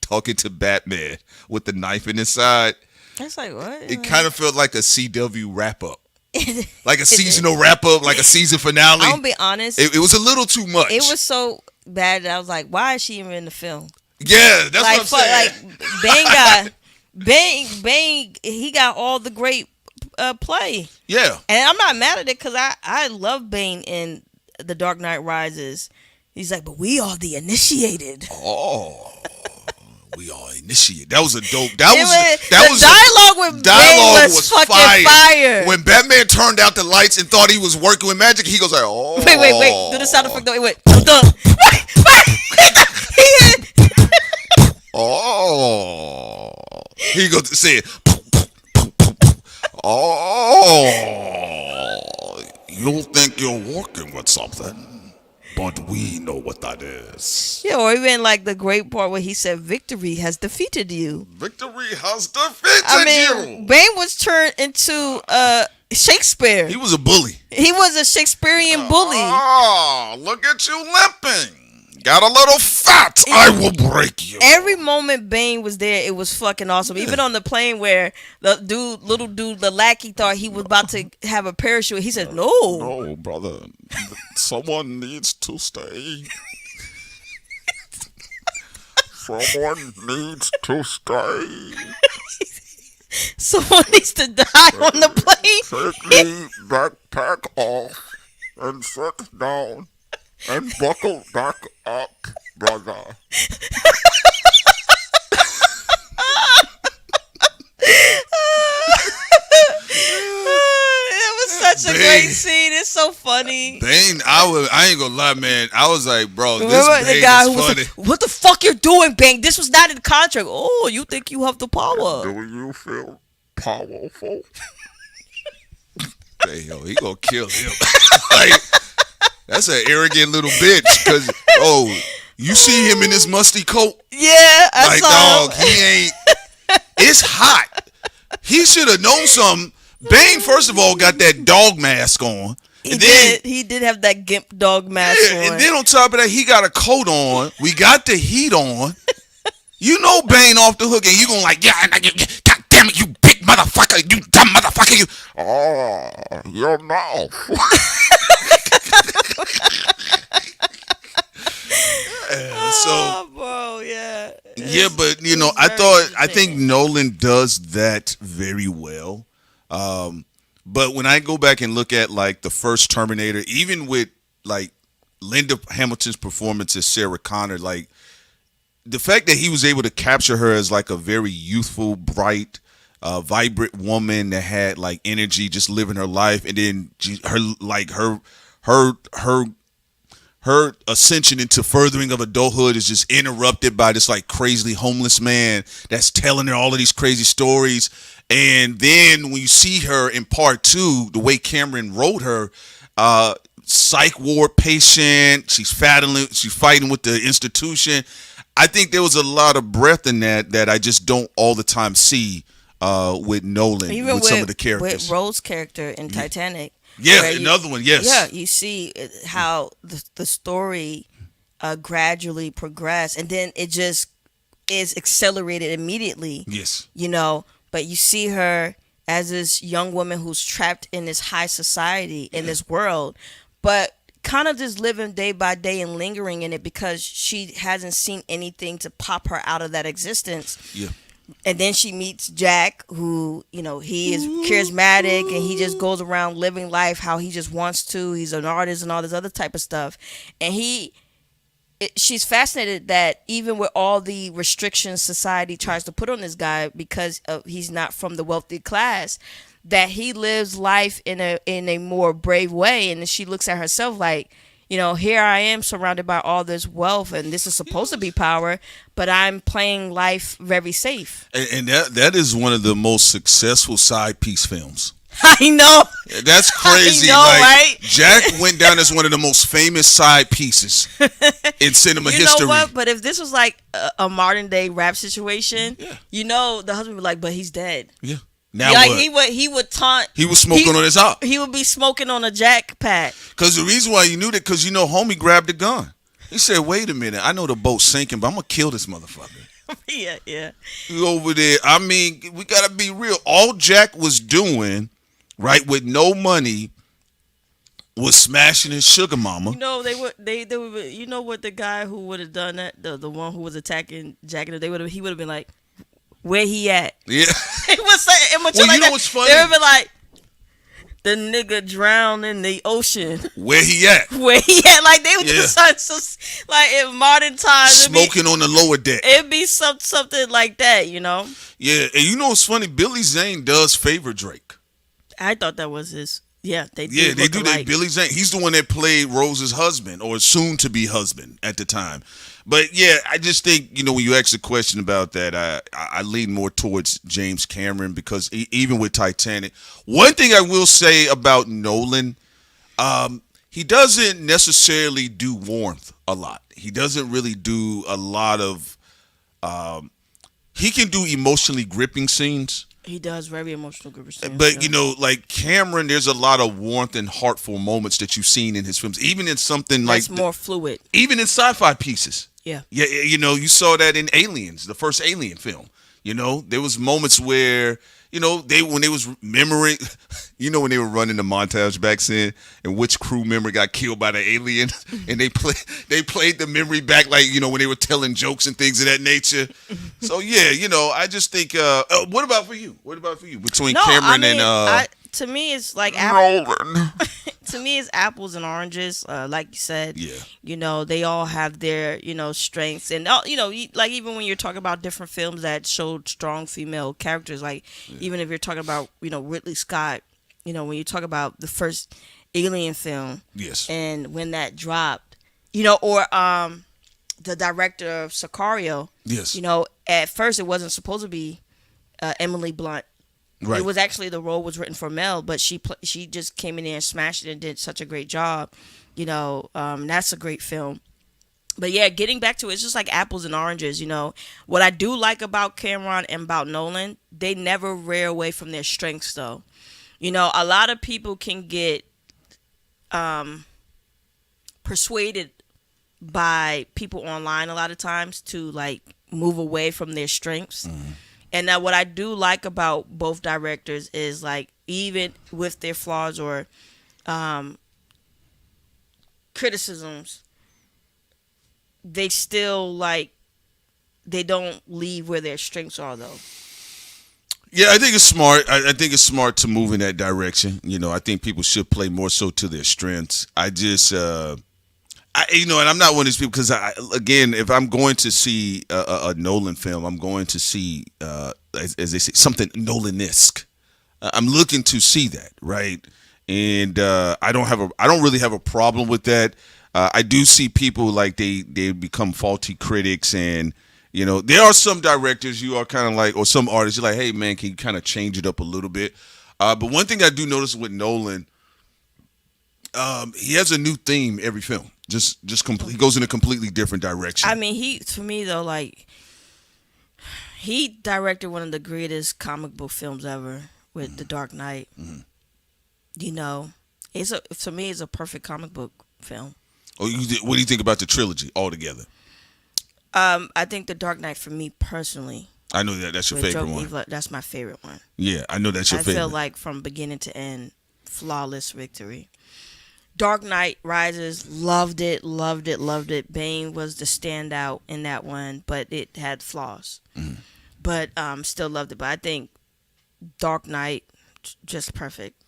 Speaker 2: to Batman with the knife in his side,
Speaker 10: it's like, what?
Speaker 2: It kind of felt like a CW wrap up. Like a seasonal wrap up, like a season finale.
Speaker 10: I'm gonna be honest.
Speaker 2: It was a little too much.
Speaker 10: It was so bad that I was like, why is she even in the film?
Speaker 2: Yeah, that's what I'm saying.
Speaker 10: Like, Bane, he got all the great play.
Speaker 2: Yeah.
Speaker 10: And I'm not mad at it, because I love Bane in The Dark Knight Rises. He's like, but we are the initiated.
Speaker 2: Oh. We are initiated. That was a dope.
Speaker 10: The dialogue with Bane was fucking fire.
Speaker 2: When Batman turned out the lights and thought he was working with magic, he goes like, "Oh."
Speaker 10: Wait. Do the sound effect though. Wait.
Speaker 2: Oh. He goes to say it. Oh. You think you're working with something, but we know what that is.
Speaker 10: Yeah, or even like the great part where he said, victory has defeated you.
Speaker 2: Victory has defeated you.
Speaker 10: Bane was turned into Shakespeare.
Speaker 2: He was a bully.
Speaker 10: He was a Shakespearean bully.
Speaker 2: Oh, look at you limping. Got a little fat. I will break you.
Speaker 10: Every moment Bane was there, it was fucking awesome. Yeah. Even on the plane where the little dude, the lackey, thought he was about to have a parachute. He said, no.
Speaker 2: No, brother. Someone needs to stay. Someone needs to stay.
Speaker 10: Someone needs to die on the plane.
Speaker 2: Take me backpack off and sit down. And buckle back up, brother.
Speaker 10: It was such a great scene. It's so funny.
Speaker 2: Bane, I ain't gonna lie, man. I was like, bro, this
Speaker 10: Remember
Speaker 2: Bane
Speaker 10: the guy
Speaker 2: is
Speaker 10: who was
Speaker 2: funny.
Speaker 10: like, what the fuck you're doing, Bane? This was not in the contract. Oh, you think you have the power?
Speaker 2: Do you feel powerful? Hey, yo, he gonna kill him. Like, that's an arrogant little bitch. Cause you see him in this musty coat?
Speaker 10: Yeah, I saw
Speaker 2: dog, he ain't. It's hot. He should have known something. Bane, first of all, got that dog mask on.
Speaker 10: He did have that gimp dog mask on.
Speaker 2: And then on top of that, he got a coat on. We got the heat on. You know Bane off the hook, and you gonna like, yeah, God damn it, you big motherfucker, you dumb motherfucker, you. Oh, your mouth.
Speaker 10: Bro, yeah.
Speaker 2: Yeah, but you know, I think Nolan does that very well. But when I go back and look at like the first Terminator, even with like Linda Hamilton's performance as Sarah Connor, like the fact that he was able to capture her as like a very youthful, bright, vibrant woman that had like energy, just living her life, and then her ascension into furthering of adulthood is just interrupted by this like crazy homeless man that's telling her all of these crazy stories. And then when you see her in part 2, the way Cameron wrote her, psych ward patient, she's fighting with the institution. I think there was a lot of breadth in that I just don't all the time see with Nolan.
Speaker 10: Even
Speaker 2: with some of the characters.
Speaker 10: With Rose's character in Titanic.
Speaker 2: Yeah, another one, yes.
Speaker 10: Yeah, you see how the story gradually progressed, and then it just is accelerated immediately.
Speaker 2: Yes.
Speaker 10: You know, but you see her as this young woman who's trapped in this high society, in this world, but kind of just living day by day and lingering in it because she hasn't seen anything to pop her out of that existence.
Speaker 2: Yeah.
Speaker 10: And then she meets Jack, who, you know, he is charismatic and he just goes around living life how he just wants to. He's an artist and all this other type of stuff. And she's fascinated that even with all the restrictions society tries to put on this guy because he's not from the wealthy class, that he lives life in a more brave way. And she looks at herself like, you know, here I am surrounded by all this wealth and this is supposed to be power, but I'm playing life very safe.
Speaker 2: And that is one of the most successful side piece films.
Speaker 10: I know.
Speaker 2: That's crazy.
Speaker 10: I know, right?
Speaker 2: Jack went down as one of the most famous side pieces in cinema history.
Speaker 10: You know what? But if this was like a modern day rap situation, you know, the husband would be like, but he's dead.
Speaker 2: Yeah. Now
Speaker 10: like
Speaker 2: what?
Speaker 10: he would taunt.
Speaker 2: He was smoking on his op.
Speaker 10: He would be smoking on a Jack pack.
Speaker 2: Because the reason why you knew that, because you know, homie grabbed the gun. He said, "Wait a minute, I know the boat's sinking, but I'm gonna kill this motherfucker."
Speaker 10: Yeah.
Speaker 2: He over there. I mean, we gotta be real. All Jack was doing, right, with no money, was smashing his sugar mama.
Speaker 10: You know, they would. You know what? The guy who would have done that, the one who was attacking Jack, he would have been like, where he at?
Speaker 2: Yeah.
Speaker 10: It was saying,
Speaker 2: well, you know what's funny?
Speaker 10: They would be like, the nigga drowned in the ocean.
Speaker 2: Where he at?
Speaker 10: Where he at? Like they would just start like in modern times
Speaker 2: smoking on the lower deck.
Speaker 10: It'd be something like that, you know?
Speaker 2: Yeah, and you know what's funny? Billy Zane does favor Drake.
Speaker 10: I thought that was his. Yeah, they do.
Speaker 2: Yeah, they do that. Billy Zane. He's the one that played Rose's husband or soon to be husband at the time. But yeah, I just think, you know, when you ask a question about that, I lean more towards James Cameron because even with Titanic, one thing I will say about Nolan, he doesn't necessarily do warmth a lot. He doesn't really do a lot of. He can do emotionally gripping scenes.
Speaker 10: He does very emotional gripping scenes.
Speaker 2: But, you know, like Cameron, there's a lot of warmth and heartful moments that you've seen in his films, even in something like.
Speaker 10: That's more fluid.
Speaker 2: Even in sci-fi pieces.
Speaker 10: Yeah.
Speaker 2: Yeah, you know, you saw that in Aliens, the first Alien film. You know, there was moments where, you know, when they was remembering, you know, when they were running the montage back then and which crew member got killed by the alien and they played the memory back, like, you know, when they were telling jokes and things of that nature. So yeah, you know, I just think what about for you? Between Cameron and
Speaker 10: to me it's like
Speaker 2: Nolan.
Speaker 10: To me it's apples and oranges, like you said.
Speaker 2: Yeah.
Speaker 10: You know, they all have their, you know, strengths, and you know, like even when you're talking about different films that showed strong female characters, like even if you're talking about, you know, Ridley Scott, you know, when you talk about the first Alien film,
Speaker 2: yes,
Speaker 10: and when that dropped, you know, or the director of Sicario,
Speaker 2: yes,
Speaker 10: you know, at first it wasn't supposed to be Emily Blunt. Right. It was actually, the role was written for Mel, but she just came in there and smashed it and did such a great job. You know, that's a great film. But yeah, getting back to it, it's just like apples and oranges, you know. What I do like about Cameron and about Nolan, they never rear away from their strengths, though. You know, a lot of people can get persuaded by people online a lot of times to, like, move away from their strengths. Mm-hmm. And now what I do like about both directors is, like, even with their flaws or criticisms, they still, like, they don't leave where their strengths are, though.
Speaker 2: Yeah, I think it's smart. I think it's smart to move in that direction. You know, I think people should play more so to their strengths. I just, you know, and I'm not one of these people because, again, if I'm going to see a Nolan film, I'm going to see, as they say, something Nolan-esque. I'm looking to see that, right? And I don't really have a problem with that. I do see people like they become faulty critics, and there are some directors you are kind of like, or some artists you're like, hey man, can you kind of change it up a little bit? But one thing I do notice with Nolan, he has a new theme every film. He goes in a completely different direction.
Speaker 10: I mean, for me though, like he directed one of the greatest comic book films ever with The Dark Knight.
Speaker 2: Mm-hmm.
Speaker 10: To me, it's a perfect comic book film.
Speaker 2: Oh, what do you think about the trilogy altogether?
Speaker 10: I think The Dark Knight, for me personally,
Speaker 2: I know that's your favorite one.
Speaker 10: Evil, that's my favorite one.
Speaker 2: Yeah, I know that's your favorite.
Speaker 10: I feel like from beginning to end, flawless victory. Dark Knight Rises, loved it. Bane was the standout in that one, but it had flaws.
Speaker 2: Mm-hmm.
Speaker 10: But still loved it. But I think Dark Knight, just perfect.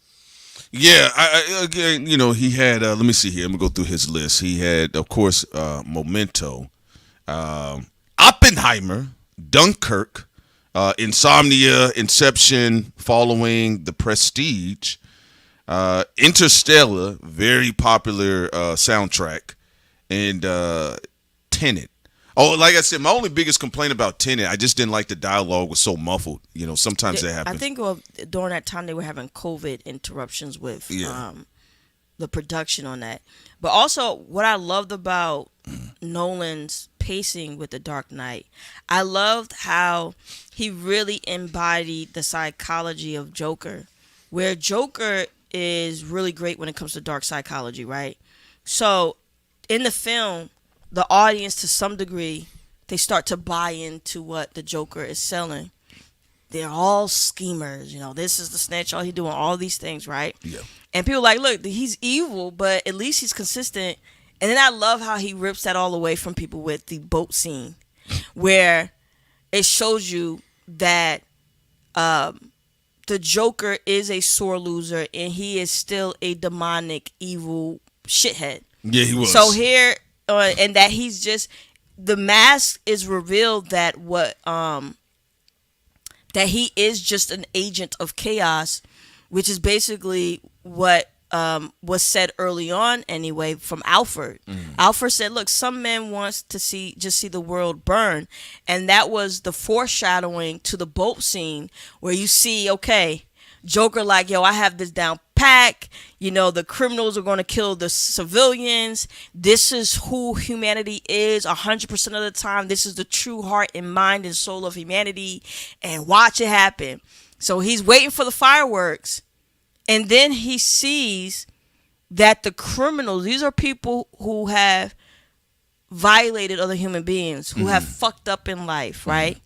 Speaker 2: Yeah, again, he had. Let me see here. I'm gonna go through his list. He had, of course, Memento, Oppenheimer, Dunkirk, Insomnia, Inception, Following, The Prestige, Interstellar, very popular soundtrack, and Tenet. Oh, like I said, my only biggest complaint about Tenet, I just didn't like the dialogue was so muffled. Sometimes that happens.
Speaker 10: I think during that time they were having COVID interruptions with the production on that. But also, what I loved about Nolan's pacing with The Dark Knight, I loved how he really embodied the psychology of Joker, where Joker is really great when it comes to dark psychology, right? So, in the film, the audience, to some degree, they start to buy into what the Joker is selling. They're all schemers, this is the snitch, all he doing all these things, right?
Speaker 2: Yeah.
Speaker 10: And people are like, look, he's evil, but at least he's consistent. And then I love how he rips that all away from people with the boat scene, where it shows you that the Joker is a sore loser and he is still a demonic, evil shithead.
Speaker 2: Yeah, he was.
Speaker 10: So here, and that he's just, the mask is revealed that that he is just an agent of chaos, which is basically what was said early on anyway from Alfred. Alfred said, look, some men wants to see the world burn. And that was the foreshadowing to the boat scene where you see, okay, Joker like, yo, I have this down pack. The criminals are going to kill the civilians. This is who humanity is 100% of the time. This is the true heart and mind and soul of humanity. And watch it happen. So he's waiting for the fireworks. And then he sees that the criminals, these are people who have violated other human beings, who have fucked up in life, right?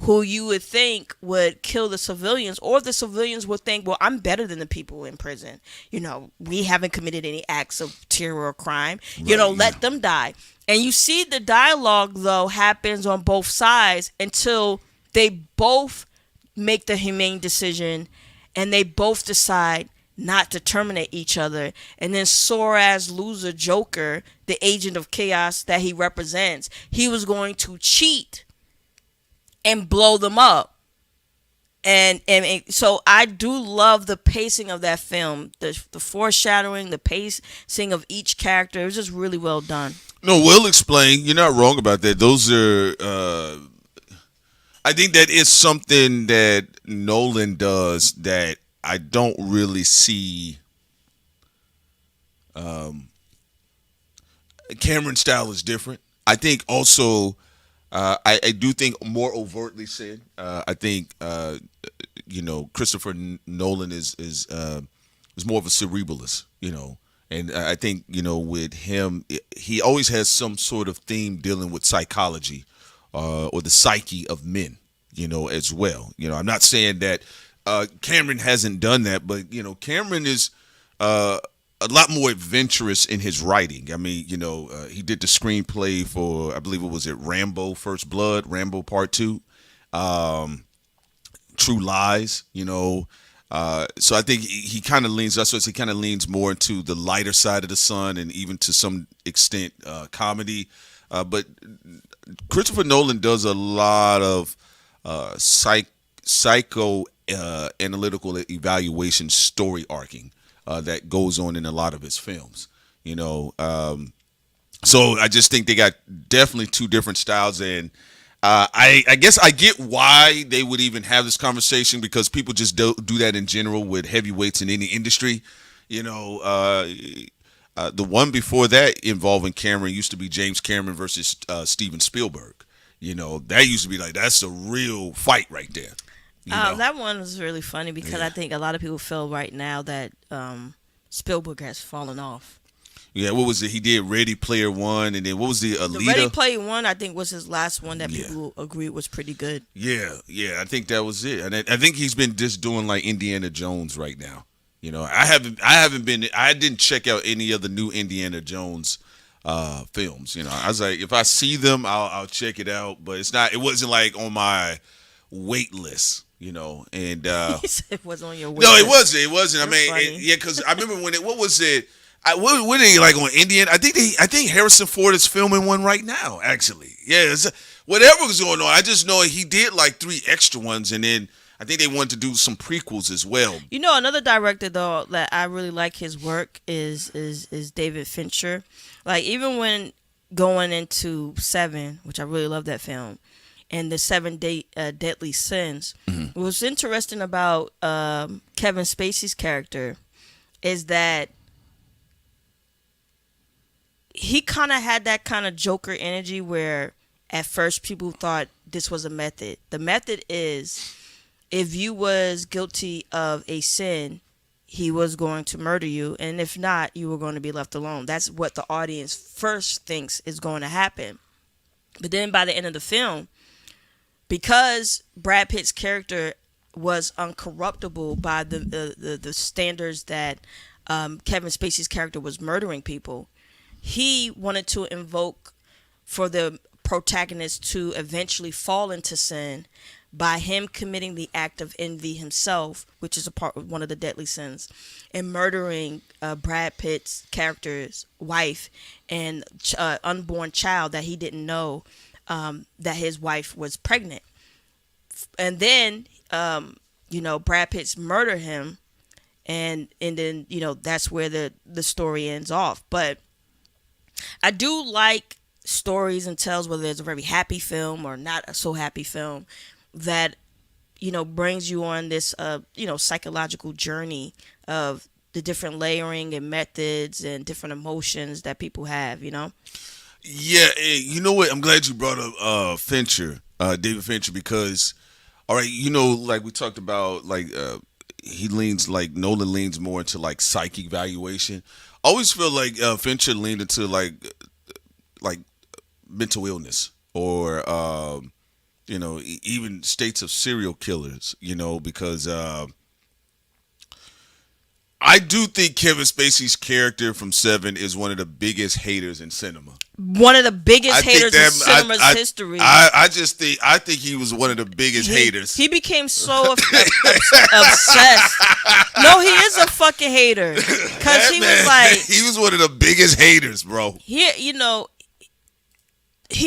Speaker 10: Who you would think would kill the civilians, or the civilians would think, well, I'm better than the people in prison. We haven't committed any acts of terror or crime. Let them die. And you see the dialogue, though, happens on both sides until they both make the humane decision and they both decide not to terminate each other. And then sore-ass loser Joker, the agent of chaos that he represents, he was going to cheat and blow them up. And so I do love the pacing of that film, the foreshadowing, the pacing of each character. It was just really well done.
Speaker 2: No, well explained. You're not wrong about that. Those are, I think that is something that Nolan does that I don't really see. Cameron's style is different. I think also, I do think more overtly said. I think Christopher Nolan is more of a cerebralist, and I think with him, he always has some sort of theme dealing with psychology or the psyche of men, as well. I'm not saying that Cameron hasn't done that, but Cameron is a lot more adventurous in his writing. I mean, he did the screenplay for, I believe it was Rambo First Blood, Rambo Part 2, True Lies, so I think he kind of leans, that's what he kind of leans more into the lighter side of the sun and even to some extent comedy. But Christopher Nolan does a lot of psycho analytical evaluation story arcing that goes on in a lot of his films. So I just think they got definitely two different styles, and I guess I get why they would even have this conversation, because people just do that in general with heavyweights in any industry. You know, the one before that involving Cameron used to be James Cameron versus Steven Spielberg. You know, that used to be like, that's a real fight right there.
Speaker 10: That one was really funny because I think a lot of people feel right now that Spielberg has fallen off.
Speaker 2: Yeah, what was it? He did Ready Player One, and then what was the Alita?
Speaker 10: The Ready Player One, I think, was his last one that people agreed was pretty good.
Speaker 2: Yeah, I think that was it. And I think he's been just doing like Indiana Jones right now. You know, I didn't check out any of the new Indiana Jones films. You know, I was like, if I see them, I'll check it out. But it wasn't like on my wait list. You know, and
Speaker 10: it wasn't on your wait
Speaker 2: list.
Speaker 10: No,
Speaker 2: it wasn't. I mean, because I remember what was it? What are they like on Indian? I think Harrison Ford is filming one right now. Actually, whatever was going on. I just know he did like 3 extra ones, and then I think they wanted to do some prequels as well.
Speaker 10: You know, another director though that I really like his work is David Fincher. Like even when going into Seven, which I really love that film, and the Seven Deadly Sins. Mm-hmm. What's interesting about Kevin Spacey's character is that he kind of had that kind of Joker energy where at first people thought this was a method. The method is if you was guilty of a sin, he was going to murder you. And if not, you were going to be left alone. That's what the audience first thinks is going to happen. But then by the end of the film, because Brad Pitt's character was uncorruptible by the standards that Kevin Spacey's character was murdering people, he wanted to invoke for the protagonist to eventually fall into sin by him committing the act of envy himself, which is one of the deadly sins, and murdering Brad Pitt's character's wife and unborn child that he didn't know that his wife was pregnant. And then, Brad Pitt's murder him, and then, that's where the story ends off. But I do like stories and tales, whether it's a very happy film or not a so happy film, that brings you on this psychological journey of the different layering and methods and different emotions that people have.
Speaker 2: Yeah, you know what? I'm glad you brought up Fincher, David Fincher, because all right, like we talked about, like Nolan leans more into like psychic valuation. I always feel like Fincher leaned into like mental illness or even states of serial killers, because I do think Kevin Spacey's character from Seven is one of the biggest haters in cinema.
Speaker 10: One of the biggest haters in cinema's history.
Speaker 2: I think he was one of the biggest haters.
Speaker 10: He became so obsessed. No, he is a fucking hater. Because he was like...
Speaker 2: He was one of the biggest haters, bro.
Speaker 10: He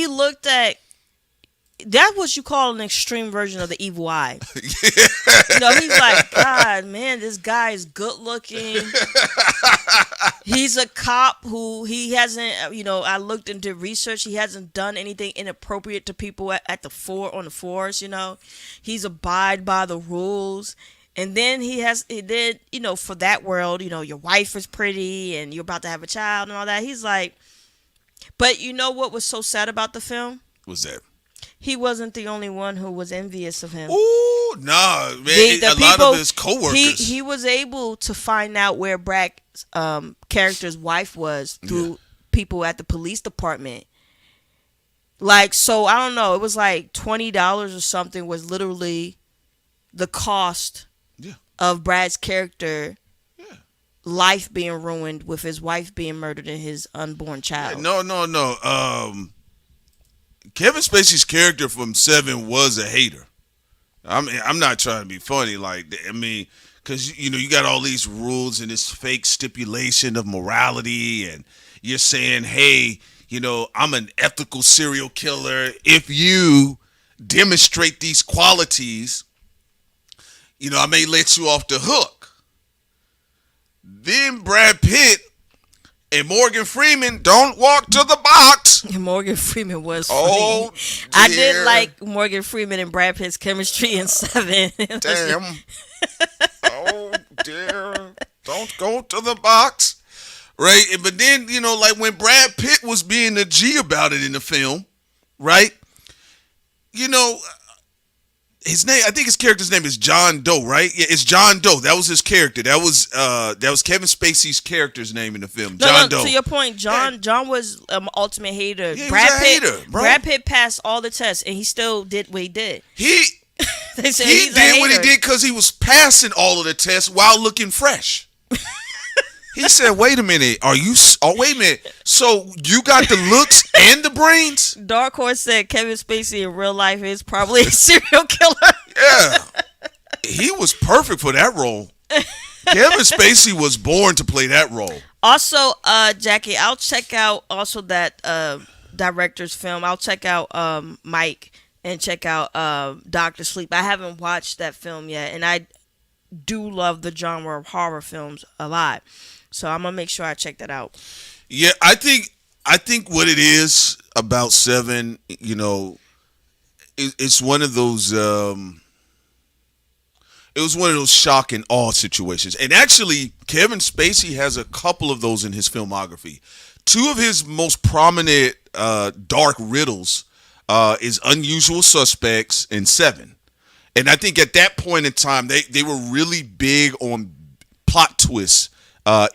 Speaker 10: looked at... That's what you call an extreme version of the evil eye. He's like, God, man, this guy is good looking. He's a cop who he hasn't, I looked into research. He hasn't done anything inappropriate to people on the force, He's abide by the rules. And then for that world, your wife is pretty and you're about to have a child and all that. He's like, but you know what was so sad about the film?
Speaker 2: What's that?
Speaker 10: He wasn't the only one who was envious of him.
Speaker 2: Ooh, nah, man. A lot of his coworkers.
Speaker 10: He was able to find out where Brad's character's wife was through people at the police department. Like, so I don't know. It was like $20 or something was literally the cost of Brad's character. Life being ruined with his wife being murdered and his unborn child.
Speaker 2: No. Kevin Spacey's character from Seven was a hater. I'm not trying to be funny. Because, you got all these rules and this fake stipulation of morality, and you're saying, hey, I'm an ethical serial killer. If you demonstrate these qualities, I may let you off the hook. Then Brad Pitt And Morgan Freeman, don't walk to the box.
Speaker 10: Morgan Freeman was funny.
Speaker 2: Oh,
Speaker 10: I
Speaker 2: dear.
Speaker 10: did like Morgan Freeman and Brad Pitt's chemistry in Seven.
Speaker 2: Damn. Oh, dear. Don't go to the box. Right? But then, you know, like when Brad Pitt was being a G about it in the film, right? You know, his name, I think his character's name is John Doe, right? Yeah, it's John Doe. That was his character. That was Kevin Spacey's character's name in the film. John Doe.
Speaker 10: To your point, John was ultimate hater.
Speaker 2: Yeah,
Speaker 10: Brad
Speaker 2: he was a
Speaker 10: Pitt,
Speaker 2: hater, bro.
Speaker 10: Brad Pitt passed all the tests, and he still did what he did. They said
Speaker 2: He
Speaker 10: he's a
Speaker 2: did what he
Speaker 10: hater.
Speaker 2: did because he was passing all of the tests while looking fresh. He said, wait a minute, wait a minute. So you got the looks and the brains?
Speaker 10: Dark Horse said Kevin Spacey in real life is probably a serial killer.
Speaker 2: Yeah. He was perfect for that role. Kevin Spacey was born to play that role.
Speaker 10: Also, Jackie, I'll check out also that director's film. I'll check out Mike and check out Dr. Sleep. I haven't watched that film yet, and I do love the genre of horror films a lot. So I'm gonna make sure I check that out.
Speaker 2: Yeah, I think what it is about Seven, you know, it's one of those. It was one of those shock and awe situations, and actually, Kevin Spacey has a couple of those in his filmography. Two of his most prominent dark riddles is Unusual Suspects and Seven, and I think at that point in time, they were really big on plot twists.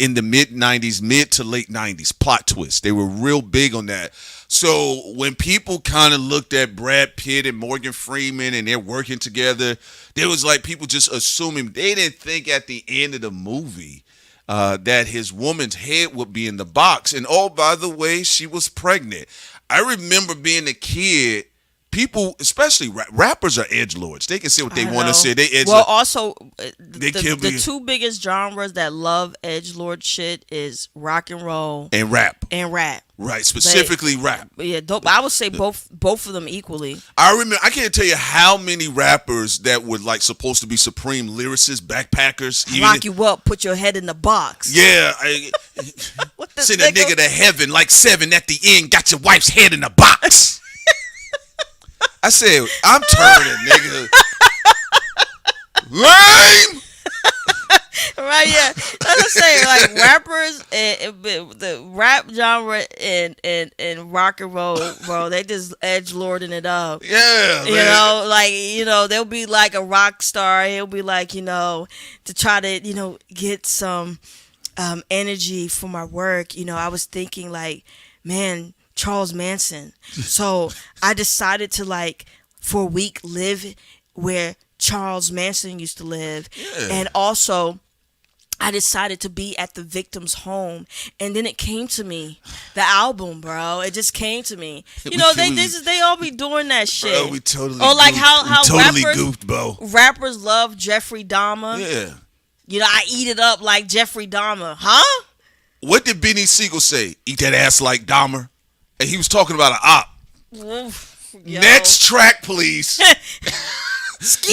Speaker 2: In the mid to late 90s, plot twists. They were real big on that. So when people kind of looked at Brad Pitt and Morgan Freeman and they're working together, there was like people just assuming, they didn't think at the end of the movie that his woman's head would be in the box. And oh, by the way, she was pregnant. I remember being a kid. People, especially rappers, are edgelords. They can say what they want to say. They edgelord.
Speaker 10: Well, also,
Speaker 2: the
Speaker 10: two biggest genres that love edgelord shit is rock and roll
Speaker 2: and rap.
Speaker 10: Right,
Speaker 2: specifically rap.
Speaker 10: Yeah, I would say both of them equally.
Speaker 2: I remember, I can't tell you how many rappers that were like supposed to be supreme lyricists, backpackers.
Speaker 10: Lock you up, put your head in the box.
Speaker 2: Yeah. Send a nigga to heaven like Seven at the end, got your wife's head in the box. I said, I'm turning, nigga. Lame.
Speaker 10: Right, yeah. That's what I'm saying. Like rappers and the rap genre and rock and roll, bro, they just edgelording it up.
Speaker 2: Yeah,
Speaker 10: you know, like, you know, they'll be like a rock star. He'll be like, you know, to try to, you know, get some energy for my work. You know, I was thinking like, man, Charles Manson. So I decided to, like, for a week live where Charles Manson used to live. Yeah. And also I decided to be at the victim's home. And then it came to me. The album, bro. It just came to me. You know, they all be doing that shit.
Speaker 2: Bro, we totally
Speaker 10: like how
Speaker 2: totally
Speaker 10: rappers,
Speaker 2: goofed, bro.
Speaker 10: Rappers love Jeffrey Dahmer.
Speaker 2: Yeah.
Speaker 10: You know, I eat it up like Jeffrey Dahmer. Huh?
Speaker 2: What did Benny Siegel say? Eat that ass like Dahmer? And he was talking about an op.
Speaker 10: Oof,
Speaker 2: next track, please.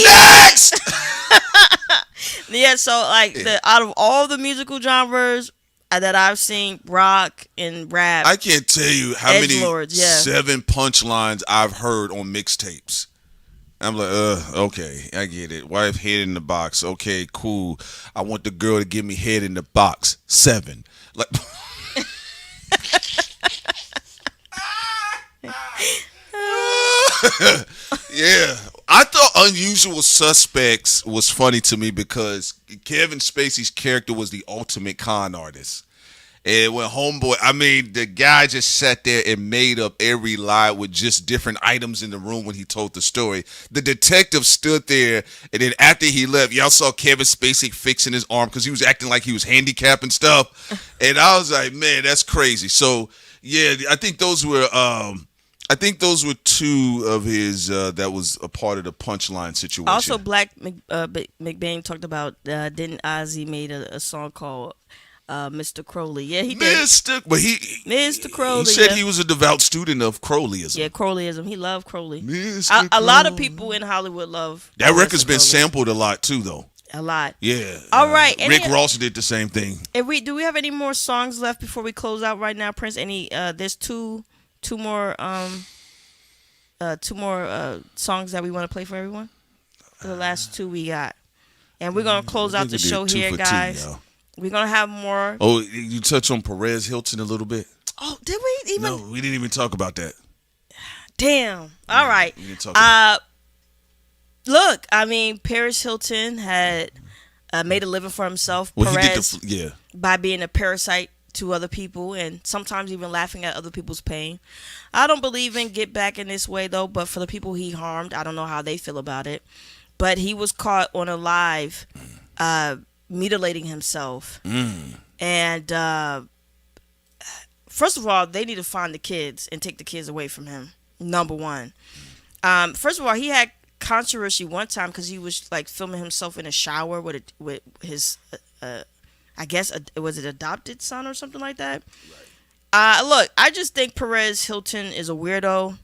Speaker 2: Next!
Speaker 10: Yeah, so like out of all the musical genres that I've seen, rock and rap,
Speaker 2: I can't tell you how many
Speaker 10: yeah.
Speaker 2: 7 punchlines I've heard on mixtapes. I'm like, okay, I get it. Wife head in the box. Okay, cool. I want the girl to give me head in the box. 7. Like yeah, I thought Unusual Suspects was funny to me because Kevin Spacey's character was the ultimate con artist. And when homeboy, I mean, the guy just sat there and made up every lie with just different items in the room when he told the story. The detective stood there, and then after he left, y'all saw Kevin Spacey fixing his arm because he was acting like he was handicapped and stuff. And I was like, man, that's crazy. So yeah, I think those were two of his that was a part of the punchline situation.
Speaker 10: Also, Black McBain talked about didn't Ozzy made a song called Mr. Crowley. Yeah, he did.
Speaker 2: Mr.
Speaker 10: Crowley.
Speaker 2: He said he was a devout student of Crowleyism.
Speaker 10: Yeah, Crowleyism. He loved Crowley.
Speaker 2: A
Speaker 10: lot of people in Hollywood love
Speaker 2: that record's been sampled a lot too, though.
Speaker 10: A lot.
Speaker 2: Yeah.
Speaker 10: All right.
Speaker 2: Rick Ross did the same thing.
Speaker 10: Do we have any more songs left before we close out right now, Prince? There's two more songs that we want to play for everyone. For the last two we got. And we're going to close out the show here, guys. We're going to have more.
Speaker 2: Oh, you touched on Perez Hilton a little bit?
Speaker 10: Oh, did we even?
Speaker 2: No, we didn't even talk about that.
Speaker 10: Damn. All right.
Speaker 2: We didn't talk about
Speaker 10: Look, I mean, Perez Hilton had made a living for himself.
Speaker 2: Well,
Speaker 10: Perez,
Speaker 2: he did
Speaker 10: by being a parasite to other people and sometimes even laughing at other people's pain. I don't believe in get back in this way, though, but for the people he harmed, I don't know how they feel about it. But he was caught on a live mutilating himself. And first of all, they need to find the kids and take the kids away from him. Number one. First of all, he had controversy one time because he was like filming himself in a shower with his, I guess, was it adopted son or something like that? Look, I just think Perez Hilton is a weirdo.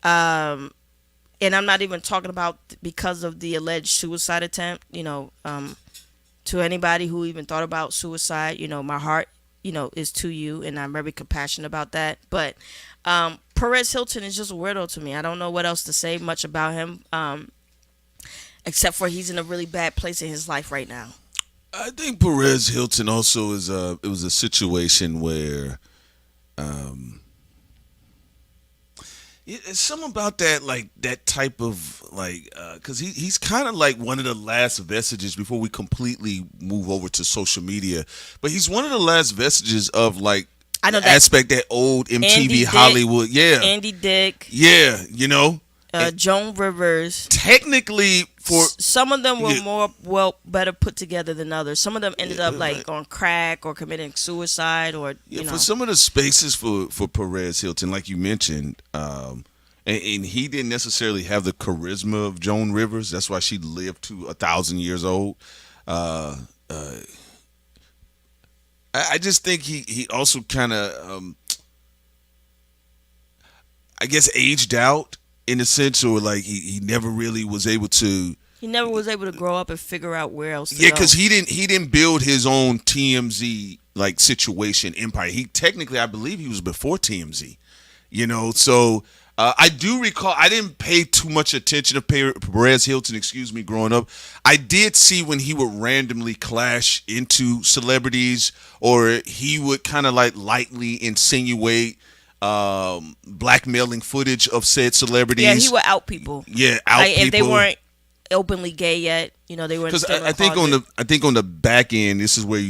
Speaker 10: And I'm not even talking about because of the alleged suicide attempt. To anybody who even thought about suicide, my heart, is to you, and I'm very compassionate about that. But Perez Hilton is just a weirdo to me. I don't know what else to say much about him, except for he's in a really bad place in his life right now.
Speaker 2: I think Perez Hilton also it was a situation where it's something about that, like that type of because he's kind of like one of the last vestiges before we completely move over to social media. But he's one of the last vestiges of like that old MTV Hollywood.
Speaker 10: Andy Dick.
Speaker 2: Yeah,
Speaker 10: Joan Rivers.
Speaker 2: Technically, for
Speaker 10: some of them were better put together than others. Some of them ended up on crack or committing suicide or
Speaker 2: for some of the spaces for Perez Hilton, like you mentioned, and he didn't necessarily have the charisma of Joan Rivers. That's why she lived to 1,000 years old. I just think he also kind of I guess aged out in a sense, or like he never really was able to.
Speaker 10: He never was able to grow up and figure out where else to
Speaker 2: go.
Speaker 10: because
Speaker 2: he didn't build his own TMZ like situation empire. He technically, I believe, he was before TMZ. So I do recall. I didn't pay too much attention to Perez Hilton. Growing up, I did see when he would randomly clash into celebrities, or he would kind of like lightly insinuate blackmailing footage of said celebrities.
Speaker 10: Yeah, he would out people.
Speaker 2: Yeah, out people.
Speaker 10: If they weren't openly gay yet, they were.
Speaker 2: Because I think on the back end, this is where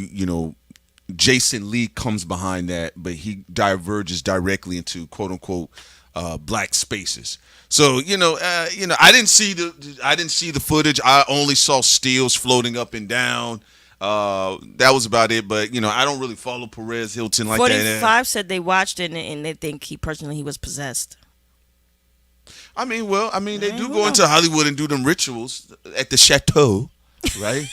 Speaker 2: Jason Lee comes behind that, but he diverges directly into quote unquote black spaces. So I didn't see the footage. I only saw stills floating up and down. That was about it, but I don't really follow Perez Hilton like
Speaker 10: 45
Speaker 2: that.
Speaker 10: 45 said they watched it and they think he was possessed.
Speaker 2: I mean, they do go into Hollywood and do them rituals at the chateau, right?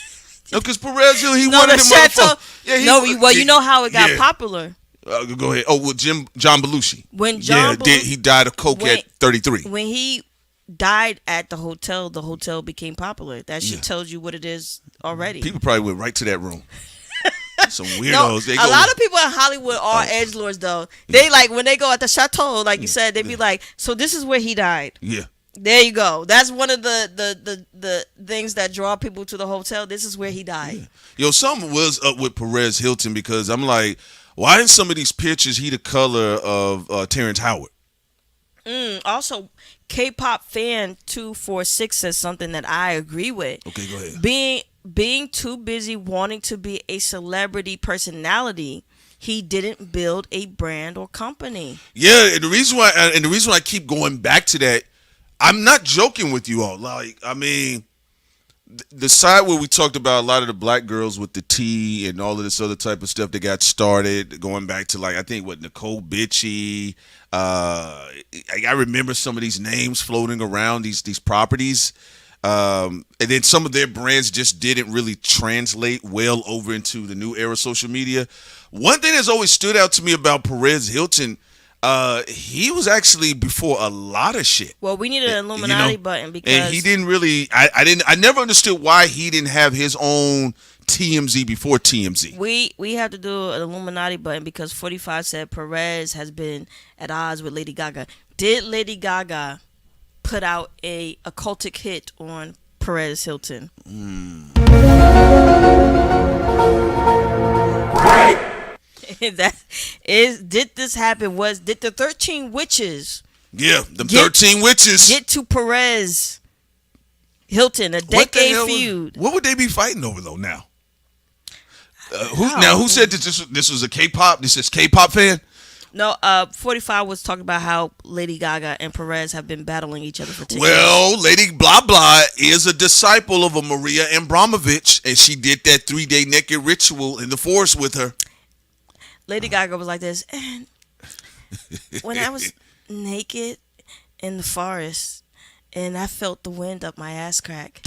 Speaker 2: No, because Perez Hill, he wanted the chateau.
Speaker 10: Yeah, you know how it got popular.
Speaker 2: Go ahead. Oh, with John Belushi.
Speaker 10: When
Speaker 2: he died of coke at 33.
Speaker 10: When he died at the hotel became popular. That shit tells you what it is already.
Speaker 2: People probably went right to that room. Some weirdos.
Speaker 10: A lot of people in Hollywood are edgelords, though. They when they go at the chateau, like you said, they be like, "So this is where he died."
Speaker 2: Yeah.
Speaker 10: There you go. That's one of the things that draw people to the hotel. This is where he died.
Speaker 2: Yeah. Something was up with Perez Hilton because I'm like, why in some of these pictures he the color of Terrence Howard?
Speaker 10: Also, K-pop fan 246 says something that I agree with.
Speaker 2: Okay, go ahead.
Speaker 10: Being too busy wanting to be a celebrity personality, he didn't build a brand or company.
Speaker 2: Yeah, and the reason why I keep going back to that, I'm not joking with you all. Like, I mean, the side where we talked about a lot of the black girls with the T and all of this other type of stuff that got started, going back to I think Nicole Bitchie. I remember some of these names floating around these properties. And then some of their brands just didn't really translate well over into the new era of social media. One thing that's always stood out to me about Perez Hilton, He was actually before a lot of shit.
Speaker 10: Well, we need an Illuminati button because
Speaker 2: and he didn't really. I never understood why he didn't have his own TMZ before TMZ.
Speaker 10: We have to do an Illuminati button because 45 said Perez has been at odds with Lady Gaga. Did Lady Gaga put out a occultic hit on Perez Hilton? Did this happen? Did the 13 witches?
Speaker 2: Yeah, the 13 witches
Speaker 10: get to Perez Hilton, a decade feud.
Speaker 2: What would they be fighting over though? Now, who said that this was a K-pop? This is K-pop fan.
Speaker 10: No, 45 was talking about how Lady Gaga and Perez have been battling each other for 10 years.
Speaker 2: Well, Lady Blah Blah is a disciple of a Maria Abramovich, and she did that 3-day naked ritual in the forest with her.
Speaker 10: Lady Gaga was like this, and when I was naked in the forest and I felt the wind up my ass crack,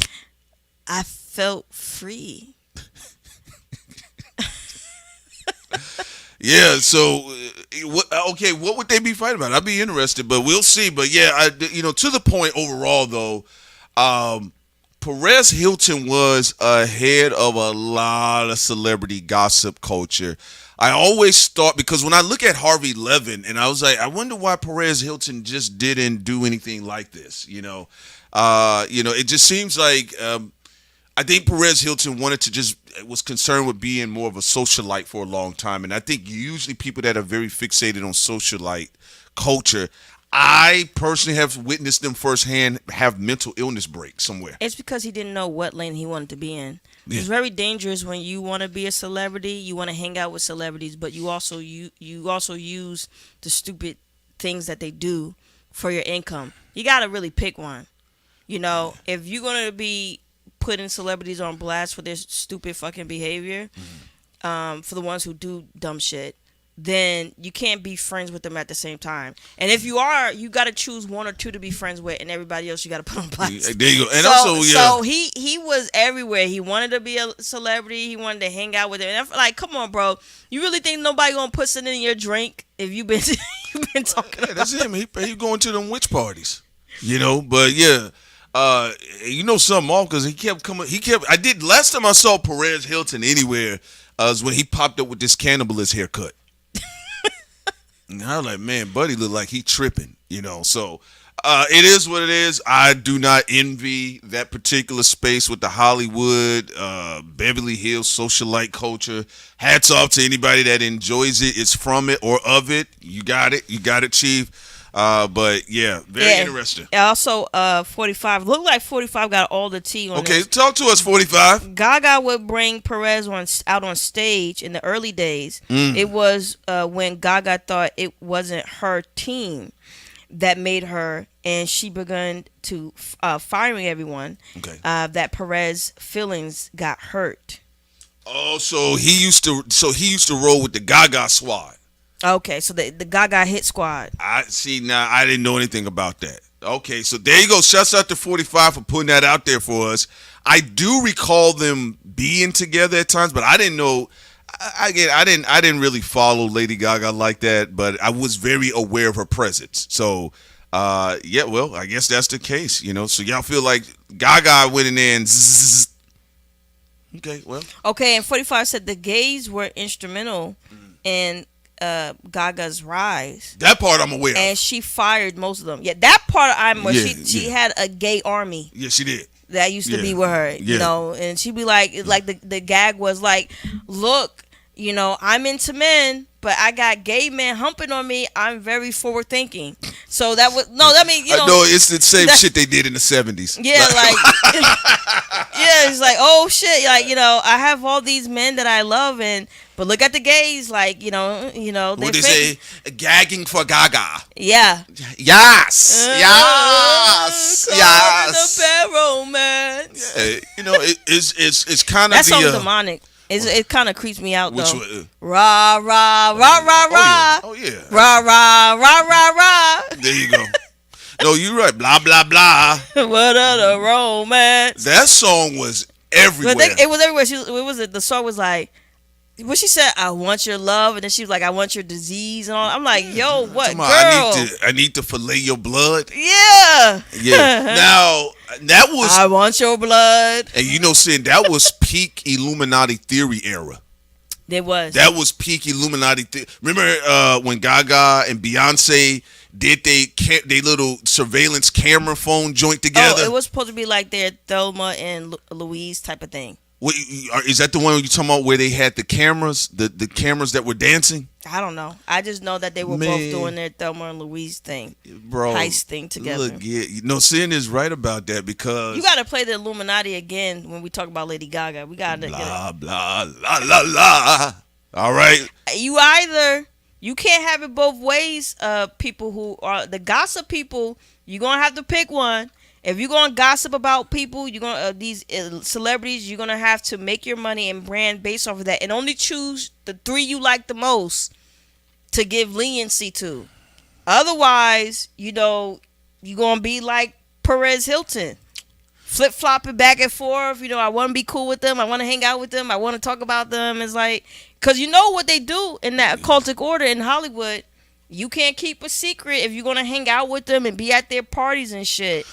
Speaker 10: I felt free.
Speaker 2: Yeah, so what would they be fighting about? I'd be interested, but we'll see. But yeah, to the point overall though, Perez Hilton was ahead of a lot of celebrity gossip culture. I always thought, because when I look at Harvey Levin, and I was like, I wonder why Perez Hilton just didn't do anything like this. It just seems like I think Perez Hilton was concerned with being more of a socialite for a long time, and I think usually people that are very fixated on socialite culture, I personally have witnessed them firsthand have mental illness break somewhere.
Speaker 10: It's because he didn't know what lane he wanted to be in. Yeah. It's very dangerous when you want to be a celebrity, you want to hang out with celebrities, but you also use the stupid things that they do for your income. You got to really pick one. If you're going to be putting celebrities on blast for their stupid fucking behavior, for the ones who do dumb shit, then you can't be friends with them at the same time. And if you are, you got to choose one or two to be friends with, and everybody else you got to put on blast.
Speaker 2: There you go. And
Speaker 10: so he was everywhere. He wanted to be a celebrity. He wanted to hang out with it. And I feel like, come on, bro. You really think nobody gonna put something in your drink if you've been talking about?
Speaker 2: That's him. He going to them witch parties, But yeah. Something off because he kept coming. Last time I saw Perez Hilton anywhere was when he popped up with this cannibalist haircut. And I was like, man, buddy look like he tripping, So it is what it is. I do not envy that particular space with the Hollywood, Beverly Hills socialite culture. Hats off to anybody that enjoys it, is from it, or of it. You got it, Chief. But yeah, very interesting.
Speaker 10: Also, 45 looked like 45 got all the tea on.
Speaker 2: Okay, talk to us, 45.
Speaker 10: Gaga would bring Perez out on stage in the early days. It was when Gaga thought it wasn't her team that made her, and she began to firing everyone. Okay. That Perez feelings got hurt.
Speaker 2: Oh, so he used to roll with the Gaga squad.
Speaker 10: Okay, so the Gaga hit squad.
Speaker 2: I see now. I didn't know anything about that. Okay, so there you go. Shouts out to 45 for putting that out there for us. I do recall them being together at times, but I didn't know. I didn't really follow Lady Gaga like that, but I was very aware of her presence. So, yeah, well, I guess that's the case, So y'all feel like Gaga went in there and zzz. Okay, well.
Speaker 10: Okay, and 45 said the gays were instrumental in Gaga's rise.
Speaker 2: That part I'm aware of.
Speaker 10: And she fired most of them. Yeah, that part I'm aware. She had a gay army.
Speaker 2: Yeah, she did.
Speaker 10: That used to be with her, and she'd be like the gag was like, look, I'm into men, but I got gay men humping on me. I'm very forward thinking. So that was no. I mean,
Speaker 2: no, it's the same shit they did in the 70s.
Speaker 10: Yeah, yeah, it's like, oh shit, I have all these men that I love, but look at the gays,
Speaker 2: what they say, gagging for Gaga.
Speaker 10: Yeah.
Speaker 2: Yes. Yes. Yes.
Speaker 10: The bad romance.
Speaker 2: Yeah, it's kind of
Speaker 10: that song's demonic. It kind of creeps me out, though.
Speaker 2: Which one?
Speaker 10: Rah, rah, rah, rah, rah.
Speaker 2: Oh, yeah.
Speaker 10: Rah, rah, rah, rah, rah.
Speaker 2: There you go. No, you're right. Blah, blah, blah.
Speaker 10: What a romance.
Speaker 2: That song was everywhere.
Speaker 10: It was everywhere. The song was like, When she said, "I want your love," and then she was like, "I want your disease," and all, I'm like, "Yo, what, girl?
Speaker 2: I need to fillet your blood."
Speaker 10: Yeah.
Speaker 2: Now that was.
Speaker 10: I want your blood.
Speaker 2: And saying that was peak Illuminati theory era.
Speaker 10: It was.
Speaker 2: That was peak Illuminati. Remember when Gaga and Beyonce did they little surveillance camera phone joint together?
Speaker 10: Oh, it was supposed to be like their Thelma and Louise type of thing.
Speaker 2: What, is that the one you're talking about where they had the cameras, the cameras that were dancing?
Speaker 10: I don't know. I just know that they were both doing their Thelma and Louise thing, heist thing together.
Speaker 2: Look, Sin is right about that because
Speaker 10: you got to play the Illuminati again when we talk about Lady Gaga. We got to
Speaker 2: blah blah la la la. All right.
Speaker 10: You can't have it both ways. People who are the gossip people, you're gonna have to pick one. If you're gonna gossip about people, you're gonna these celebrities, you're gonna have to make your money and brand based off of that, and only choose the 3 you like the most to give leniency to. Otherwise, you're gonna be like Perez Hilton, flip flopping back and forth. I want to be cool with them, I want to hang out with them, I want to talk about them. It's like, because you know what they do in that occultic order in Hollywood. You can't keep a secret if you're gonna hang out with them and be at their parties and shit.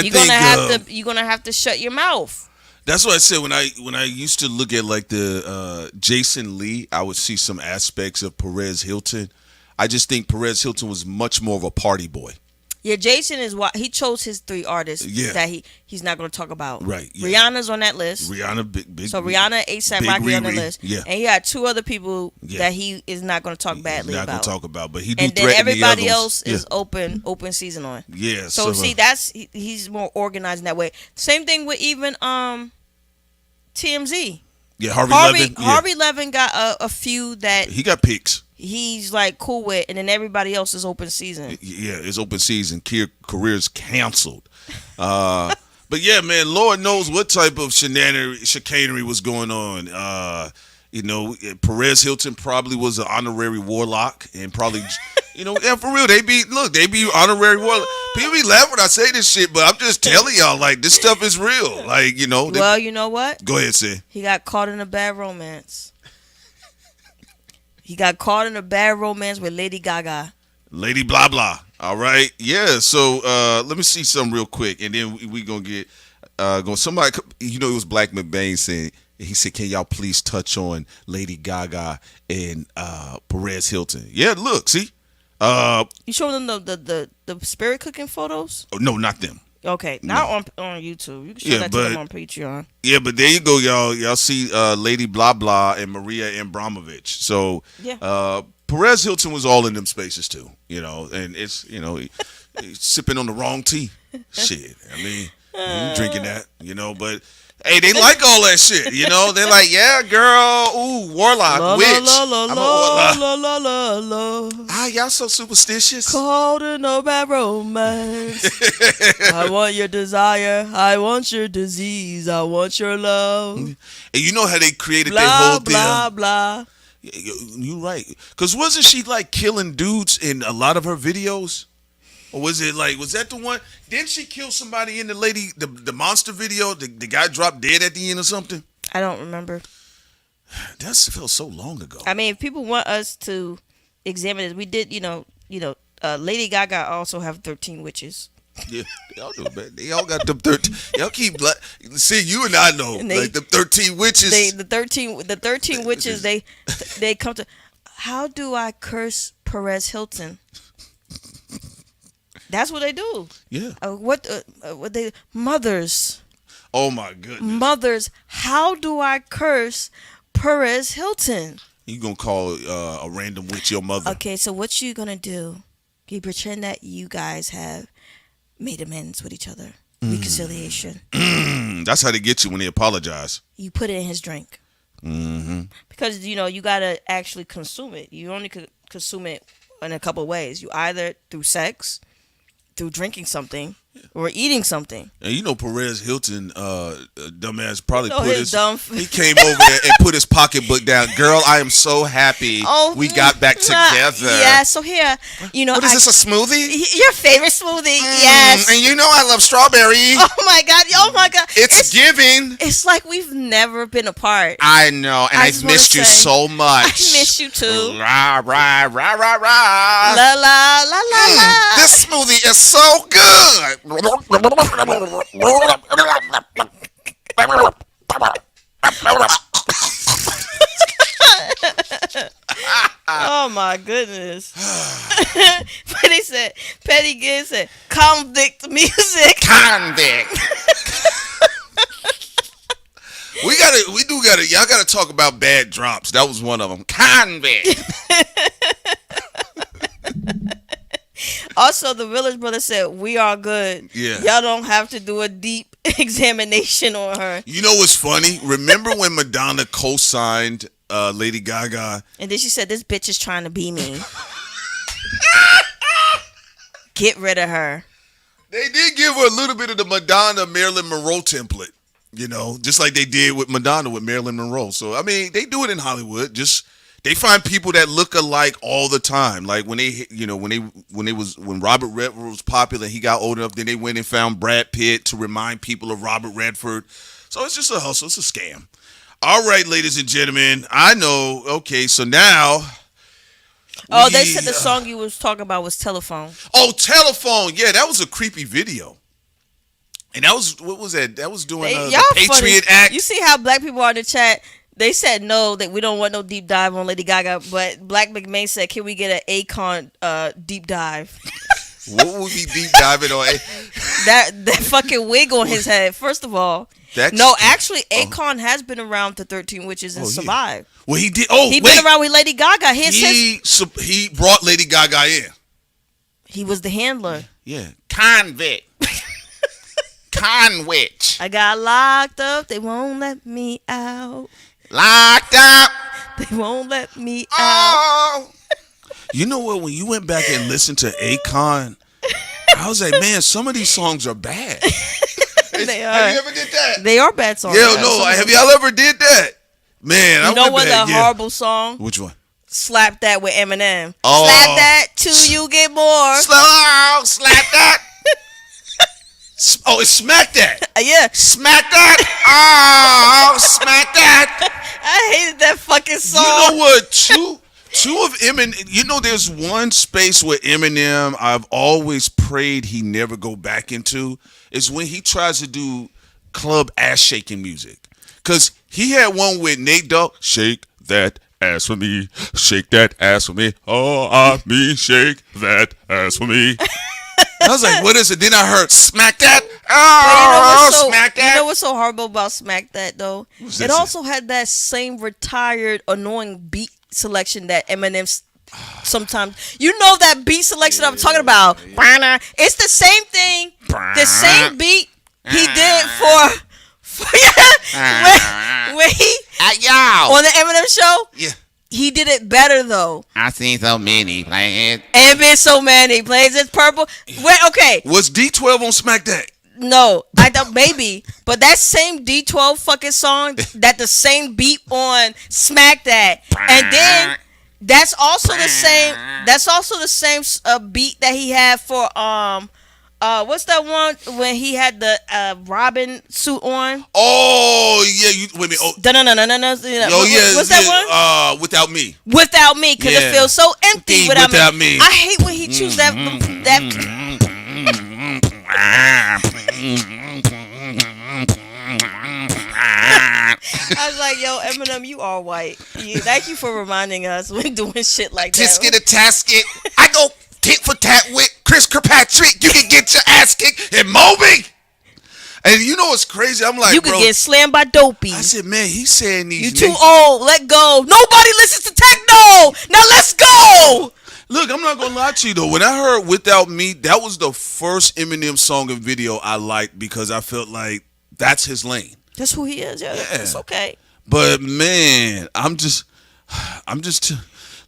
Speaker 10: You're gonna have to shut your mouth.
Speaker 2: That's what I said when I used to look at like the Jason Lee. I would see some aspects of Perez Hilton. I just think Perez Hilton was much more of a party boy.
Speaker 10: Yeah, Jason is what he chose his 3 artists that he's not going to talk about.
Speaker 2: Right. Yeah.
Speaker 10: Rihanna's on that list.
Speaker 2: Rihanna, big.
Speaker 10: So Rihanna, A$AP Rocky on the list.
Speaker 2: Yeah.
Speaker 10: And he had 2 other people that he is not going to talk badly about.
Speaker 2: Not going to talk about, but he do
Speaker 10: and
Speaker 2: threaten
Speaker 10: then everybody
Speaker 2: the
Speaker 10: else is open season on.
Speaker 2: Yeah.
Speaker 10: So see, he's more organized in that way. Same thing with even TMZ.
Speaker 2: Yeah, Harvey
Speaker 10: Levin got a few that
Speaker 2: he got picks.
Speaker 10: He's like cool with, and then everybody else is open season.
Speaker 2: Yeah, it's open season. Career's canceled. But yeah, man, Lord knows what type of chicanery was going on. Perez Hilton probably was an honorary warlock, and probably, yeah, for real, they be honorary warlock. People be laughing when I say this shit, but I'm just telling y'all, like, this stuff is real. Like,
Speaker 10: Well, you know what?
Speaker 2: Go ahead, Sid.
Speaker 10: He got caught in a bad romance. He got caught in a bad romance with Lady Gaga.
Speaker 2: Lady blah blah. All right. Yeah. So let me see something real quick, and then we gonna get somebody. It was Black McBain saying. He said, "Can y'all please touch on Lady Gaga and Perez Hilton?" Yeah. Look. See.
Speaker 10: You showing them the spirit cooking photos?
Speaker 2: Oh, no, not them.
Speaker 10: Okay, not on YouTube. You can show that to them on Patreon.
Speaker 2: Yeah, but there you go, y'all. Y'all see Lady Blah Blah and Maria Abramovich. So Perez Hilton was all in them spaces too, and it's he's sipping on the wrong tea. Shit, I mean, you drinking that, but. Hey, they like all that shit, They're like, yeah, girl, ooh, warlock, witch. I'm a warlock. Ah, y'all so superstitious.
Speaker 10: Caught in a bad romance. I want your desire. I want your disease. I want your love.
Speaker 2: And you know how they created
Speaker 10: blah,
Speaker 2: their whole thing?
Speaker 10: Blah, blah, blah.
Speaker 2: You right. Because wasn't she, like, killing dudes in a lot of her videos? Or was that the one? Didn't she kill somebody in the monster video? The guy dropped dead at the end or something?
Speaker 10: I don't remember.
Speaker 2: That feels so long ago.
Speaker 10: I mean, if people want us to examine it, we did, Lady Gaga also have 13 witches.
Speaker 2: Yeah, y'all do, man. They all got them 13. Y'all keep see, you and I know, like the 13 witches.
Speaker 10: The 13 witches. They come to. How do I curse Perez Hilton? That's what they do.
Speaker 2: Yeah.
Speaker 10: What they mothers?
Speaker 2: Oh my goodness.
Speaker 10: Mothers, how do I curse Perez Hilton?
Speaker 2: You gonna call a random witch your mother?
Speaker 10: Okay, so what you gonna do? You pretend that you guys have made amends with each other, reconciliation.
Speaker 2: That's how they get you when they apologize.
Speaker 10: You put it in his drink.
Speaker 2: Mm-hmm.
Speaker 10: Because you gotta actually consume it. You only could consume it in a couple of ways. You either through sex, through drinking something, or eating something.
Speaker 2: And you know Perez Hilton, dumbass, probably
Speaker 10: Oh,
Speaker 2: put
Speaker 10: his dumb
Speaker 2: he came over there and put his pocketbook down. Girl, I am so happy we got back together.
Speaker 10: Yeah, so here, you know.
Speaker 11: What is this, a smoothie?
Speaker 10: Your favorite smoothie, yes.
Speaker 11: And you know I love strawberry.
Speaker 10: Oh my god.
Speaker 11: It's giving.
Speaker 10: It's like we've never been apart.
Speaker 11: I know, and I've missed you so much.
Speaker 10: I miss you too.
Speaker 11: Rah, rah, rah, rah, rah.
Speaker 10: La la la la la.
Speaker 11: This smoothie is so good.
Speaker 10: Oh my goodness. But they said, Petty Gibbs said, convict music.
Speaker 11: Convict.
Speaker 2: Y'all gotta talk about bad drops. That was one of them. Convict.
Speaker 10: Also, the Village Brother said, we are good.
Speaker 2: Yeah.
Speaker 10: Y'all don't have to do a deep examination on her.
Speaker 2: You know what's funny? Remember when Madonna co-signed Lady Gaga?
Speaker 10: And then she said, this bitch is trying to be me. Get rid of her.
Speaker 2: They did give her a little bit of the Madonna Marilyn Monroe template, you know, just like they did with Madonna with Marilyn Monroe. So I mean, they do it in Hollywood. Just they find people that look alike all the time. Like when they, you know, when Robert Redford was popular, he got old enough. Then they went and found Brad Pitt to remind people of Robert Redford. So it's just a hustle. It's a scam. All right, ladies and gentlemen, I know. Okay, so now.
Speaker 10: Oh, they said the song you was talking about was Telephone.
Speaker 2: Oh, Telephone. Yeah, that was a creepy video. And that was, what was that? That was doing the Patriot Act.
Speaker 10: You see how black people are in the chat? They said no, that we don't want no deep dive on Lady Gaga. But Black McMahon said, can we get an Akon deep dive?
Speaker 2: What would we deep diving on?
Speaker 10: that fucking wig on his head, first of all. No, actually, Akon has been around the 13 Witches and survived.
Speaker 2: Yeah. Well, he did. Oh,
Speaker 10: he been around with Lady Gaga.
Speaker 2: He brought Lady Gaga in.
Speaker 10: He was the handler.
Speaker 2: Yeah.
Speaker 11: Convict. Convict.
Speaker 10: I got locked up. They won't let me out.
Speaker 11: Locked up.
Speaker 10: They won't let me out.
Speaker 2: You know what? When you went back and listened to Akon, I was like, man, some of these songs are bad.
Speaker 10: They are.
Speaker 2: Have you ever did that?
Speaker 10: They are bad songs.
Speaker 2: Yeah, no. Have y'all ever did that? Man,
Speaker 10: you know what? A horrible song.
Speaker 2: Which one?
Speaker 10: Slap That with Eminem.
Speaker 2: Oh.
Speaker 10: Slap that till you get more.
Speaker 11: Slap that.
Speaker 2: Oh, it's Smack That.
Speaker 10: Yeah.
Speaker 11: Smack that. Oh, smack that.
Speaker 10: I hated that fucking song.
Speaker 2: You know what? Two of Eminem. You know, there's one space where Eminem, I've always prayed he never go back into, is when he tries to do club ass shaking music. Cause he had one with Nate Dogg, shake that ass for me, shake that ass for me. Oh, I mean, shake that ass for me. I was like, what is it? Then I heard Smack That. Oh, Smack That.
Speaker 10: You know what's so horrible about Smack That though? It also had that same retired, annoying beat selection that Eminem sometimes. You know that beat selection I'm talking about. Yeah. It's the same thing. The same beat he did for when he on the Eminem show.
Speaker 2: Yeah.
Speaker 10: He did it better though.
Speaker 11: I seen so many playing.
Speaker 10: And been so many plays. It's purple. Wait, okay.
Speaker 2: Was D12 on Smack That?
Speaker 10: No, I thought maybe, but that same D12 fucking song, that the same beat on Smack That, and then that's also the same. That's also the same beat that he had for what's that one when he had the Robin suit on?
Speaker 2: Oh yeah, you wait a minute. Oh
Speaker 10: no.
Speaker 2: Oh yeah,
Speaker 10: what's that one?
Speaker 2: Without Me.
Speaker 10: Without Me, because it feels so empty without me.
Speaker 2: Me.
Speaker 10: I hate when he chooses that. I was like, yo, Eminem, you are white. Thank you for reminding us when doing shit like that.
Speaker 11: Tisket a tasket. I go tit for tat with Chris Kirkpatrick. You can get your ass kicked in Moby.
Speaker 2: And you know what's crazy? I'm like,
Speaker 10: you could get slammed by Dopey.
Speaker 2: I said, man, he's saying these.
Speaker 10: You too old. Let go. Nobody listens to techno. Now let's go.
Speaker 2: Look, I'm not gonna lie to you though. When I heard "Without Me," that was the first Eminem song and video I liked because I felt like that's his lane.
Speaker 10: That's who he is. Yeah. It's okay.
Speaker 2: But man, I'm just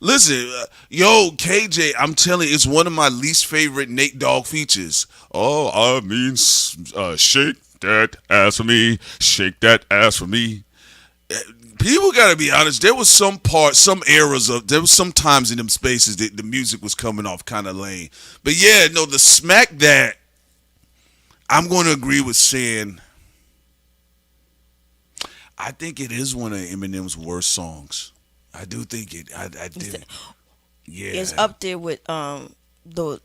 Speaker 2: Listen, yo, KJ, I'm telling you, it's one of my least favorite Nate Dogg features. Oh, I mean, shake that ass for me, shake that ass for me. People gotta be honest. There was some there was some times in them spaces that the music was coming off kind of lame. But yeah, no, the smack that I'm going to agree with saying, I think it is one of Eminem's worst songs. I do think it. I did. Yeah,
Speaker 10: it's up there with the.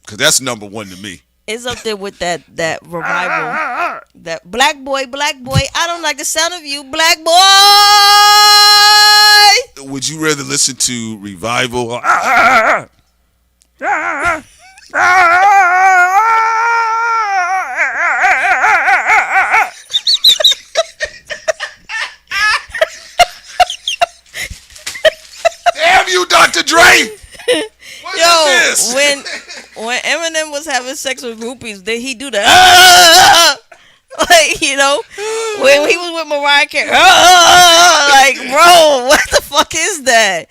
Speaker 2: Cause that's number one to me.
Speaker 10: It's up there with that revival. That black boy, I don't like the sound of you, black boy.
Speaker 2: Would you rather listen to Revival? Damn you, Dr. Dre!
Speaker 10: When Eminem was having sex with groupies, did he do that? Like, you know, when he was with Mariah Carey, like, bro, what the fuck is that?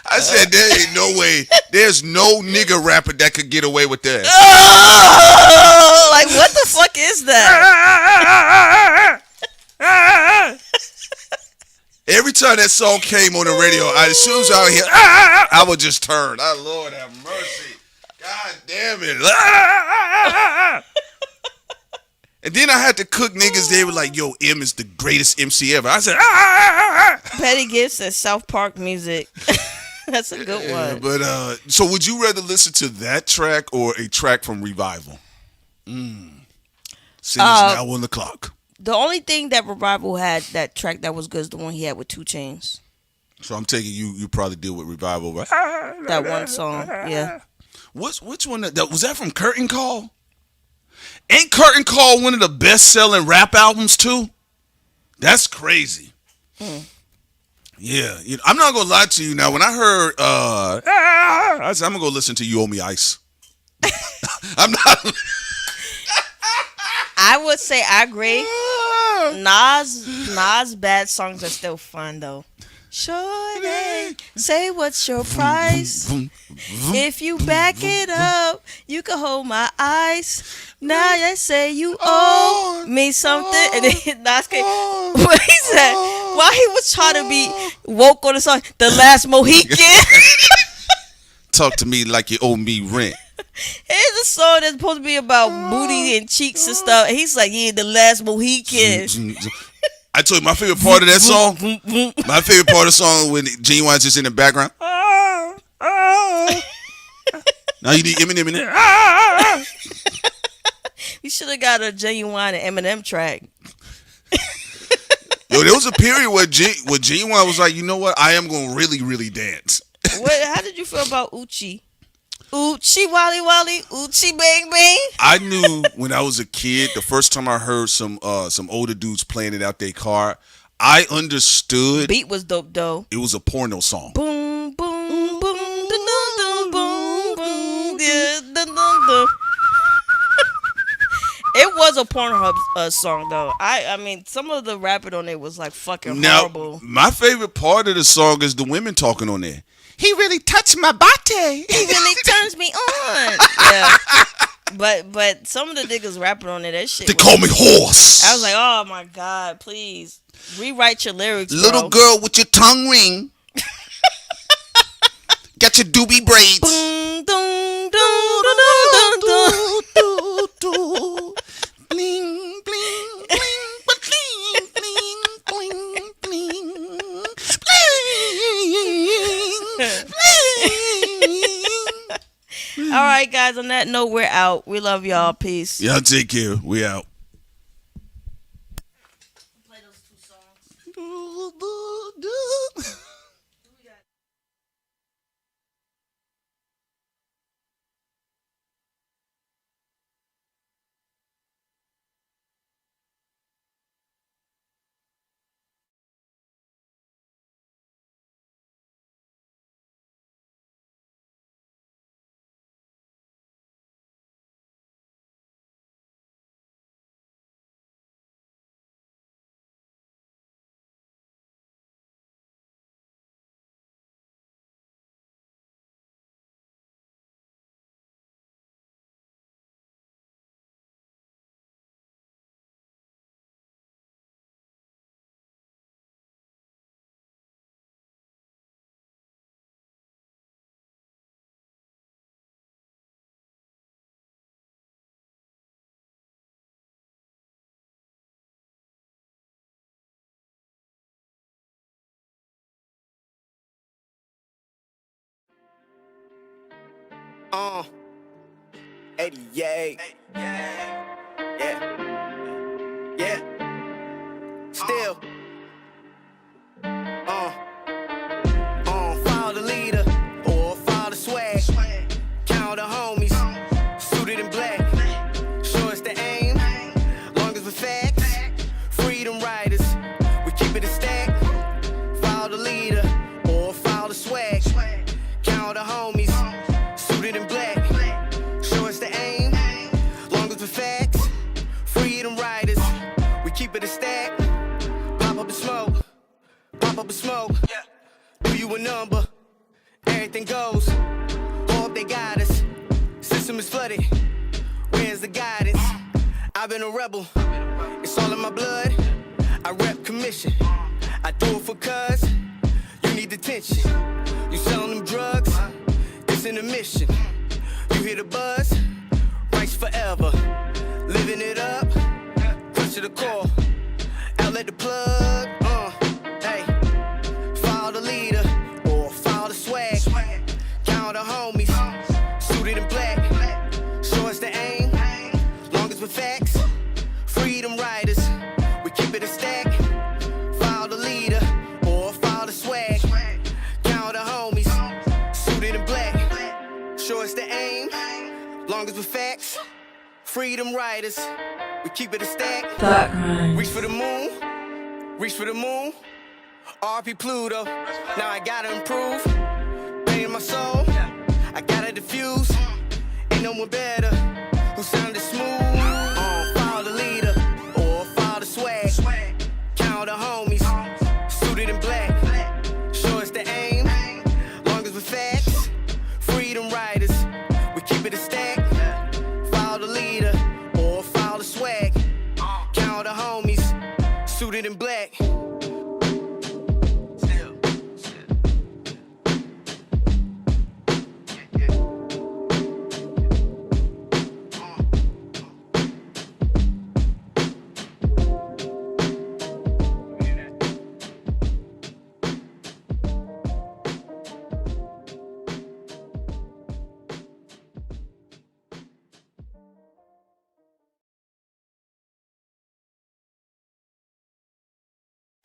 Speaker 2: I said there ain't no way. There's no nigga rapper that could get away with that.
Speaker 10: Like, what the fuck is that?
Speaker 2: Every time that song came on the radio, as soon as I hear, I would just turn. Oh, Lord have mercy. God damn it. And then I had to cook niggas. They were like, yo, M is the greatest MC ever. I said,
Speaker 10: Petty Gift says South Park music. That's a good one.
Speaker 2: But, so would you rather listen to that track or a track from Revival? Since now on the clock.
Speaker 10: The only thing that Revival had, that track that was good, is the one he had with 2 Chainz.
Speaker 2: So I'm taking you probably deal with Revival, right?
Speaker 10: That one song, yeah.
Speaker 2: Which one? Was that from Curtain Call? Ain't Curtain Call one of the best-selling rap albums, too? That's crazy. Yeah. I'm not going to lie to you. Now, when I heard, I said, I'm going to go listen to You Owe Me Ice. I'm not...
Speaker 10: I would say I agree. Nas bad songs are still fun though. Shorty, say what's your price? If you back it up, you can hold my ice. Now you say you owe me something, and then Nas came. What he said? While he was trying to be woke on the song, The Last Mohican.
Speaker 2: Talk to me like you owe me rent.
Speaker 10: Here's a song that's supposed to be about booty and cheeks and stuff. And he's like, yeah, The Last Mohican.
Speaker 2: I told you my favorite part of that song. My favorite part of the song when Genuine's just in the background. Now you need Eminem in there.
Speaker 10: You should have got a Genuine and Eminem track.
Speaker 2: Yo, there was a period where Genuine was like, you know what? I am going to really, really dance.
Speaker 10: How did you feel about Uchi? Uchi Wally Wally, Uchi Bang Bang.
Speaker 2: I knew when I was a kid, the first time I heard some older dudes playing it out their car, I understood.
Speaker 10: Beat was dope though.
Speaker 2: It was a porno song.
Speaker 10: Boom boom boom boom boom boom. Yeah, dun, dun, dun. It was a Pornhub song though. I mean, some of the rapping on it was like fucking horrible.
Speaker 2: My favorite part of the song is the women talking on there. He really touched my body.
Speaker 10: He really turns me on. Yeah. But some of the niggas rapping on it, that shit.
Speaker 2: They call me horse.
Speaker 10: I was like, oh my God, please rewrite your lyrics, bro.
Speaker 2: Little girl with your tongue ring. Got your doobie braids. Boom, dum, dum, dum, dum, dum, dum. Bling, bling, bling, bling, bling, bling, bling,
Speaker 10: bling. All right, guys. On that note, we're out. We love y'all. Peace.
Speaker 2: Y'all take care. We out.
Speaker 10: Play those 2 songs.
Speaker 8: 88. Yeah. Yeah. Still. Follow the leader or follow the swag. Count the homies, suited in black. Show us the aim, long as we're facts. Freedom riders, we keep it a stack. Follow the leader or follow the swag. Count the homies, suited in black. Show us the aim, long as we're facts. Freedom riders, we keep it a stack. Pop up the smoke, pop up the smoke. Do you a number? Everything goes. Hope they got us. System is flooded. Where's the guidance? I've been a rebel. It's all in my blood. I rep commission. I do it for cuz you need attention. You selling them drugs? It's in a mission. You hear the buzz? Rights forever. Living it up. Push to the core. Outlet the plug. Hey. Follow the leader or follow the swag. Count the homies, suited in black. Show us the aim, long as we're facts. Freedom riders, we keep it a stack. Follow the leader or follow the swag. Count the homies, suited in black. Show us the aim, long as we're facts. Freedom riders, we keep it a stack. Reach for the moon, reach for the moon. RP Pluto, now I gotta improve. Pain in my soul, I gotta diffuse. Ain't no one better, who sounded smooth. Follow the leader, or follow the swag. Count the homies, suited in black. Show us the aim, long as we're facts. Freedom riders, we keep it a stack. Follow the leader, or follow the swag. Count the homies, suited in black.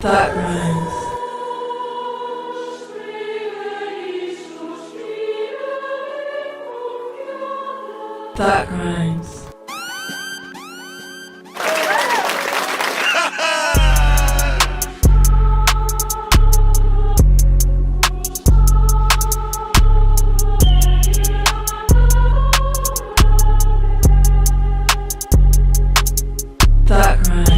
Speaker 7: That rhymes. That rhymes. That rhymes.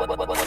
Speaker 7: Batman.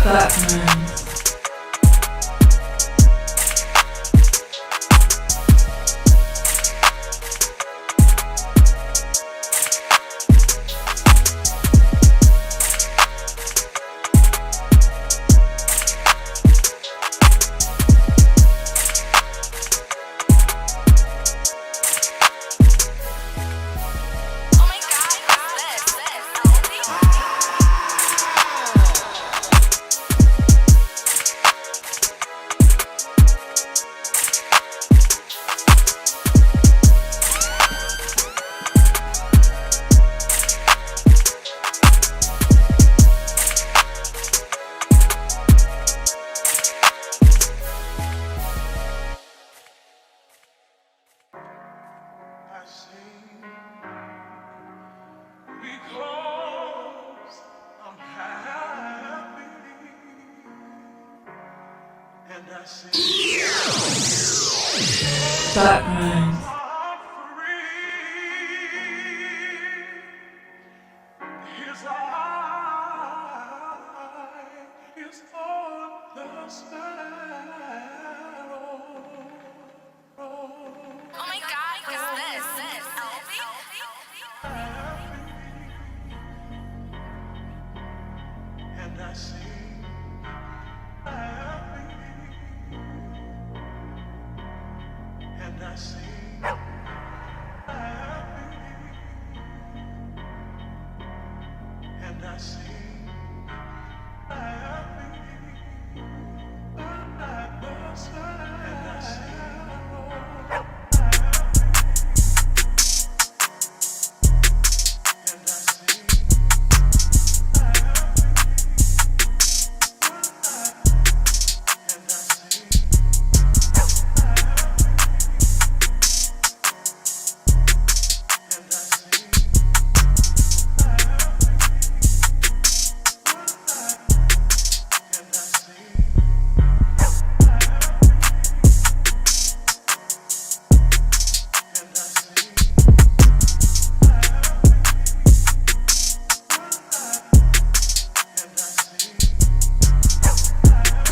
Speaker 7: Batman.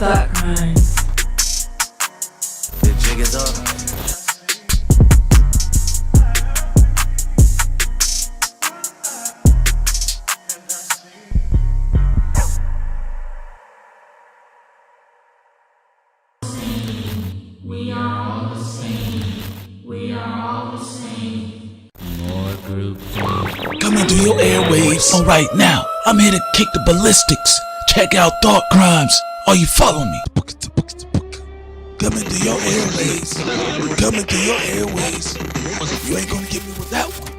Speaker 7: Batman.
Speaker 12: The jig is up.
Speaker 7: We are all the same. We are all the same.
Speaker 5: More group.
Speaker 2: Coming to your airwaves. All right, now I'm here to kick the ballistics. Check out Thought Crimes. Are you following me? Coming to your airways. Coming to your airways. You ain't gonna get me with that one.